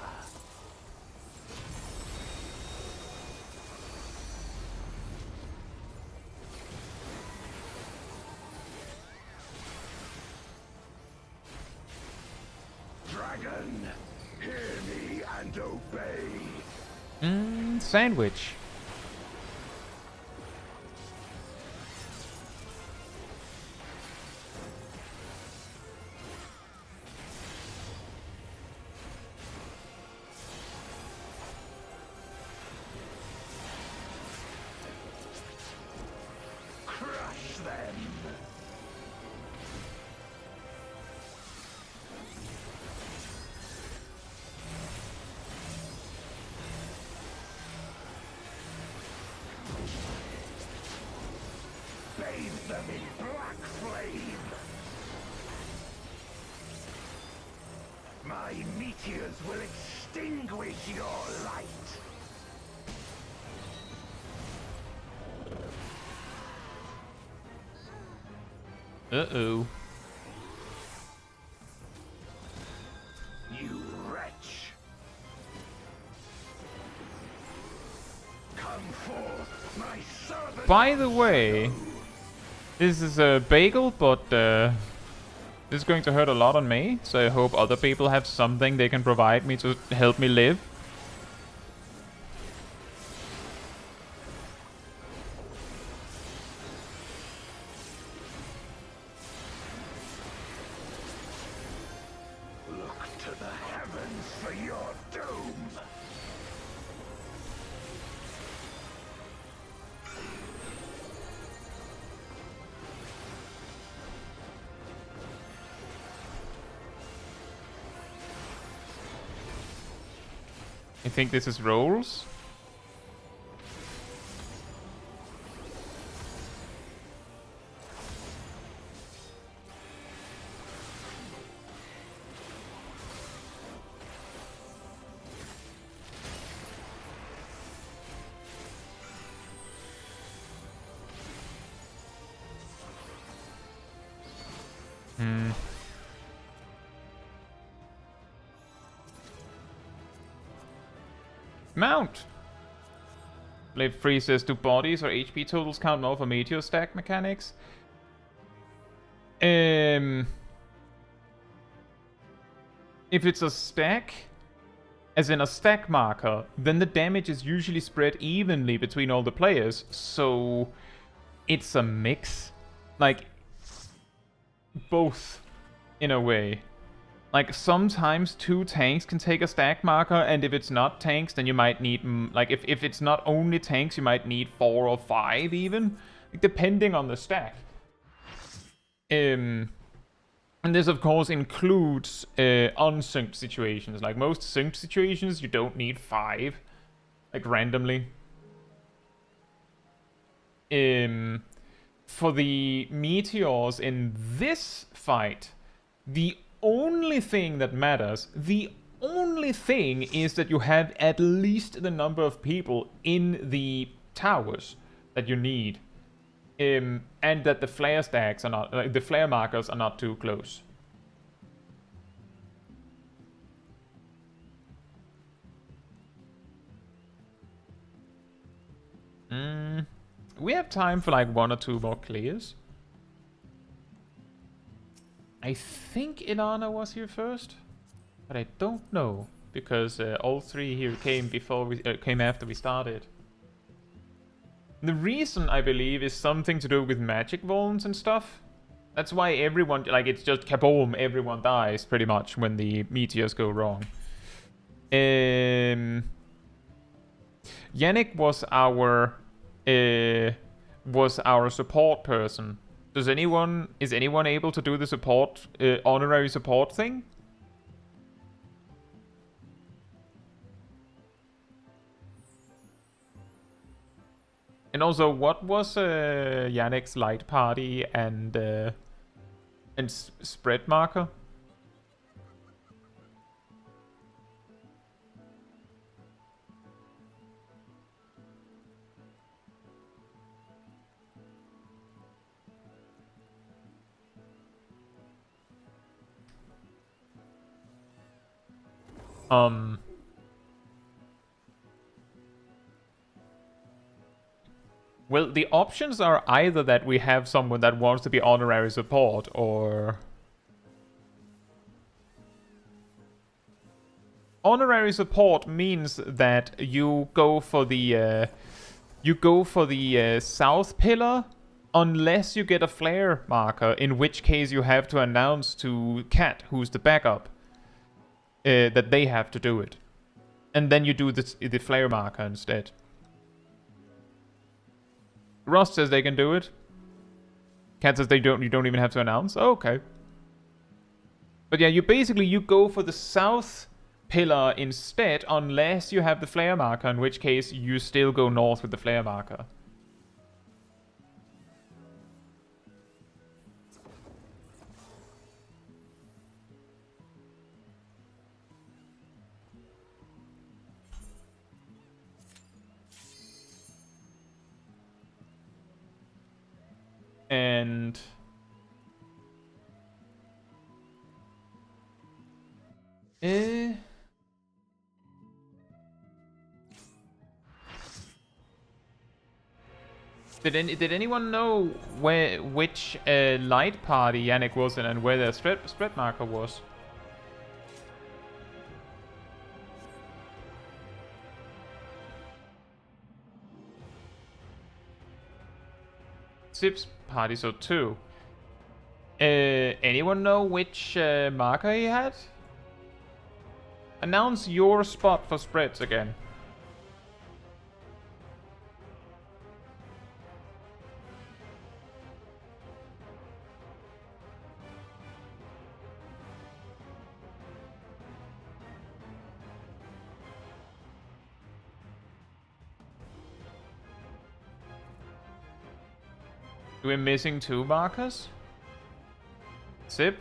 Dragon, hear me and obey. Sandwich. Crush them. Bathe them in black flame. My meteors will extinguish your light. Uh-oh. You wretch. Come forth, my servant. By the way, this is a bagel, but this is going to hurt a lot on me, so I hope other people have something they can provide me to help me live. Look to the heavens for your doom. I think this is rolls. Mount! Blade 3 says, do bodies or HP totals count more for meteor stack mechanics? If it's a stack, as in a stack marker, then the damage is usually spread evenly between all the players, so it's a mix. Like, both, in a way. Like, sometimes 2 tanks can take a stack marker, and if it's not tanks, then you might need, like, if it's not only tanks, you might need 4 or 5 even, like, depending on the stack. And this, of course, includes unsynced situations. Like, most synced situations, you don't need 5, like, randomly. For the meteors in this fight, the only thing that matters, the only thing is that you have at least the number of people in the towers that you need. And that the flare stacks are not, the flare markers are not too close. We have time for like 1 or 2 more clears. I think Inanna was here first, but I don't know because all 3 here came before we came after we started. The reason, I believe, is something to do with magic wands and stuff. That's why everyone, like, it's just kaboom, everyone dies pretty much when the meteors go wrong. Yannick was our support person. Is anyone able to do the support honorary support thing? And also, what was Yannick's light party and spread marker? Well, the options are either that we have someone that wants to be honorary support, or... Honorary support means that you go for the south pillar, unless you get a flare marker, in which case you have to announce to Cat, who's the backup, that they have to do it. And then you do the flare marker instead. Ross says they can do it. Cat says you don't even have to announce. Oh, okay. But yeah, you go for the south pillar instead, unless you have the flare marker, in which case you still go north with the flare marker. And did anyone know which light party Yannick was in and where the spread marker was? Zip's party, so 2. Anyone know which marker he had? Announce your spot for spreads again. We're missing 2 markers? Zip?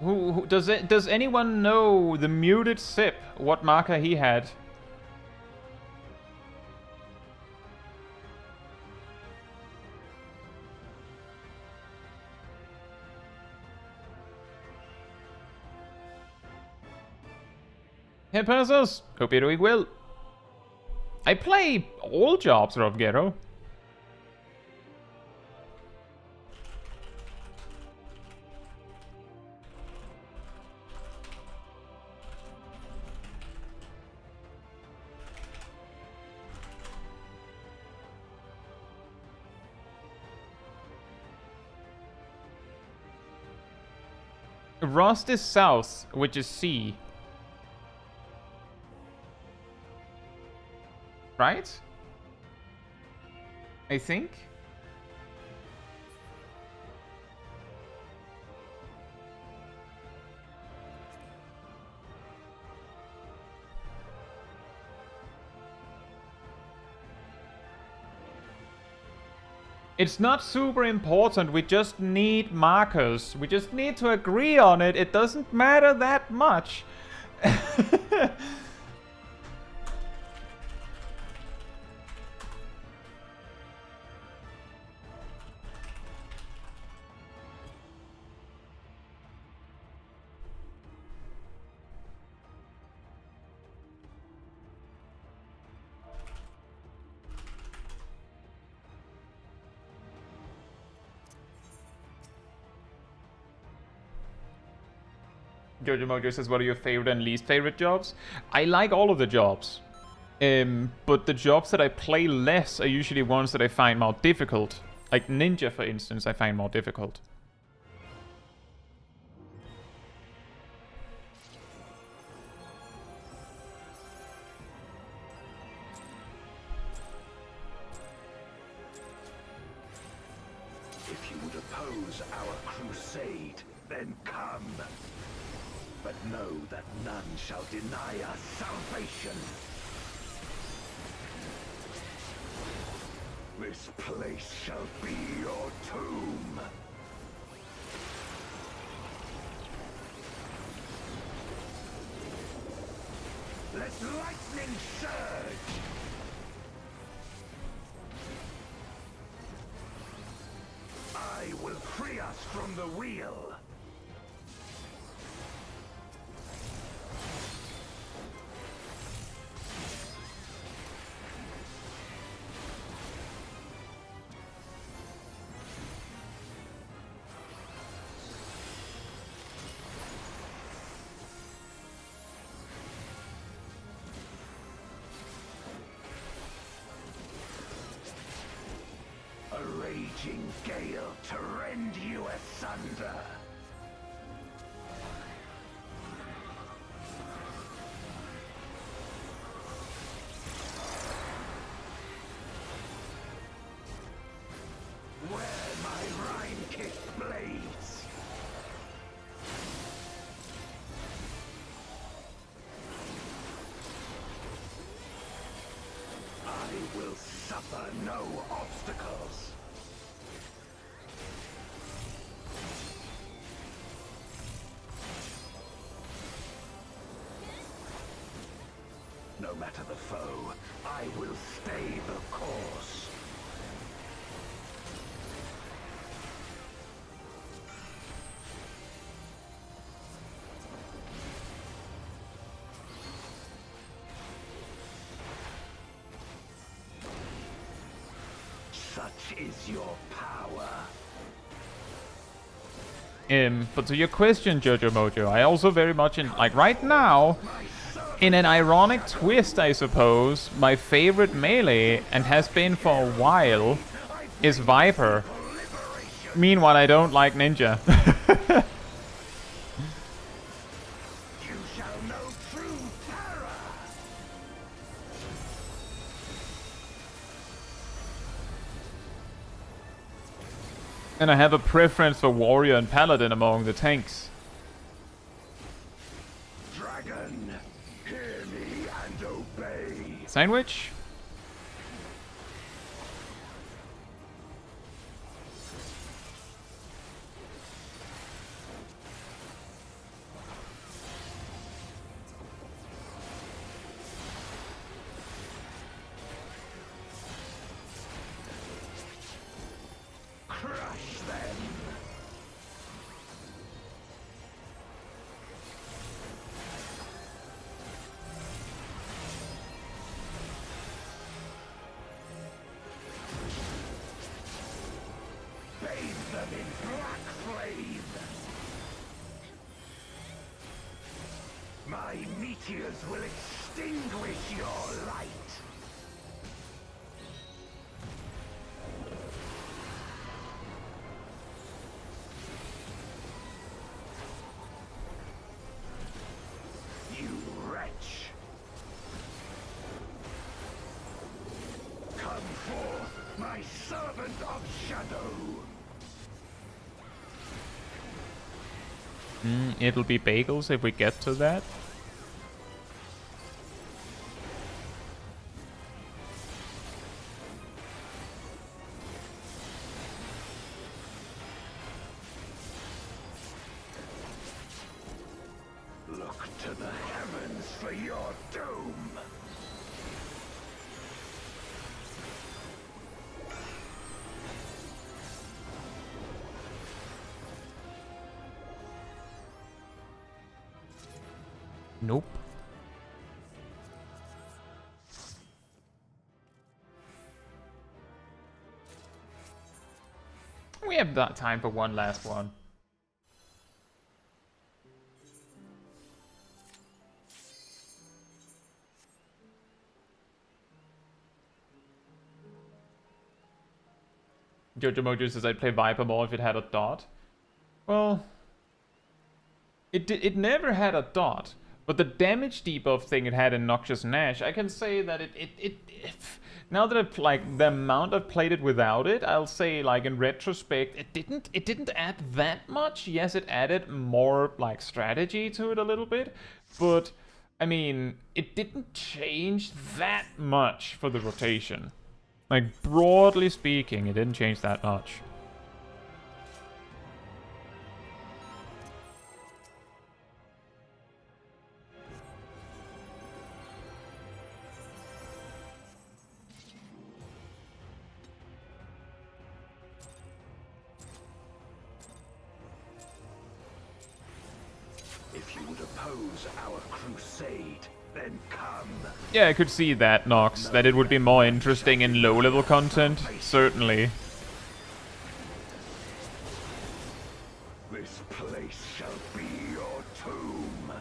Who does anyone know the muted sip? What marker he had? Hey Persos, hope you're doing well. I play all jobs of Gero. Rust is south, which is C. Right? I think? It's not super important, we just need markers. We just need to agree on it. It doesn't matter that much. Jojo Mojo says, what are your favorite and least favorite jobs? I like all of the jobs. But the jobs that I play less are usually ones that I find more difficult. Like Ninja, for instance, I find more difficult. If you would oppose our crusade, then come. But know that none shall deny us salvation. This place shall be your tomb. Let lightning surge! I will free us from the wheel. Raging gale to rend you asunder. Where my rime-kicked blades. I will suffer no obstacles. No matter the foe, I will stay the course. Such is your power. But to your question, Jojo Mojo, I also very much like right now, in an ironic twist, I suppose, my favorite melee, and has been for a while, is Viper. Meanwhile, I don't like Ninja. You shall know true terror. And I have a preference for Warrior and Paladin among the tanks. Dragon, hear me and obey. Sandwich? meteors will extinguish your light. You wretch! Come forth, my servant of shadow! It'll be bagels if we get to that. Look to the heavens for your doom! Nope. We have that time for one last one. Jojo Mojo says I'd play Viper more if it had a dot. Well, it never had a dot. But the damage debuff thing it had in Noxious Nash, I can say that now that I've, like, the amount I've played it without it, I'll say, like, in retrospect, it didn't add that much. Yes, it added more, like, strategy to it a little bit, but I mean, it didn't change that much for the rotation. Like, broadly speaking, it didn't change that much. If you would oppose our crusade, then come. Yeah, I could see that, Nox, that it would be more interesting in low-level content, certainly. This place shall be your tomb.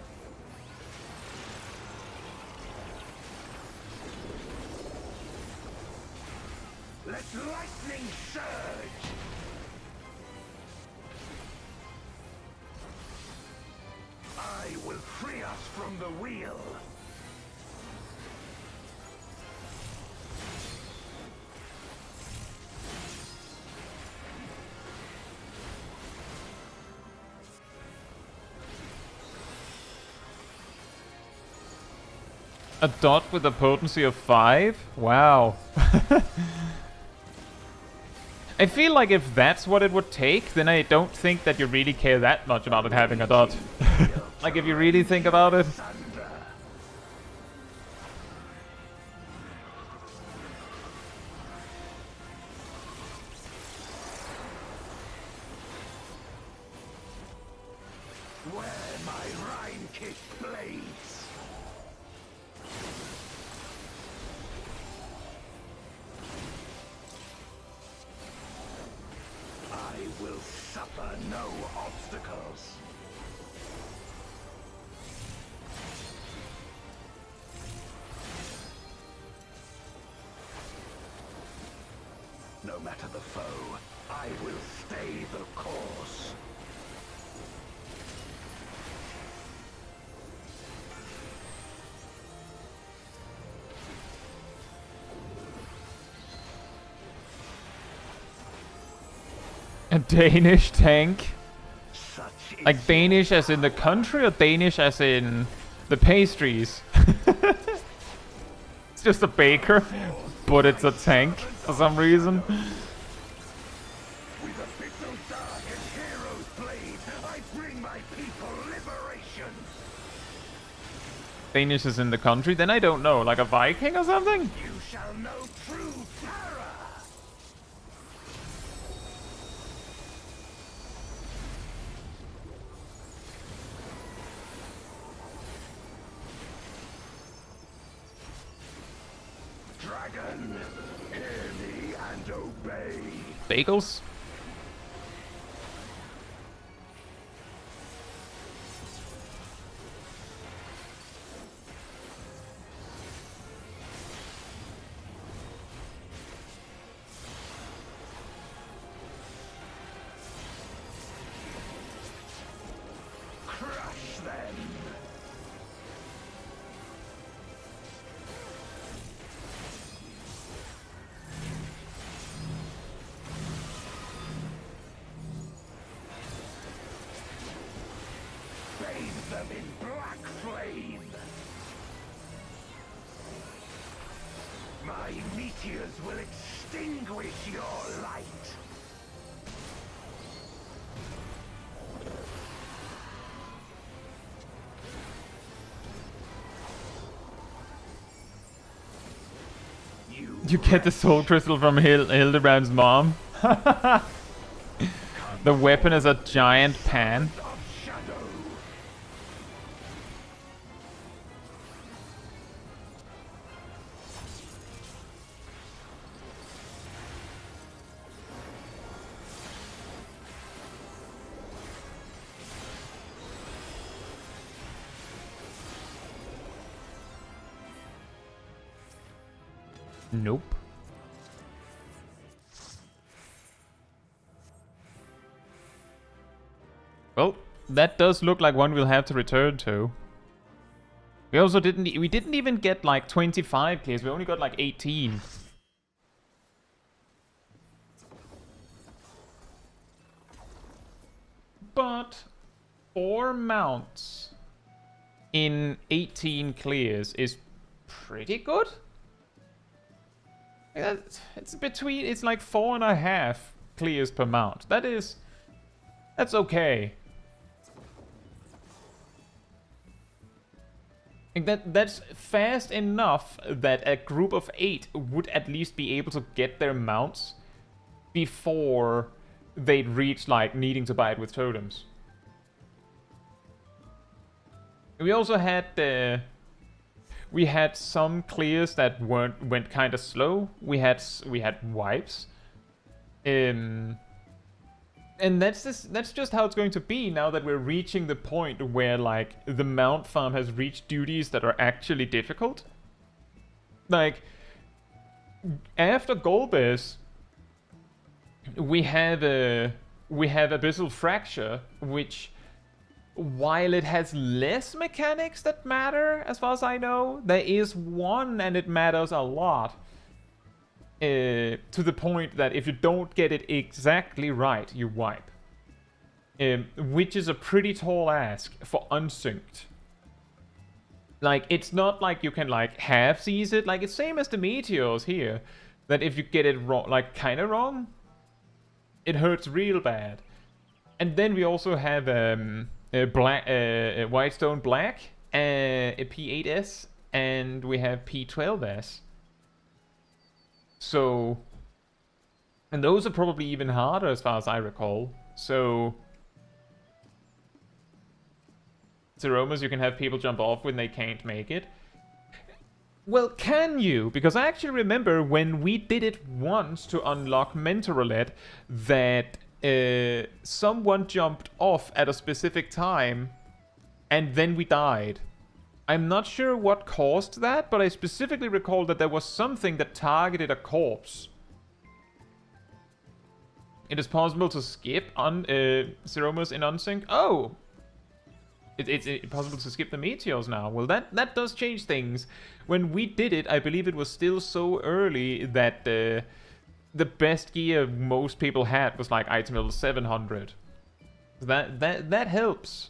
Let lightning surge! I will free us from the wheel. A dot with a potency of 5? Wow. I feel like if that's what it would take, then I don't think that you really care that much about it having a dot. Like, if you really think about it. Where my Rhine-kick blades. I will suffer no obstacles. No matter the foe, I will stay the course. A Danish tank? Such Like is Danish as in the country or Danish as in the pastries? It's just a baker, but it's a tank for some reason. with a bit so dark and hero's blade, I bring my people liberation. Danish is in the country, then I don't know, like a Viking or something? You shall know true terror. Dragon, hear me and obey. Bagels? them in black flame. My meteors will extinguish your light. You get the soul crystal from Hildebrand's mom. The weapon is a giant pan. Nope. Well, that does look like one we'll have to return to. We also didn't even get like 25 clears, we only got like 18. But 4 mounts in 18 clears is pretty good. It's like 4.5 clears per mount. That's okay. That's fast enough that a group of 8 would at least be able to get their mounts before they'd reach like needing to buy it with totems. We also had we had some clears that went kind of slow. We had wipes, and that's just how it's going to be now that we're reaching the point where like the mount farm has reached duties that are actually difficult. Like after Golbez, we have Abyssal Fracture, which, while it has less mechanics that matter, as far as I know, there is one and it matters a lot. To the point that if you don't get it exactly right, you wipe. Which is a pretty tall ask for Unsynced. Like, it's not like you can, like, half-seize it. Like, it's same as the meteors here. That if you get it wrong, like, kind of wrong, it hurts real bad. And then we also have Whitestone Black, a P8S, and we have P12S. So, and those are probably even harder as far as I recall. So, Zeromas, you can have people jump off when they can't make it. Well, can you? Because I actually remember when we did it once to unlock Mentor Roulette that someone jumped off at a specific time and then we died. I'm not sure what caused that, but I specifically recall that there was something that targeted a corpse. It is possible to skip on Zeromas in Unsynced. Oh! It's possible to skip the meteors now. Well, that does change things. When we did it, I believe it was still so early that the best gear most people had was like item level 700. That helps.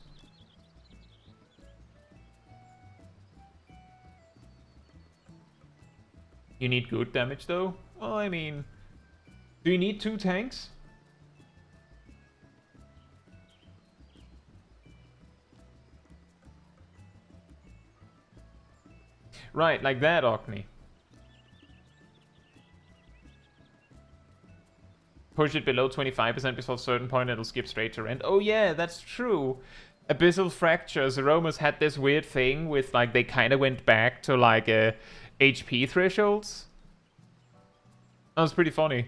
You need good damage though? Well, I mean, do you need 2 tanks? Right, like that, Orkney. Push it below 25% before a certain point, it'll skip straight to rend. Oh yeah, that's true. Abyssal Fracture, Zeromas had this weird thing with, like, they kind of went back to, like, HP thresholds. That was pretty funny.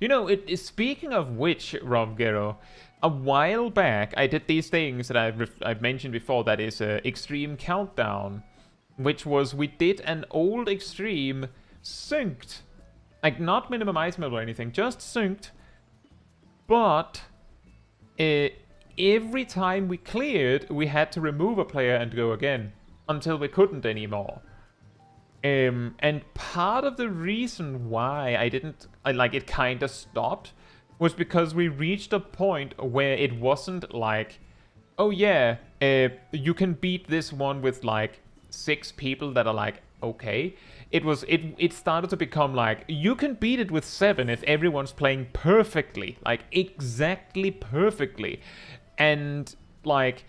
You know, speaking of which, Rovgero, a while back I did these things that I've mentioned before, that is Extreme Countdown, which was we did an old Extreme synced. Like, not minimum item level or anything, just synced. But every time we cleared, we had to remove a player and go again until we couldn't anymore. And part of the reason why it kind of stopped was because we reached a point where it wasn't like, oh yeah, you can beat this one with like 6 people that are like, okay. It started to become like, you can beat it with 7 if everyone's playing perfectly, like exactly perfectly. And like,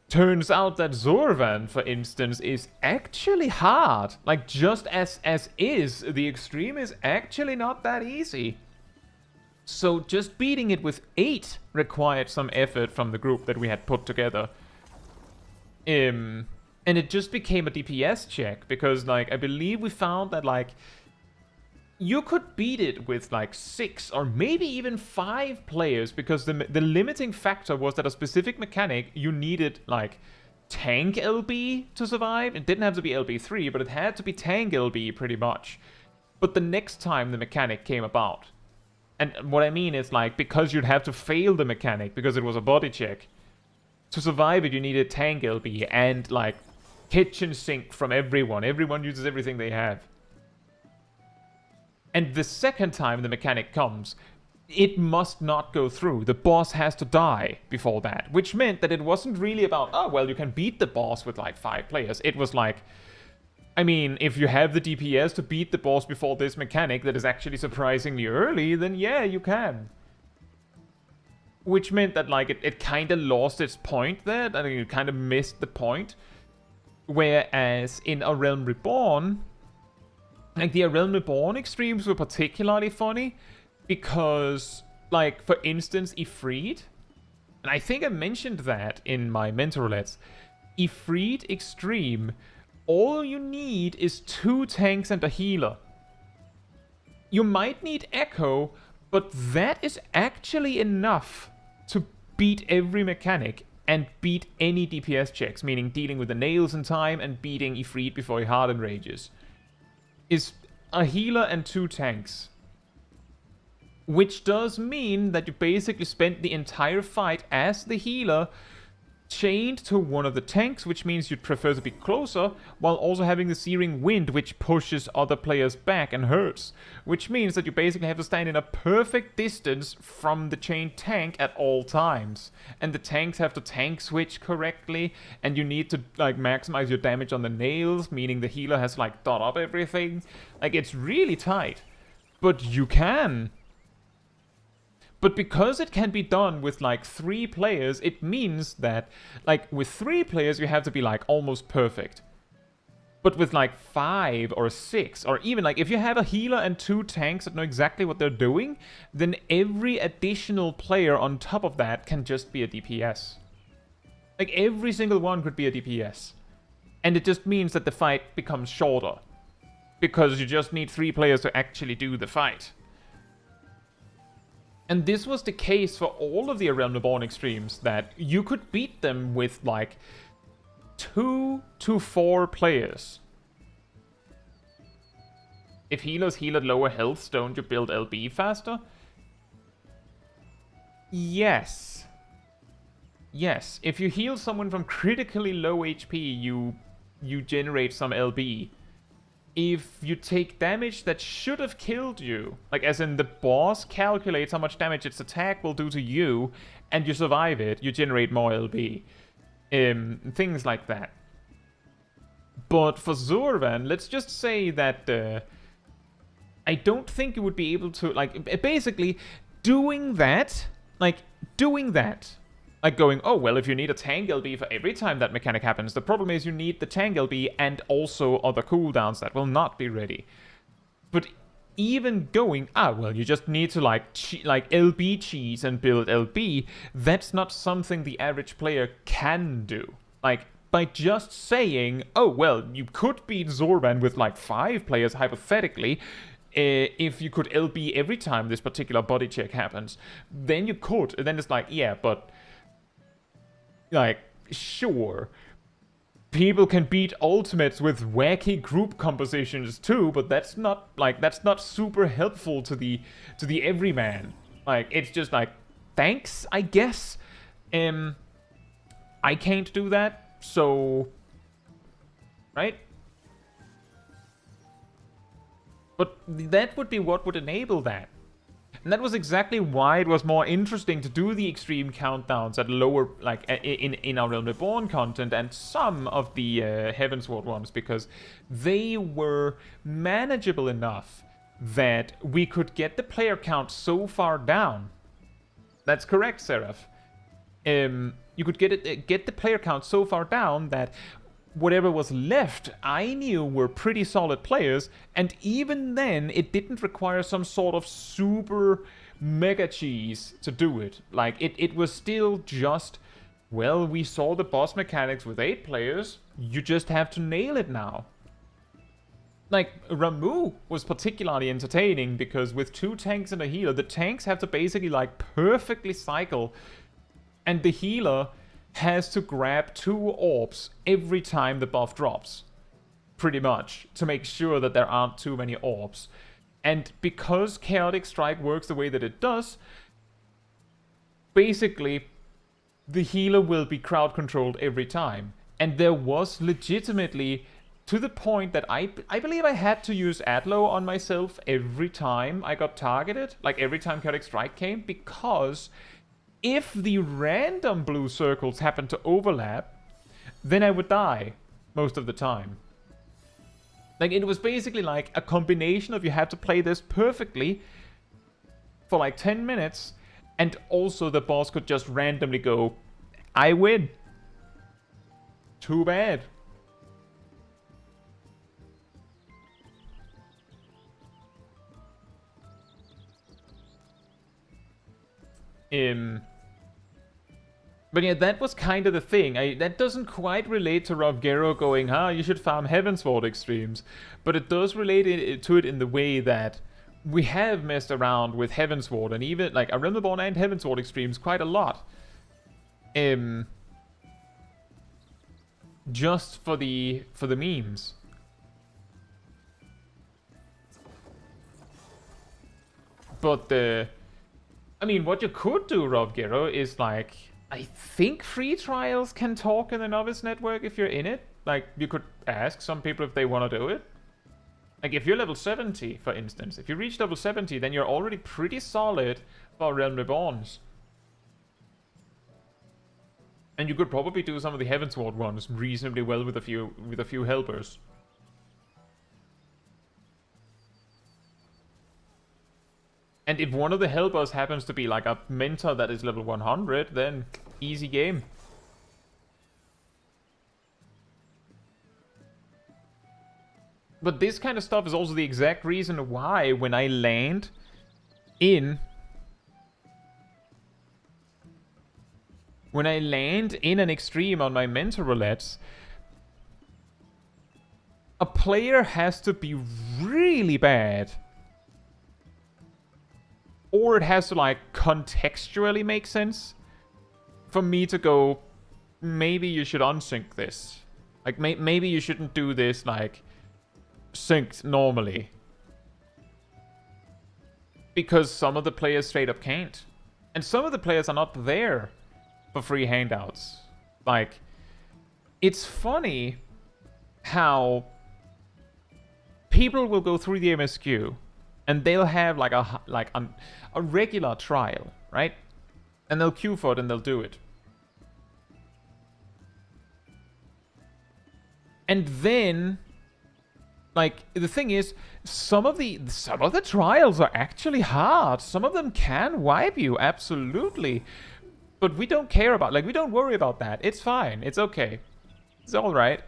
turns out that Zorvan, for instance, is actually hard. Like, just as is, the Extreme is actually not that easy. So just beating it with 8 required some effort from the group that we had put together. And it just became a DPS check, because, like, I believe we found that, like, you could beat it with, like, 6 or maybe even 5 players, because the limiting factor was that a specific mechanic, you needed, like, tank LB to survive. It didn't have to be LB3, but it had to be tank LB pretty much. But the next time the mechanic came about, and what I mean is, like, because you'd have to fail the mechanic because it was a body check. To survive it, you needed tank LB and, like, kitchen sink from everyone. Everyone uses everything they have. And the second time the mechanic comes, it must not go through. The boss has to die before that. Which meant that it wasn't really about, oh, well, you can beat the boss with, like, 5 players. It was like, I mean, if you have the DPS to beat the boss before this mechanic that is actually surprisingly early, then yeah, you can. Which meant that, like, it kind of lost its point there. I mean, it kind of missed the point. Whereas in A Realm Reborn, like, the A Realm Reborn extremes were particularly funny because, like, for instance, Ifrit, and I think I mentioned that in my mentor roulettes, Ifrit Extreme, all you need is 2 tanks and a healer. You might need Echo, but that is actually enough to beat every mechanic and beat any DPS checks, meaning dealing with the nails in time and beating Ifrit before he hard enrages. Is a healer and 2 tanks. Which does mean that you basically spent the entire fight as the healer chained to one of the tanks, which means you'd prefer to be closer, while also having the Searing Wind, which pushes other players back and hurts. Which means that you basically have to stand in a perfect distance from the chained tank at all times. And the tanks have to tank switch correctly, and you need to, like, maximize your damage on the nails, meaning the healer has, like, dot up everything. Like, it's really tight. But you can. But because it can be done with, like, 3 players, it means that, like, with 3 players you have to be, like, almost perfect. But with, like, 5 or 6, or even, like, if you have a healer and 2 tanks that know exactly what they're doing, then every additional player on top of that can just be a DPS. Like, every single one could be a DPS. And it just means that the fight becomes shorter. Because you just need 3 players to actually do the fight. And this was the case for all of the A Realm Reborn extremes, that you could beat them with, like, 2 to 4 players. If healers heal at lower health, don't you build LB faster? Yes. Yes, if you heal someone from critically low HP, you generate some LB. If you take damage that should have killed you, like as in the boss calculates how much damage its attack will do to you, and you survive it, you generate more LB. Things like that. But for Zorvan, let's just say that I don't think you would be able to, like, basically doing that, like going, oh, well, if you need a tank LB for every time that mechanic happens, the problem is you need the tank LB and also other cooldowns that will not be ready. But even going, well, you just need to, like LB cheese and build LB, that's not something the average player can do. Like, by just saying, oh, well, you could beat Zorban with, like, 5 players, hypothetically, if you could LB every time this particular body check happens, then you could. And then it's like, yeah, but, like, sure, people can beat ultimates with wacky group compositions too, but that's not, like, that's not super helpful to the everyman. Like, it's just like, thanks, I guess. I can't do that, so, right? But that would be what would enable that. And that was exactly why it was more interesting to do the extreme countdowns at lower, like in our Realm Reborn content and some of the Heavensward ones, because they were manageable enough that we could get the player count so far down. That's correct, Seraph. You could get the player count so far down that whatever was left, I knew were pretty solid players, and even then, it didn't require some sort of super mega cheese to do it. Like, it was still just, well, we saw the boss mechanics with 8 players, you just have to nail it now. Like, Ramuh was particularly entertaining, because with 2 tanks and a healer, the tanks have to basically, like, perfectly cycle, and the healer has to grab 2 orbs every time the buff drops, pretty much, to make sure that there aren't too many orbs. And because Chaotic Strike works the way that it does, basically, the healer will be crowd controlled every time. And there was legitimately, to the point that I believe I had to use Adlo on myself every time I got targeted, like every time Chaotic Strike came, because if the random blue circles happen to overlap, then I would die most of the time. Like, it was basically like a combination of you have to play this perfectly for like 10 minutes, and also the boss could just randomly go, I win. Too bad. But yeah, that was kind of the thing. That doesn't quite relate to Rovgero going, you should farm Heavensward Extremes. But it does relate to it in the way that we have messed around with Heavensward, and even, like, Realm Reborn and Heavensward Extremes quite a lot. Just for the memes. But I mean, what you could do, Rovgero, is like, I think free trials can talk in the novice network if you're in it. Like, you could ask some people if they want to do it. Like, if you're level 70, for instance, if you reach level 70, then you're already pretty solid for Realm Reborns. And you could probably do some of the Heavensward ones reasonably well with a few helpers. And if one of the helpers happens to be like a mentor that is level 100, then easy game. But this kind of stuff is also the exact reason why when I land in an extreme on my mentor roulettes, a player has to be really bad, or it has to, like, contextually make sense for me to go, maybe you should unsync this. Like, maybe you shouldn't do this, like, synced normally. Because some of the players straight up can't. And some of the players are not there for free handouts. Like, it's funny how people will go through the MSQ and they'll have like a regular trial, right? And they'll queue for it and they'll do it. And then, like, the thing is, some of the trials are actually hard. Some of them can wipe you, absolutely. But we don't care about, like, we don't worry about that. It's fine. It's okay. It's alright.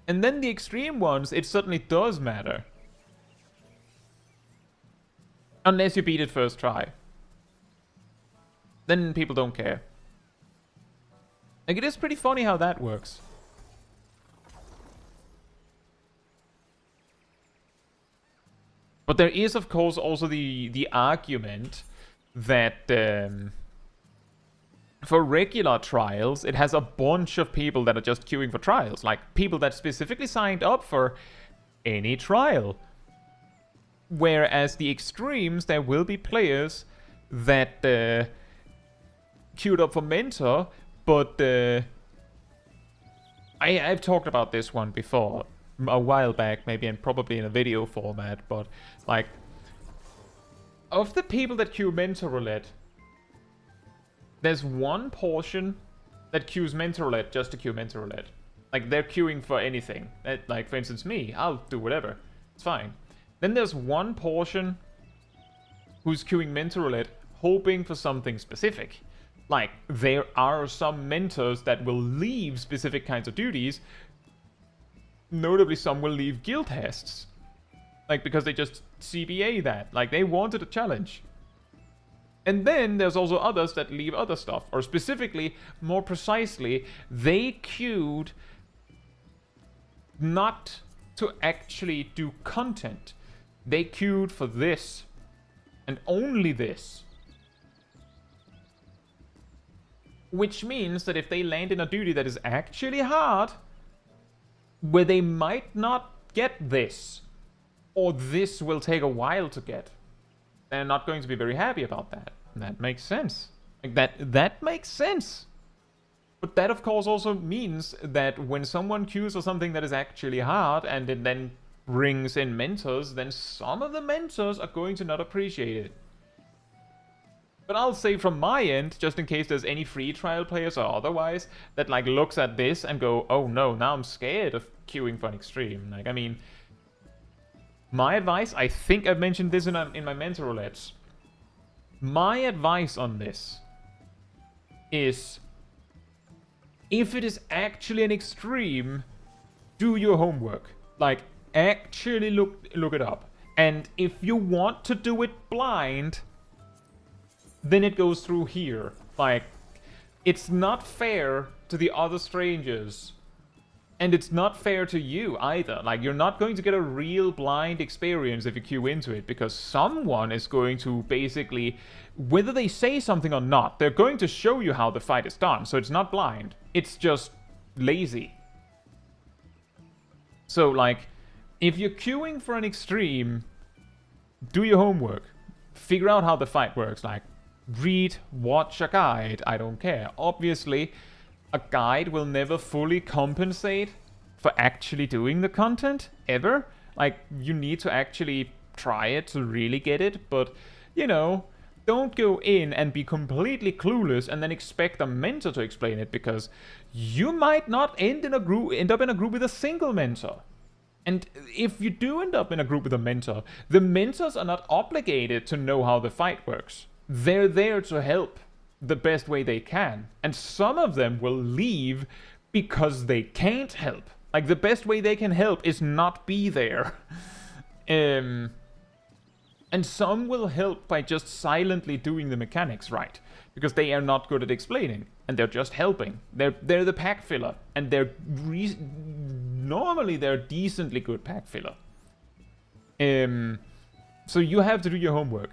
And then the extreme ones, it certainly does matter. Unless you beat it first try. Then people don't care. Like, it is pretty funny how that works. But there is, of course, also the argument that for regular trials, it has a bunch of people that are just queuing for trials. Like, people that specifically signed up for any trial. Whereas the extremes, there will be players that queued up for Mentor, but I've talked about this one before. a while back, maybe, and probably in a video format, but like, of the people that queue Mentor Roulette, there's one portion that queues Mentor Roulette just to queue Mentor Roulette. Like, they're queuing for anything. Like, for instance, me, I'll do whatever. It's fine. Then there's one portion who's queuing Mentor Roulette hoping for something specific. Like, there are some mentors that will leave specific kinds of duties. Notably, some will leave guild tests. Like, because they just CBA that. Like, they wanted a challenge. And then there's also others that leave other stuff. Or specifically, more precisely, they queued not to actually do content. They queued for this. And only this. Which means that if they land in a duty that is actually hard, where they might not get this, or this will take a while to get, they're not going to be very happy about that. That makes sense. Like, that makes sense. But that, of course, also means that when someone queues for something that is actually hard, and it then brings in mentors, then some of the mentors are going to not appreciate it. But I'll say from my end, just in case there's any free trial players or otherwise, that like looks at this and go, oh no, now I'm scared of queuing for an extreme. Like, I mean, my advice, I think I've mentioned this in my mentor roulettes. My advice on this is, if it is actually an extreme, do your homework. Like, actually look it up. And if you want to do it blind, then it goes through here. Like, it's not fair to the other strangers. And it's not fair to you either. Like, you're not going to get a real blind experience if you queue into it, because someone is going to basically, whether they say something or not, they're going to show you how the fight is done. So it's not blind. It's just lazy. So, like, if you're queuing for an extreme, do your homework. Figure out how the fight works. Like, read, watch a guide, I don't care. Obviously, a guide will never fully compensate for actually doing the content, ever. Like, you need to actually try it to really get it, but, you know, don't go in and be completely clueless and then expect a mentor to explain it, because you might not end up in a group with a single mentor. And if you do end up in a group with a mentor, the mentors are not obligated to know how the fight works. They're there to help the best way they can. And some of them will leave because they can't help. Like, the best way they can help is not be there. And some will help by just silently doing the mechanics right, because they are not good at explaining, and they're just helping. They're the pack filler, and normally they're decently good pack filler. So you have to do your homework.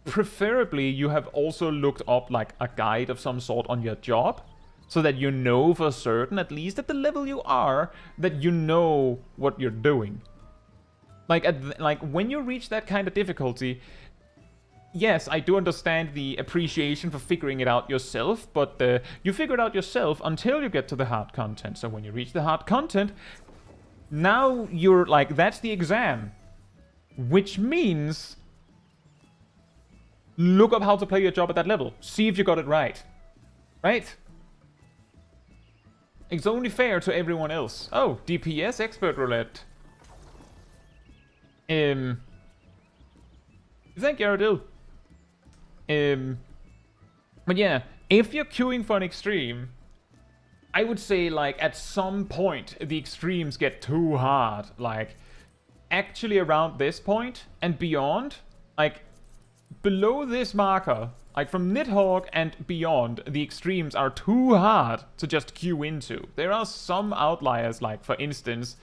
Preferably, you have also looked up like a guide of some sort on your job, so that you know for certain, at least at the level you are, that you know what you're doing. Like when you reach that kind of difficulty, yes, I do understand the appreciation for figuring it out yourself, but you figure it out yourself until you get to the hard content. So when you reach the hard content, now you're like, that's the exam, which means look up how to play your job at that level. See if you got it right. Right? It's only fair to everyone else. Oh, DPS expert roulette. Thank you, Aradil. But yeah, if you're queuing for an extreme, I would say, like, at some point, the extremes get too hard. Like, actually around this point and beyond, like, below this marker, like from Nidhogg and beyond, the extremes are too hard to just queue into. There are some outliers, like, for instance,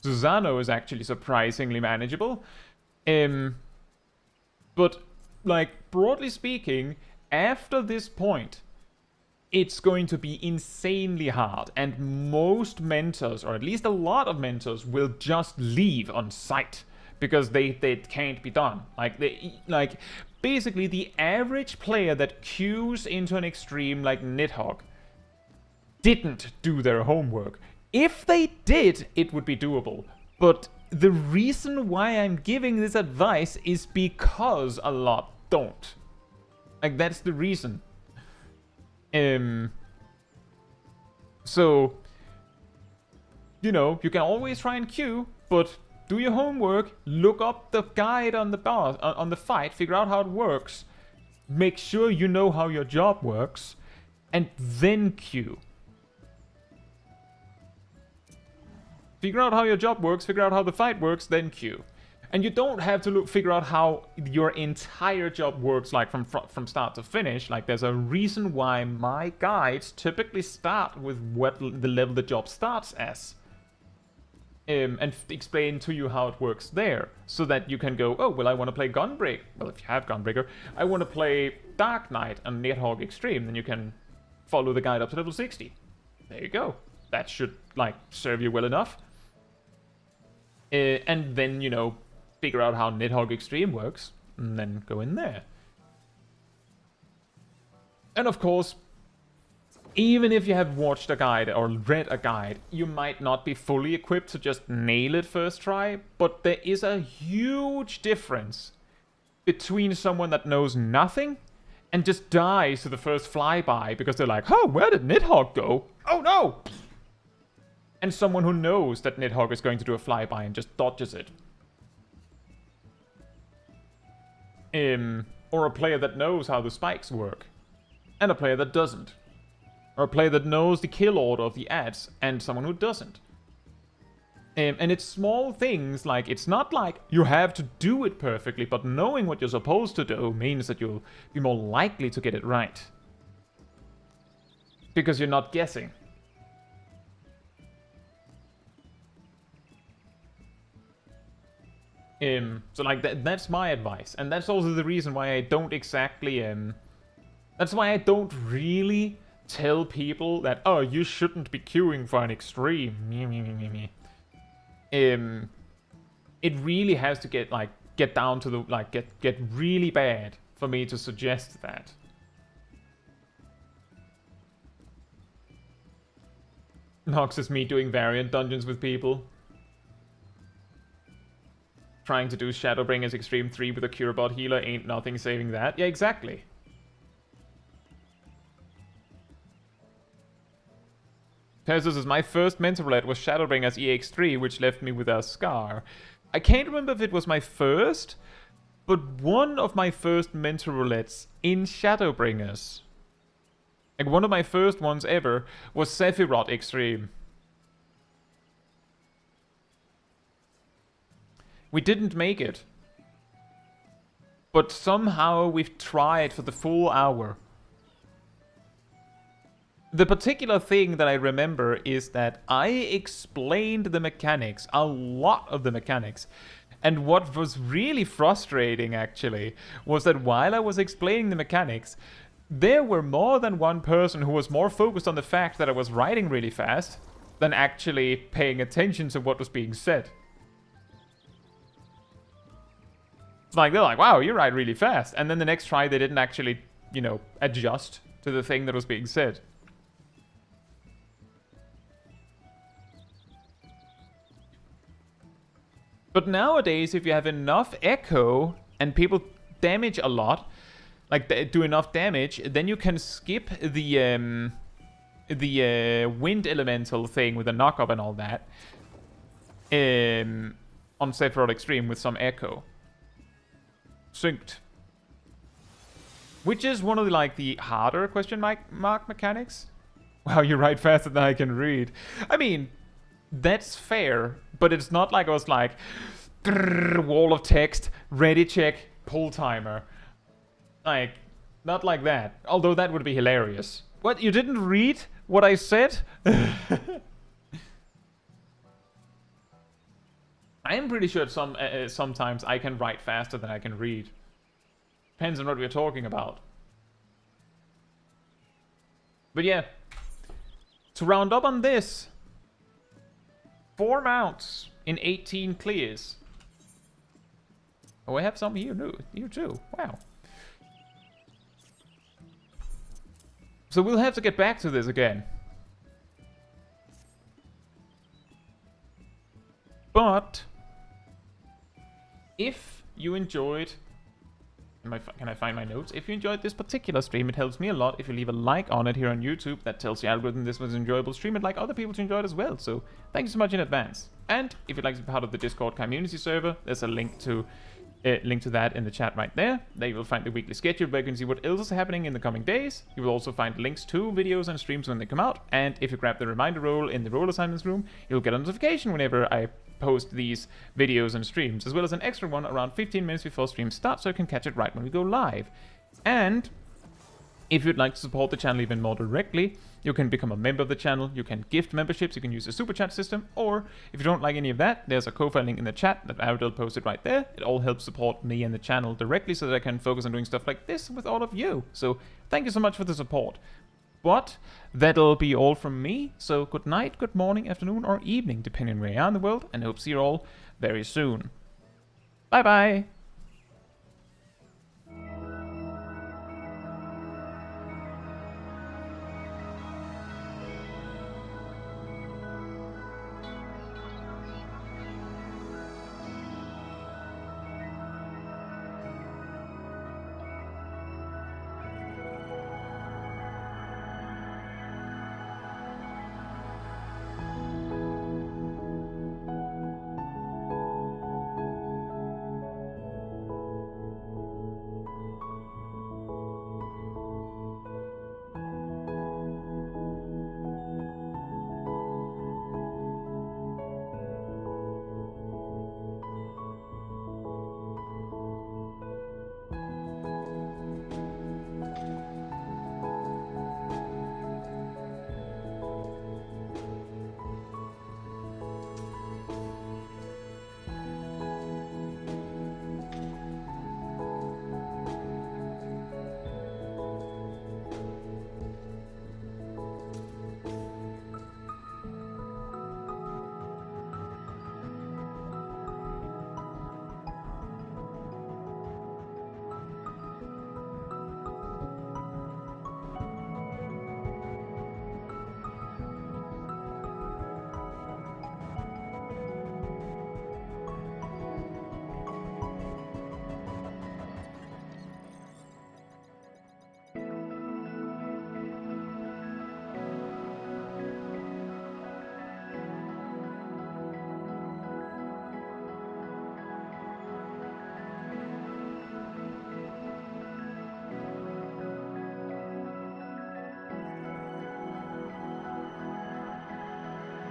Susano is actually surprisingly manageable. But, like, broadly speaking, after this point, it's going to be insanely hard, and most mentors, or at least a lot of mentors, will just leave on sight because they can't be done. Like, basically, the average player that queues into an extreme like Nidhogg didn't do their homework. If they did, it would be doable. But the reason why I'm giving this advice is because a lot don't. Like, that's the reason. So, you know, you can always try and queue, but do your homework, look up the guide on the boss, on the fight, figure out how it works, make sure you know how your job works, and then queue. Figure out how your job works, figure out how the fight works, then queue. And you don't have to figure out how your entire job works, like from start to finish. Like, there's a reason why my guides typically start with what the level the job starts as. And explain to you how it works there, so that you can go, oh, well, I want to play Gunbreaker. Well, if you have Gunbreaker, I want to play Dark Knight and Nighthawk Extreme. Then you can follow the guide up to level 60. There you go. That should, like, serve you well enough. And then, you know, figure out how Nighthawk Extreme works, and then go in there. And of course, even if you have watched a guide or read a guide, you might not be fully equipped to just nail it first try, but there is a huge difference between someone that knows nothing and just dies to the first flyby because they're like, oh, where did Nighthawk go? Oh no! And someone who knows that Nighthawk is going to do a flyby and just dodges it. Or a player that knows how the spikes work, and a player that doesn't. Or a player that knows the kill order of the ads, and someone who doesn't. And it's small things, like, it's not like you have to do it perfectly, but knowing what you're supposed to do means that you'll be more likely to get it right. Because you're not guessing. So, like, that's my advice. And that's also the reason why I don't exactly, that's why I don't really tell people that, oh, you shouldn't be queuing for an extreme. It really has to get down to the, like, get really bad for me to suggest that. Nox is me doing variant dungeons with people. Trying to do Shadowbringers Extreme 3 with a Curebot healer ain't nothing saving that. Yeah, exactly. Caetsu says, my first mentor roulette was Shadowbringers EX3, which left me with a scar. I can't remember if it was my first, but one of my first mentor roulettes in Shadowbringers, like one of my first ones ever, was Sephiroth Extreme. We didn't make it. But somehow we've tried for the full hour. The particular thing that I remember is that I explained the mechanics, a lot of the mechanics. And what was really frustrating, actually, was that while I was explaining the mechanics, there were more than one person who was more focused on the fact that I was writing really fast than actually paying attention to what was being said. It's like, they're like, wow, you write really fast. And then the next try, they didn't actually, you know, adjust to the thing that was being said. But nowadays, if you have enough echo and people damage a lot, like do enough damage, then you can skip the wind elemental thing with the knock-up and all that on Sephiroth Extreme with some echo. Synced. Which is one of the, like, the harder question mark mechanics. Wow, you write faster than I can read. I mean, that's fair, but it's not like I was like, wall of text, ready check, pull timer. Like, not like that. Although that would be hilarious. What, you didn't read what I said? I am pretty sure sometimes I can write faster than I can read. Depends on what we're talking about. But yeah, to round up on this, 4 mounts in 18 clears. Oh, I have some here too. Wow. So we'll have to get back to this again. But if you enjoyed... Can I find my notes? If you enjoyed this particular stream, it helps me a lot if you leave a like on it here on YouTube. That tells the algorithm this was an enjoyable stream and like other people to enjoy it as well. So thank you so much in advance. And if you'd like to be part of the Discord community server, there's a link to that in the chat right there. There you will find the weekly schedule where you can see what else is happening in the coming days. You will also find links to videos and streams when they come out. And if you grab the reminder role in the role assignments room, you'll get a notification whenever I post these videos and streams, as well as an extra one around 15 minutes before stream starts so you can catch it right when we go live. And if you'd like to support the channel even more directly, you can become a member of the channel, you can gift memberships, you can use the super chat system, or if you don't like any of that, there's a Ko-Fi link in the chat that I will post it right there. It all helps support me and the channel directly so that I can focus on doing stuff like this with all of you. So thank you so much for the support. But that'll be all from me, so good night, good morning, afternoon, or evening, depending on where you are in the world, and I hope to see you all very soon. Bye bye!